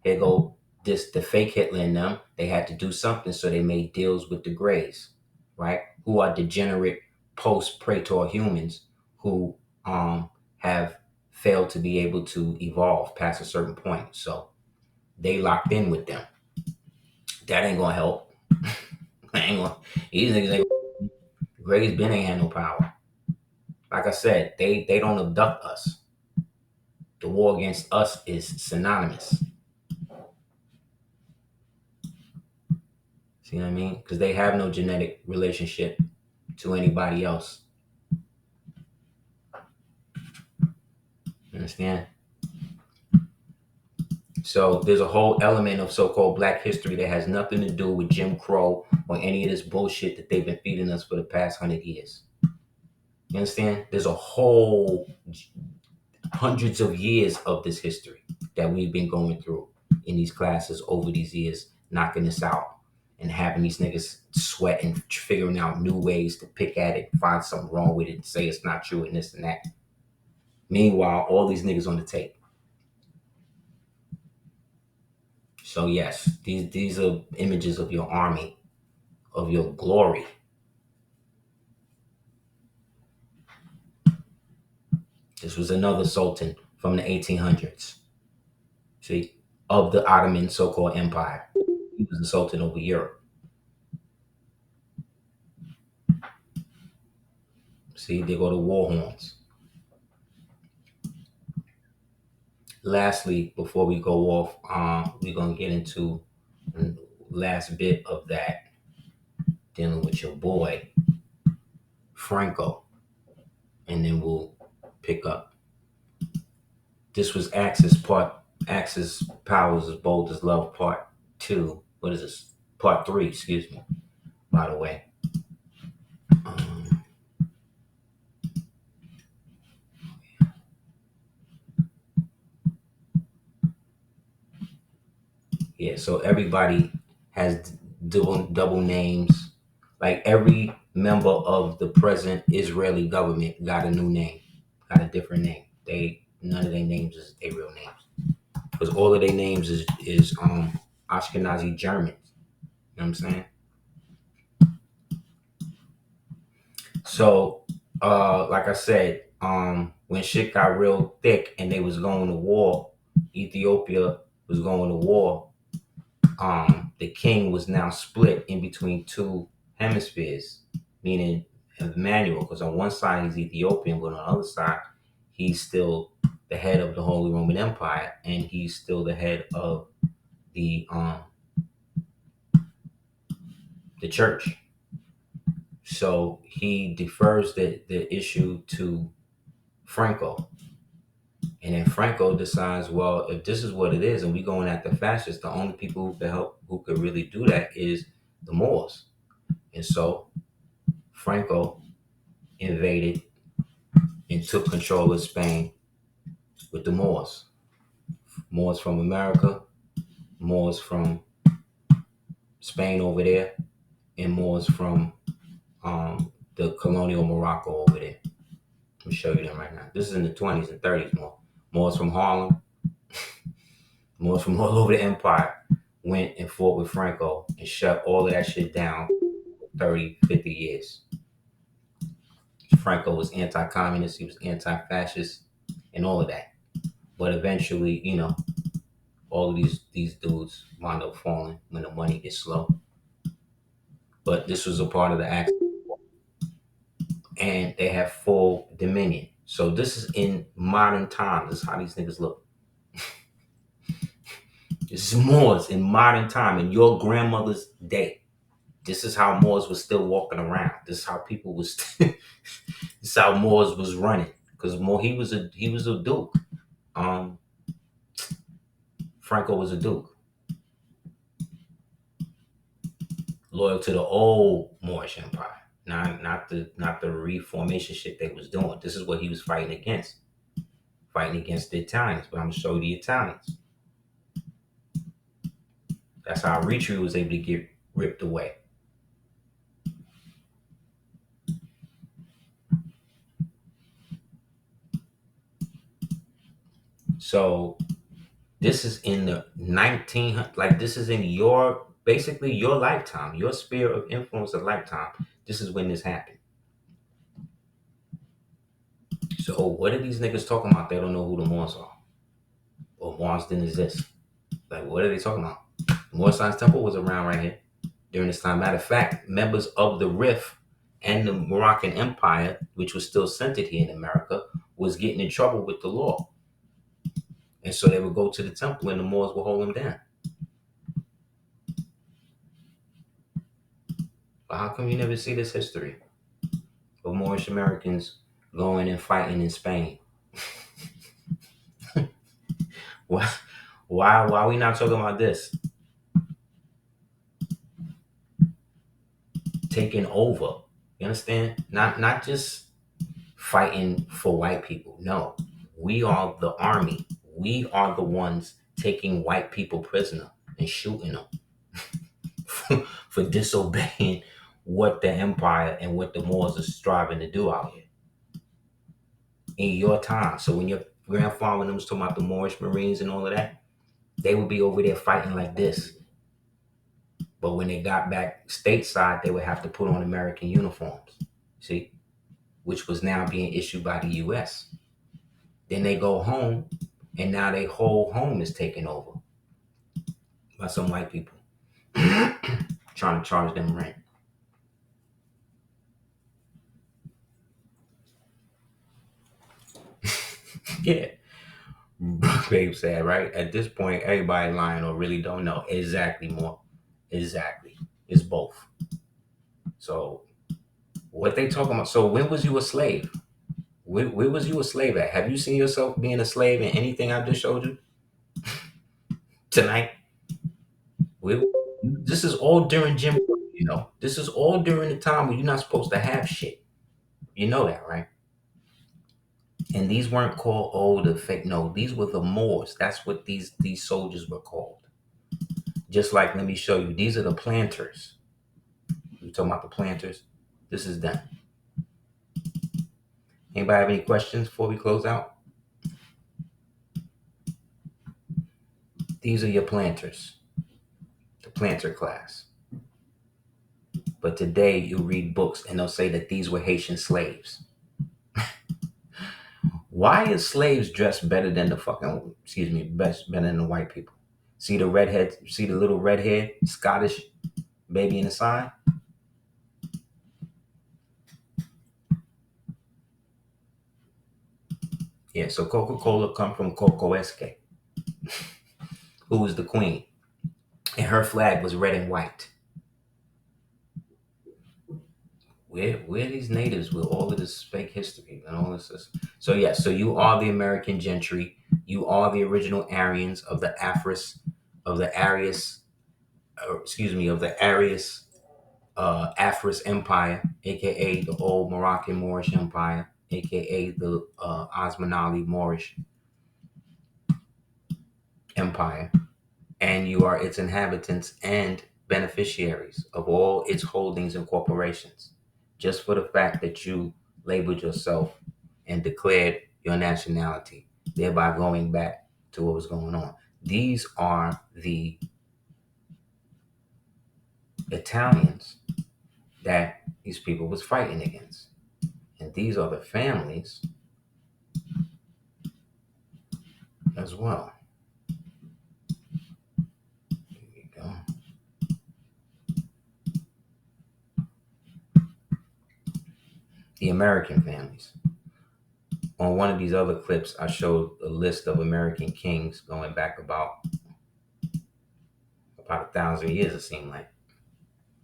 Here go the fake Hitler in them. They had to do something, so they made deals with the Greys, right? Who are degenerate post-Praetor humans who have failed to be able to evolve past a certain point. So they locked in with them. That ain't gonna help. These niggas ain't. Greys been ain't had no power. Like I said, they don't abduct us. The war against us is synonymous. See what I mean? Because they have no genetic relationship to anybody else. Understand? So there's a whole element of so-called Black history that has nothing to do with Jim Crow or any of this bullshit that they've been feeding us for the past 100 years. You understand? There's a whole hundreds of years of this history that we've been going through in these classes over these years, knocking this out and having these niggas sweat and figuring out new ways to pick at it, find something wrong with it, say it's not true and this and that. Meanwhile, all these niggas on the tape. So yes, these are images of your army, of your glory. This was another sultan from the 1800s. See, of the Ottoman so-called empire. He was the sultan over Europe. See, they go to war horns. Lastly, before we go off, we're going to get into the last bit of that, dealing with your boy, Franco. And then we'll pick up. This was Axis Powers as Bold as Love Part 2. What is this? Part 3, excuse me, by the way. Yeah, so everybody has double names Like every member of the present Israeli government got a new name, got a different name. None of their names is their real names, because all of their names is Ashkenazi Germans. You know what I'm saying? So, like I said, when shit got real thick and they was going to war, Ethiopia was going to war. The king was now split in between two hemispheres, meaning Emmanuel, because on one side he's Ethiopian, but on the other side he's still the head of the Holy Roman Empire, and he's still the head of the church. So he defers the issue to Franco. And then Franco decides, well, if this is what it is and we going at the fascists, the only people who could really do that is the Moors. And so Franco invaded and took control of Spain with the Moors. Moors from America, Moors from Spain over there, and Moors from the colonial Morocco over there. Let me show you them right now. This is in the 20s and 30s more. Moors from Harlem, Moors from all over the empire went and fought with Franco and shut all of that shit down for 30, 50 years. Franco was anti-communist, he was anti-fascist, and all of that. But eventually, all of these dudes wind up falling when the money gets slow. But this was a part of the act, and they have full dominion. So this is in modern times. This is how these niggas look. This is Moors in modern time, in your grandmother's day. This is how Moors was still walking around. This is how people was. This is how Moors was running. Because he was a duke. Franco was a duke, loyal to the old Moorish Empire, not the reformation shit they was doing. This is what he was fighting against the Italians. But I'm gonna show you the Italians. That's how Ritri was able to get ripped away. So this is in the 1900s, like this is in basically your lifetime, your sphere of influence of lifetime. This is when this happened. So what are these niggas talking about? They don't know who the Moors are. Or Moors didn't exist. Like, what are they talking about? The Moorish Temple was around right here during this time. Matter of fact, members of the Rif and the Moroccan Empire, which was still centered here in America, was getting in trouble with the law. And so they would go to the temple and the Moors would hold them down. But how come you never see this history of Moorish Americans going and fighting in Spain? Why are we not talking about this? Taking over. You understand? Not just fighting for white people. No. We are the army. We are the ones taking white people prisoner and shooting them for disobeying what the empire and what the Moors are striving to do out here in your time. So when your grandfather and them was talking about the Moorish Marines and all of that, they would be over there fighting like this. But when they got back stateside, they would have to put on American uniforms, see, which was now being issued by the U.S. Then they go home, and now their whole home is taken over by some white people trying to charge them rent. Yeah. Babe said, right? At this point, everybody lying or really don't know. Exactly, more. Exactly. It's both. So what they talking about? So when was you a slave? Where was you a slave at? Have you seen yourself being a slave in anything I just showed you tonight? This is all during Jim Crow, This is all during the time when you're not supposed to have shit. You know that, right? And these weren't called the fake. No, these were the Moors. That's what these soldiers were called. Just like, let me show you. These are the planters. We're talking about the planters. This is them. Anybody have any questions before we close out? These are your planters, the planter class. But today you read books and they'll say that these were Haitian slaves. Why is slaves dressed better than the better than the white people? See the redhead, see the little redhead Scottish baby in the side? Yeah, so Coca-Cola come from Coco Esque, who was the queen. And her flag was red and white. Where are these natives with all of this fake history and all this? So yeah, so you are the American gentry. You are the original Aryans of the Afris, of the Arius, of the Arius Afris Empire, aka the Old Moroccan Moorish Empire, aka the Osmanali Moorish Empire, and you are its inhabitants and beneficiaries of all its holdings and corporations, just for the fact that you labeled yourself and declared your nationality, thereby going back to what was going on. These are the Italians that these people was fighting against. And these are the families as well. Here we go. The American families. On one of these other clips, I showed a list of American kings going back about 1,000 years, it seemed like.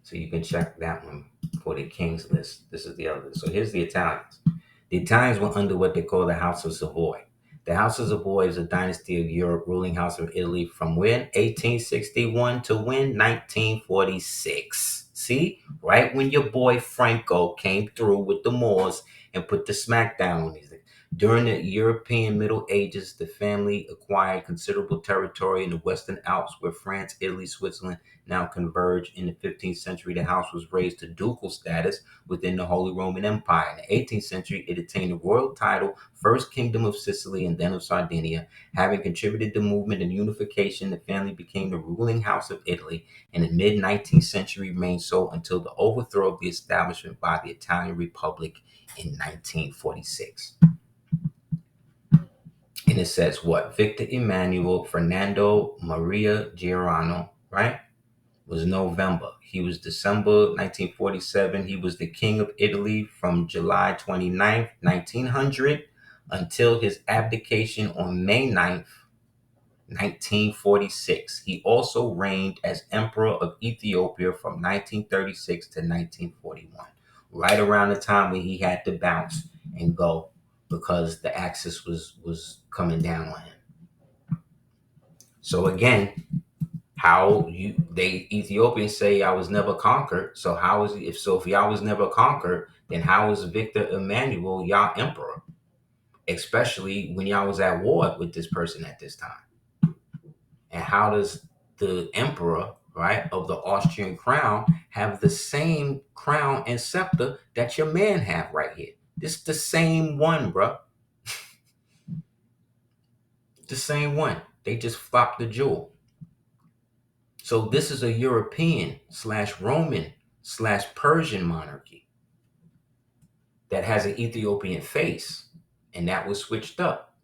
So you can check that one for the kings list. This is the other. So here's the Italians. The Italians were under what they call the House of Savoy. The House of Savoy is a dynasty of Europe, ruling house of Italy from when? 1861 to when? 1946. See? Right when your boy Franco came through with the Moors and put the smackdown on these things. During the European Middle Ages, the family acquired considerable territory in the Western Alps where France, Italy, Switzerland now converge. In the 15th century, the house was raised to ducal status within the Holy Roman Empire. In the 18th century, it attained the royal title, First Kingdom of Sicily and then of Sardinia. Having contributed to movement and unification, the family became the ruling house of Italy. In the mid-19th century, remained so until the overthrow of the establishment by the Italian Republic in 1946. And it says what? Victor Emmanuel Fernando Maria Giuliano, right? Was November. He was December 1947. He was the king of Italy from July 29th, 1900 until his abdication on May 9th, 1946. He also reigned as emperor of Ethiopia from 1936 to 1941, right around the time when he had to bounce and go because the axis was coming down on him. So again, Ethiopians say I was never conquered. So if y'all was never conquered, then how is Victor Emmanuel y'all emperor? Especially when y'all was at war with this person at this time. And how does the emperor, right, of the Austrian crown have the same crown and scepter that your man have right here? This the same one, bro. The same one. They just flopped the jewel. So this is a European / Roman / Persian monarchy that has an Ethiopian face, and that was switched up.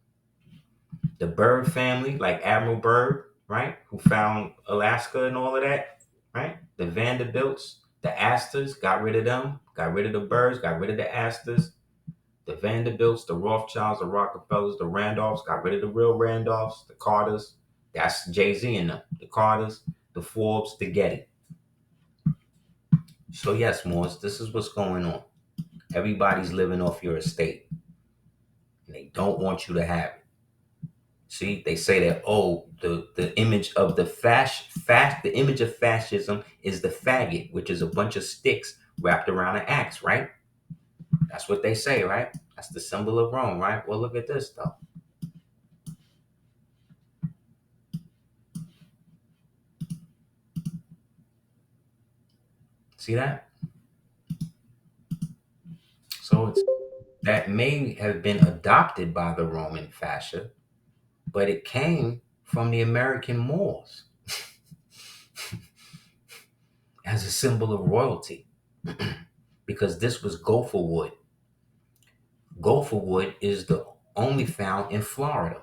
The Byrd family, like Admiral Byrd, right, who found Alaska and all of that, right? The Vanderbilts, the Astors, got rid of them, got rid of the Byrds, got rid of the Astors. The Vanderbilts, the Rothschilds, the Rockefellers, the Randolphs, got rid of the real Randolphs, the Carters. That's Jay-Z and them. The Carters, the Forbes, the Getty. So yes, Moors, this is what's going on. Everybody's living off your estate. And they don't want you to have it. See, they say that, the image of the image of fascism is the faggot, which is a bunch of sticks wrapped around an axe, right? That's what they say, right? That's the symbol of Rome, right? Well, look at this, though. See that? So that may have been adopted by the Roman fascia, but it came from the American Moors as a symbol of royalty, because this was gopher wood. Gopher wood is the only found in Florida,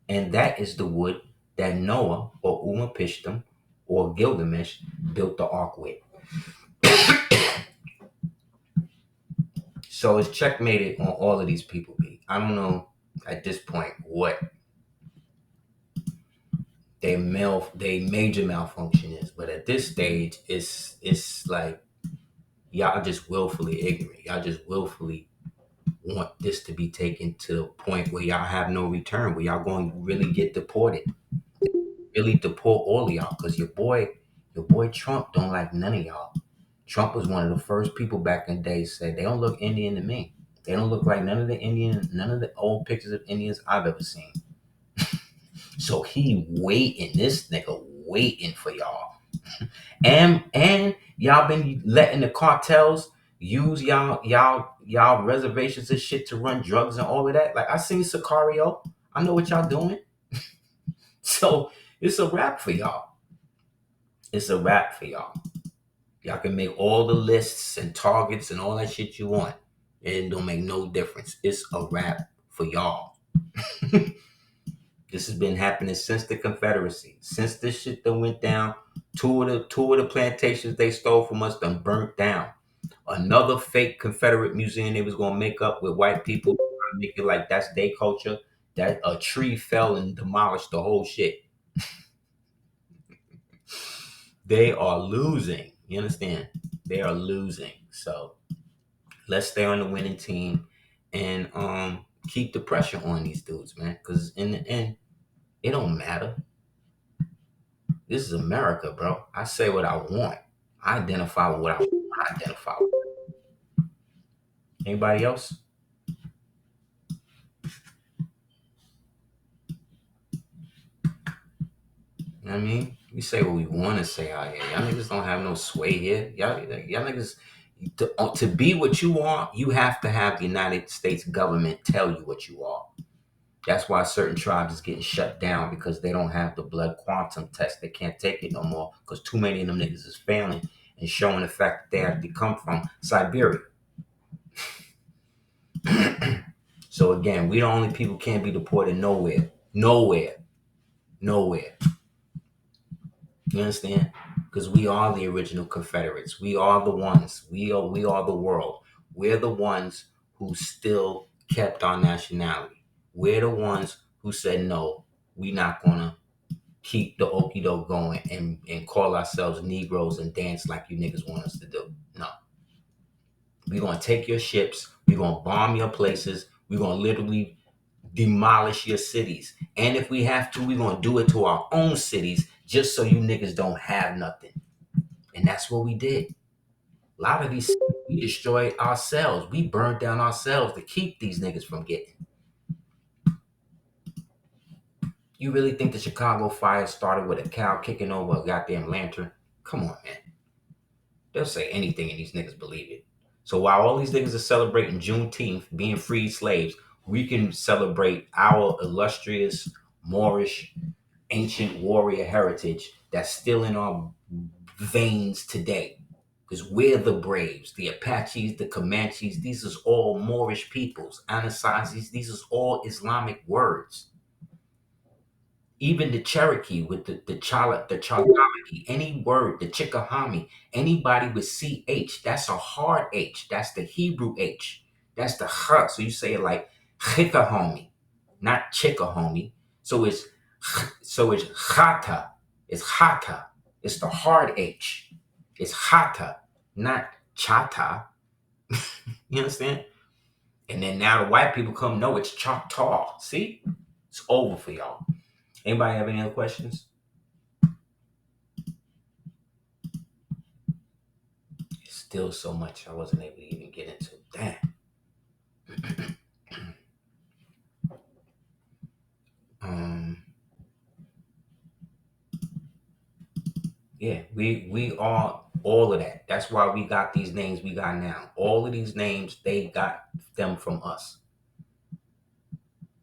and that is the wood that Noah or Umapishtim or Gilgamesh built the ark with. So it's checkmated on all of these people. I don't know at this point what they major malfunction is, but at this stage, it's like y'all just willfully ignorant. Y'all just willfully want this to be taken to a point where y'all have no return, where y'all going to really get deported, really deport all of y'all, because your boy Trump don't like none of y'all. Trump was one of the first people back in the day said they don't look Indian to me. They don't look like none of the old pictures of Indians I've ever seen. So this nigga waiting for y'all. And y'all been letting the cartels use y'all reservations and shit to run drugs and all of that. Like I seen Sicario. I know what y'all doing. So it's a wrap for y'all. It's a wrap for y'all. Y'all can make all the lists and targets and all that shit you want. It don't make no difference. It's a wrap for y'all. This has been happening since the Confederacy. Since this shit that went down, two of the plantations they stole from us done burnt down. Another fake Confederate museum they was gonna make up with white people, make it like that's their culture. That a tree fell and demolished the whole shit. They are losing. You understand? They are losing. So let's stay on the winning team and keep the pressure on these dudes, man. Because in the end, it don't matter. This is America, bro. I say what I want. I identify with what I want to identify with. Anybody else? You know what I mean? We say what we want to say out here. Y'all niggas don't have no sway here. Y'all niggas, to be what you are, you have to have the United States government tell you what you are. That's why certain tribes is getting shut down, because they don't have the blood quantum test. They can't take it no more because too many of them niggas is failing and showing the fact that they actually come from Siberia. So again, we the only people can't be deported nowhere. Nowhere. You understand? Because we are the original Confederates. We are the ones. We are the world. We're the ones who still kept our nationality. We're the ones who said, no, we're not going to keep the okie doke going and call ourselves Negroes and dance like you niggas want us to do. No. We're going to take your ships. We're going to bomb your places. We're going to literally demolish your cities. And if we have to, we're going to do it to our own cities just so you niggas don't have nothing. And that's what we did. A lot of these, we destroyed ourselves. We burned down ourselves to keep these niggas from getting. You really think the Chicago fire started with a cow kicking over a goddamn lantern? Come on, man. They'll say anything and these niggas believe it. So while all these niggas are celebrating Juneteenth, being freed slaves, we can celebrate our illustrious Moorish ancient warrior heritage that's still in our veins today. Because we're the Braves, the Apaches, the Comanches. These is all Moorish peoples. Anasazis, these is all Islamic words. Even the Cherokee with the Chalaki, any word, the Chickahominy, anybody with CH, that's a hard H. That's the Hebrew H. That's the H. So you say it like Chickahominy, not Chickahominy. So it's Chata. It's Chata. It's the hard H. It's Chata, not Chata. You understand? And then now the white people come, no, it's Choctaw. See? It's over for y'all. Anybody have any other questions? It's still so much I wasn't able to even get into. Damn. Yeah, we are All of that. That's why we got these names we got now. All of these names, they got them from us.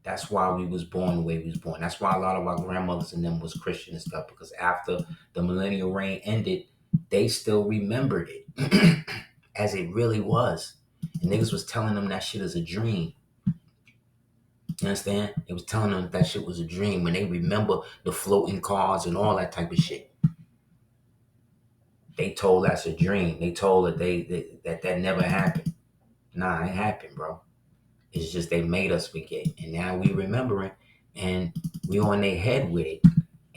That's why we was born the way we was born. That's why a lot of our grandmothers and them was Christian and stuff, because after the millennial reign ended, they still remembered it as it really was. And niggas was telling them that shit is a dream. You understand? They was telling them that shit was a dream when they remember the floating cars and all that type of shit. They told that's a dream. They told that that never happened. Nah, it happened, bro. It's just they made us forget, and now we remembering, and we on their head with it,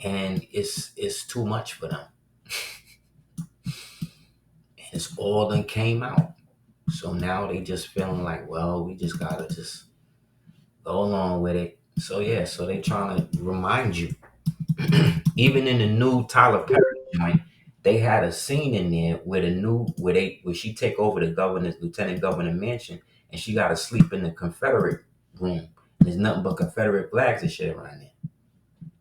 and it's too much for them. And it's all done came out. So now they just feeling like, well, we just gotta just go along with it. So yeah, so they trying to remind you. Even in the new Tyler Perry joint, they had a scene in there where she take over the governor's lieutenant governor mansion, and she got to sleep in the Confederate room. There's nothing but Confederate flags and shit around there.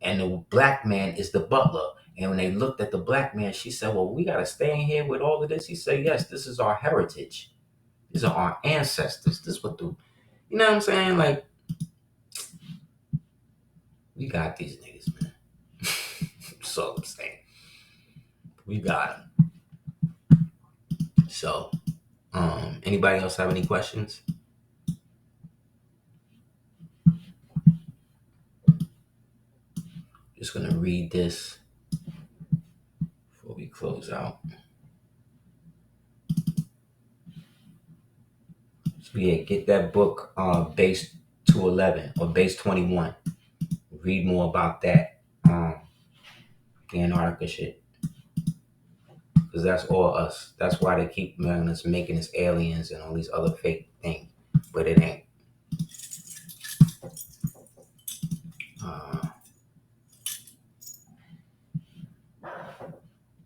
And the black man is the butler. And when they looked at the black man, she said, well, we got to stay in here with all of this. He said, yes, this is our heritage. These are our ancestors. This is what you know what I'm saying? Like, we got these niggas, man. That's all I'm saying. We got them. So, anybody else have any questions? Just gonna read this before we close out. So yeah, get that book, Base 211 or Base 21. Read more about that, the Antarctica shit. Because that's all us. That's why they keep making us aliens and all these other fake things. But it ain't.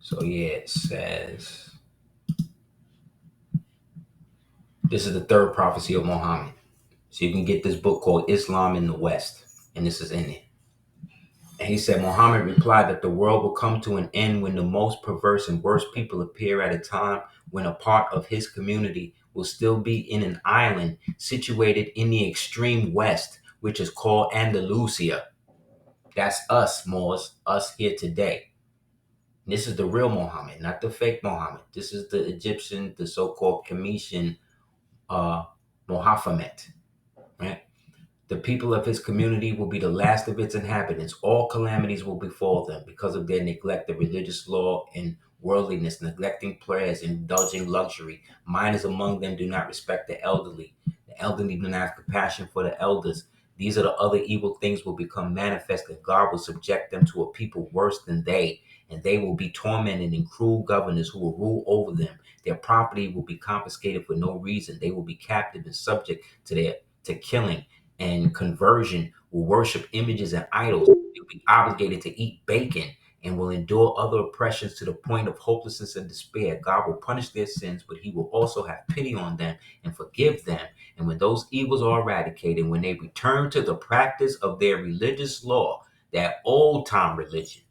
So yeah, it says, this is the third prophecy of Muhammad. So you can get this book called Islam in the West. And this is in it. And he said, Muhammad replied that the world will come to an end when the most perverse and worst people appear at a time when a part of his community will still be in an island situated in the extreme west, which is called Andalusia. That's us, Moors, us here today. This is the real Muhammad, not the fake Muhammad. This is the Egyptian, the so-called Comitian Mohammed, right? The people of his community will be the last of its inhabitants. All calamities will befall them because of their neglect of religious law and worldliness, neglecting prayers, indulging luxury. Minors among them do not respect the elderly. The elderly do not have compassion for the elders. These are the other evil things will become manifest, and God will subject them to a people worse than they, and they will be tormented in cruel governors who will rule over them. Their property will be confiscated for no reason. They will be captive and subject to killing and conversion, will worship images and idols. They will be obligated to eat bacon and will endure other oppressions to the point of hopelessness and despair. God will punish their sins, but he will also have pity on them and forgive them. And when those evils are eradicated, when they return to the practice of their religious law, that old time religion,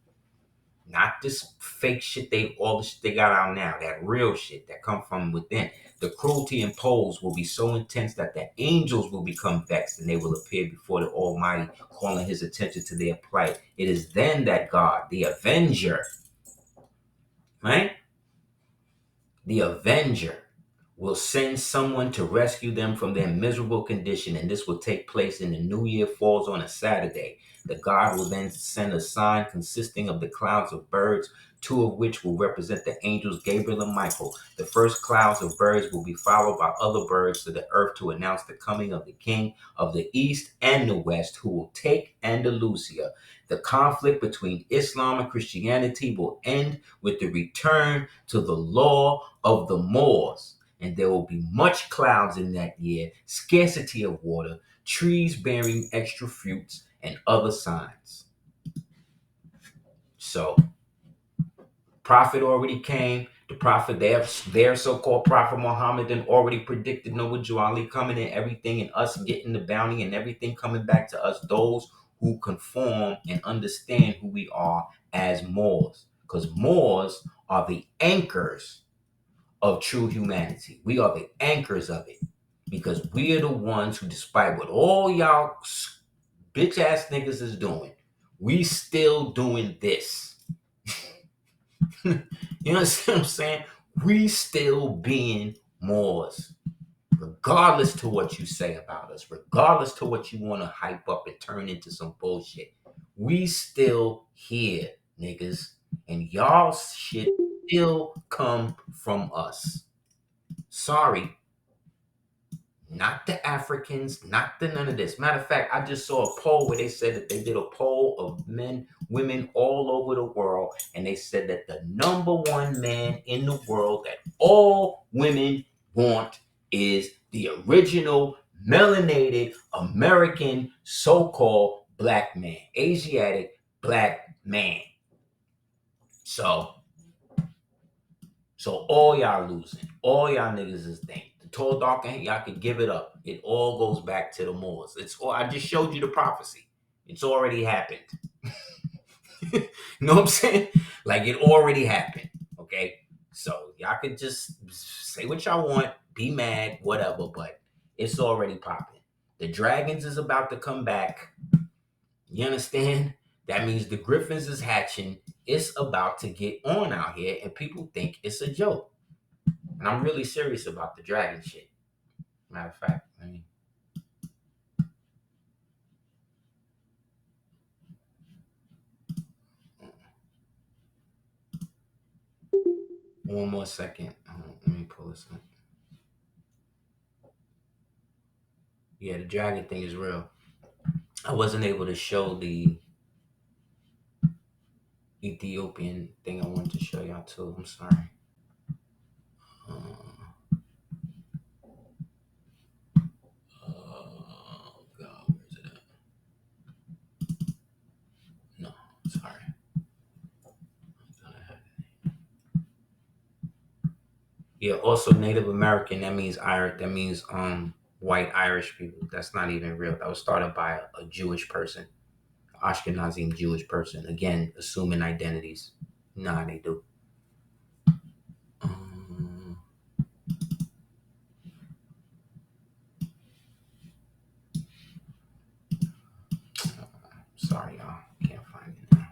not this fake shit all the shit they got out now, that real shit that come from within. The cruelty imposed will be so intense that the angels will become vexed and they will appear before the Almighty, calling his attention to their plight. It is then that God, the Avenger, right? The Avenger will send someone to rescue them from their miserable condition, and this will take place in the new year falls on a Saturday. The God will then send a sign consisting of the clouds of birds, two of which will represent the angels Gabriel and Michael. The first clouds of birds will be followed by other birds to the earth to announce the coming of the king of the east and the west, who will take Andalusia. The conflict between Islam and Christianity will end with the return to the law of the Moors. And there will be much clouds in that year, scarcity of water, trees bearing extra fruits, and other signs. So, prophet already came. The prophet, their so-called prophet Muhammad then already predicted Noah Ali coming and everything, and us getting the bounty and everything coming back to us, those who conform and understand who we are as Moors. because Moors are the anchors of true humanity. We are the anchors of it because we are the ones who, despite what all y'all bitch ass niggas is doing, we still doing this. You understand what I'm saying? We still being Moors. Regardless to what you say about us, regardless to what you want to hype up and turn into some bullshit, we still here, niggas. And y'all shit still come from us. Sorry. Not the Africans, not the none of this. Matter of fact, I just saw a poll where they said that they did a poll of men, women all over the world, and they said that the number one man in the world that all women want is the original melanated American so-called black man, Asiatic black man. So all y'all losing. All y'all niggas is thinking. The tall, dark, and y'all can give it up. It all goes back to the Moors. I just showed you the prophecy. It's already happened. You know what I'm saying? Like, it already happened. Okay? So y'all can just say what y'all want, be mad, whatever, but it's already popping. The dragons is about to come back. You understand? That means the griffins is hatching. It's about to get on out here, and people think it's a joke. And I'm really serious about the dragon shit. Matter of fact, one more second. Let me pull this up. Yeah, the dragon thing is real. I wasn't able to show the Ethiopian thing I wanted to show y'all too. I'm sorry. Oh God, where's it at? No, sorry. Yeah, also Native American. That means white Irish people. That's not even real. That was started by a Jewish person, Ashkenazi Jewish person. Again, assuming identities. Nah, they do. Sorry, y'all. Can't find it now.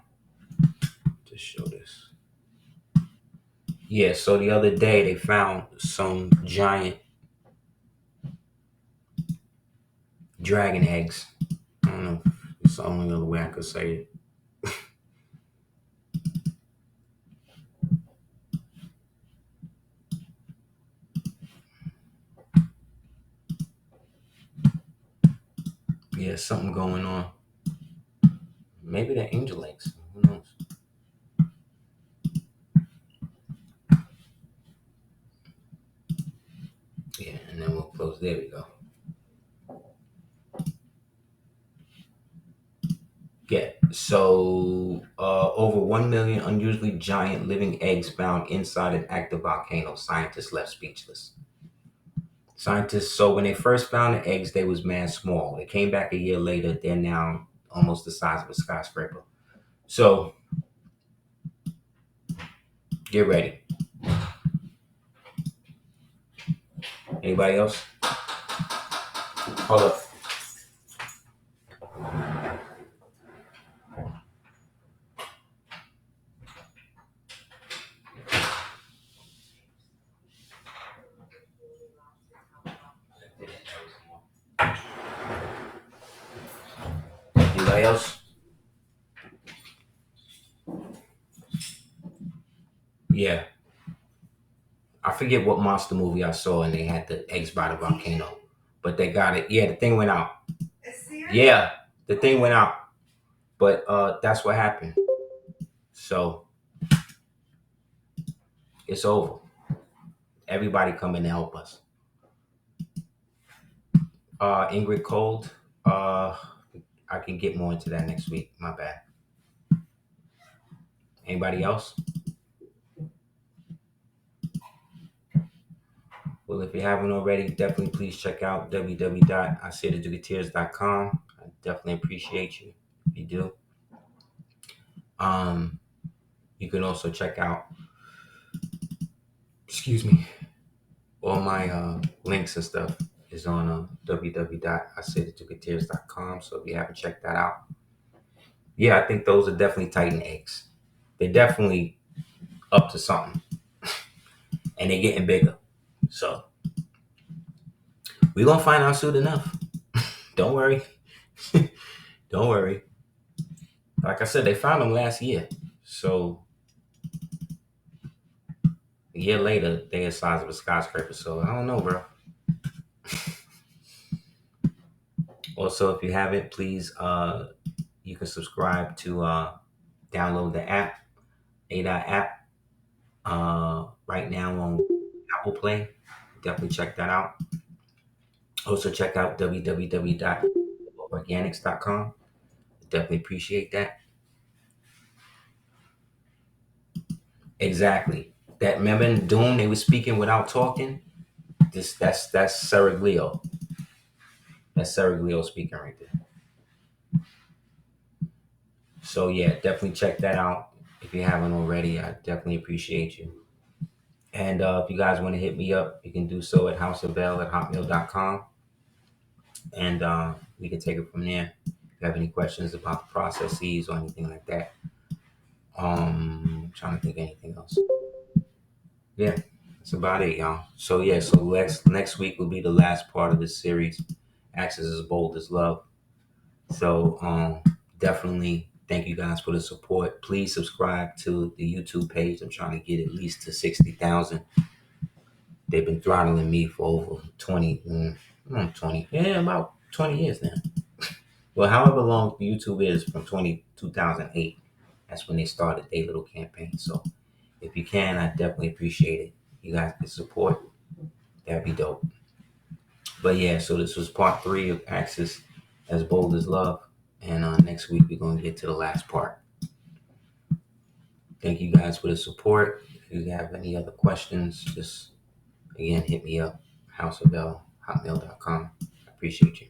Just show this. Yeah, so the other day they found some giant dragon eggs. I don't know if it's the only other way I could say it. Yeah, something going on. Maybe they're angel eggs. Who knows? Yeah, and then we'll close. There we go. Yeah, so over 1 million unusually giant living eggs found inside an active volcano. Scientists left speechless. So when they first found the eggs, they was mad small. They came back a year later. They're now almost the size of a skyscraper. So get ready. Anybody else? Hold up. Anybody else? Yeah. I forget what monster movie I saw and they had the eggs by the volcano. But they got it. Yeah, the thing went out. Aseer? Yeah, the thing went out. But that's what happened. So it's over. Everybody come in to help us. Ingrid Cold. I can get more into that next week. My bad. Anybody else? Well, if you haven't already, definitely please check out www.aseerthedugateers.com. I definitely appreciate you if you do. You can also check out, excuse me, all my links and stuff is on www.aseer.com. So if you haven't checked that out, yeah, I think those are definitely Titan eggs. They're definitely up to something, and they're getting bigger. So we're gonna find out soon enough. Don't worry. Don't worry. Like I said, they found them last year. So a year later, they're the size of a skyscraper. So I don't know, bro. Also, if you haven't, please you can subscribe to download the app, ADOT app, right now on Apple Play. Definitely check that out. Also check out www.organics.com. Definitely appreciate that. Exactly. That, remember in Dune they were speaking without talking? That's Seraglio. That's Seraglio speaking right there. So yeah, definitely check that out. If you haven't already, I definitely appreciate you. And if you guys want to hit me up, you can do so at houseofbell@hotmail.com. And we can take it from there. If you have any questions about the processes or anything like that. I'm trying to think of anything else. Yeah, that's about it, y'all. So yeah, so next week will be the last part of this series. Axis is bold as love. So definitely thank you guys for the support. Please subscribe to the YouTube page. I'm trying to get at least to 60,000. They've been throttling me for over 20, about 20 years now. Well, however long YouTube is from 2008, that's when they started their little campaign. So if you can, I definitely appreciate it. You guys can support. That'd be dope. But yeah, so this was part 3 of Axis as Bold as Love. And next week, we're going to get to the last part. Thank you guys for the support. If you have any other questions, just, again, hit me up. houseofbell@hotmail.com. I appreciate you.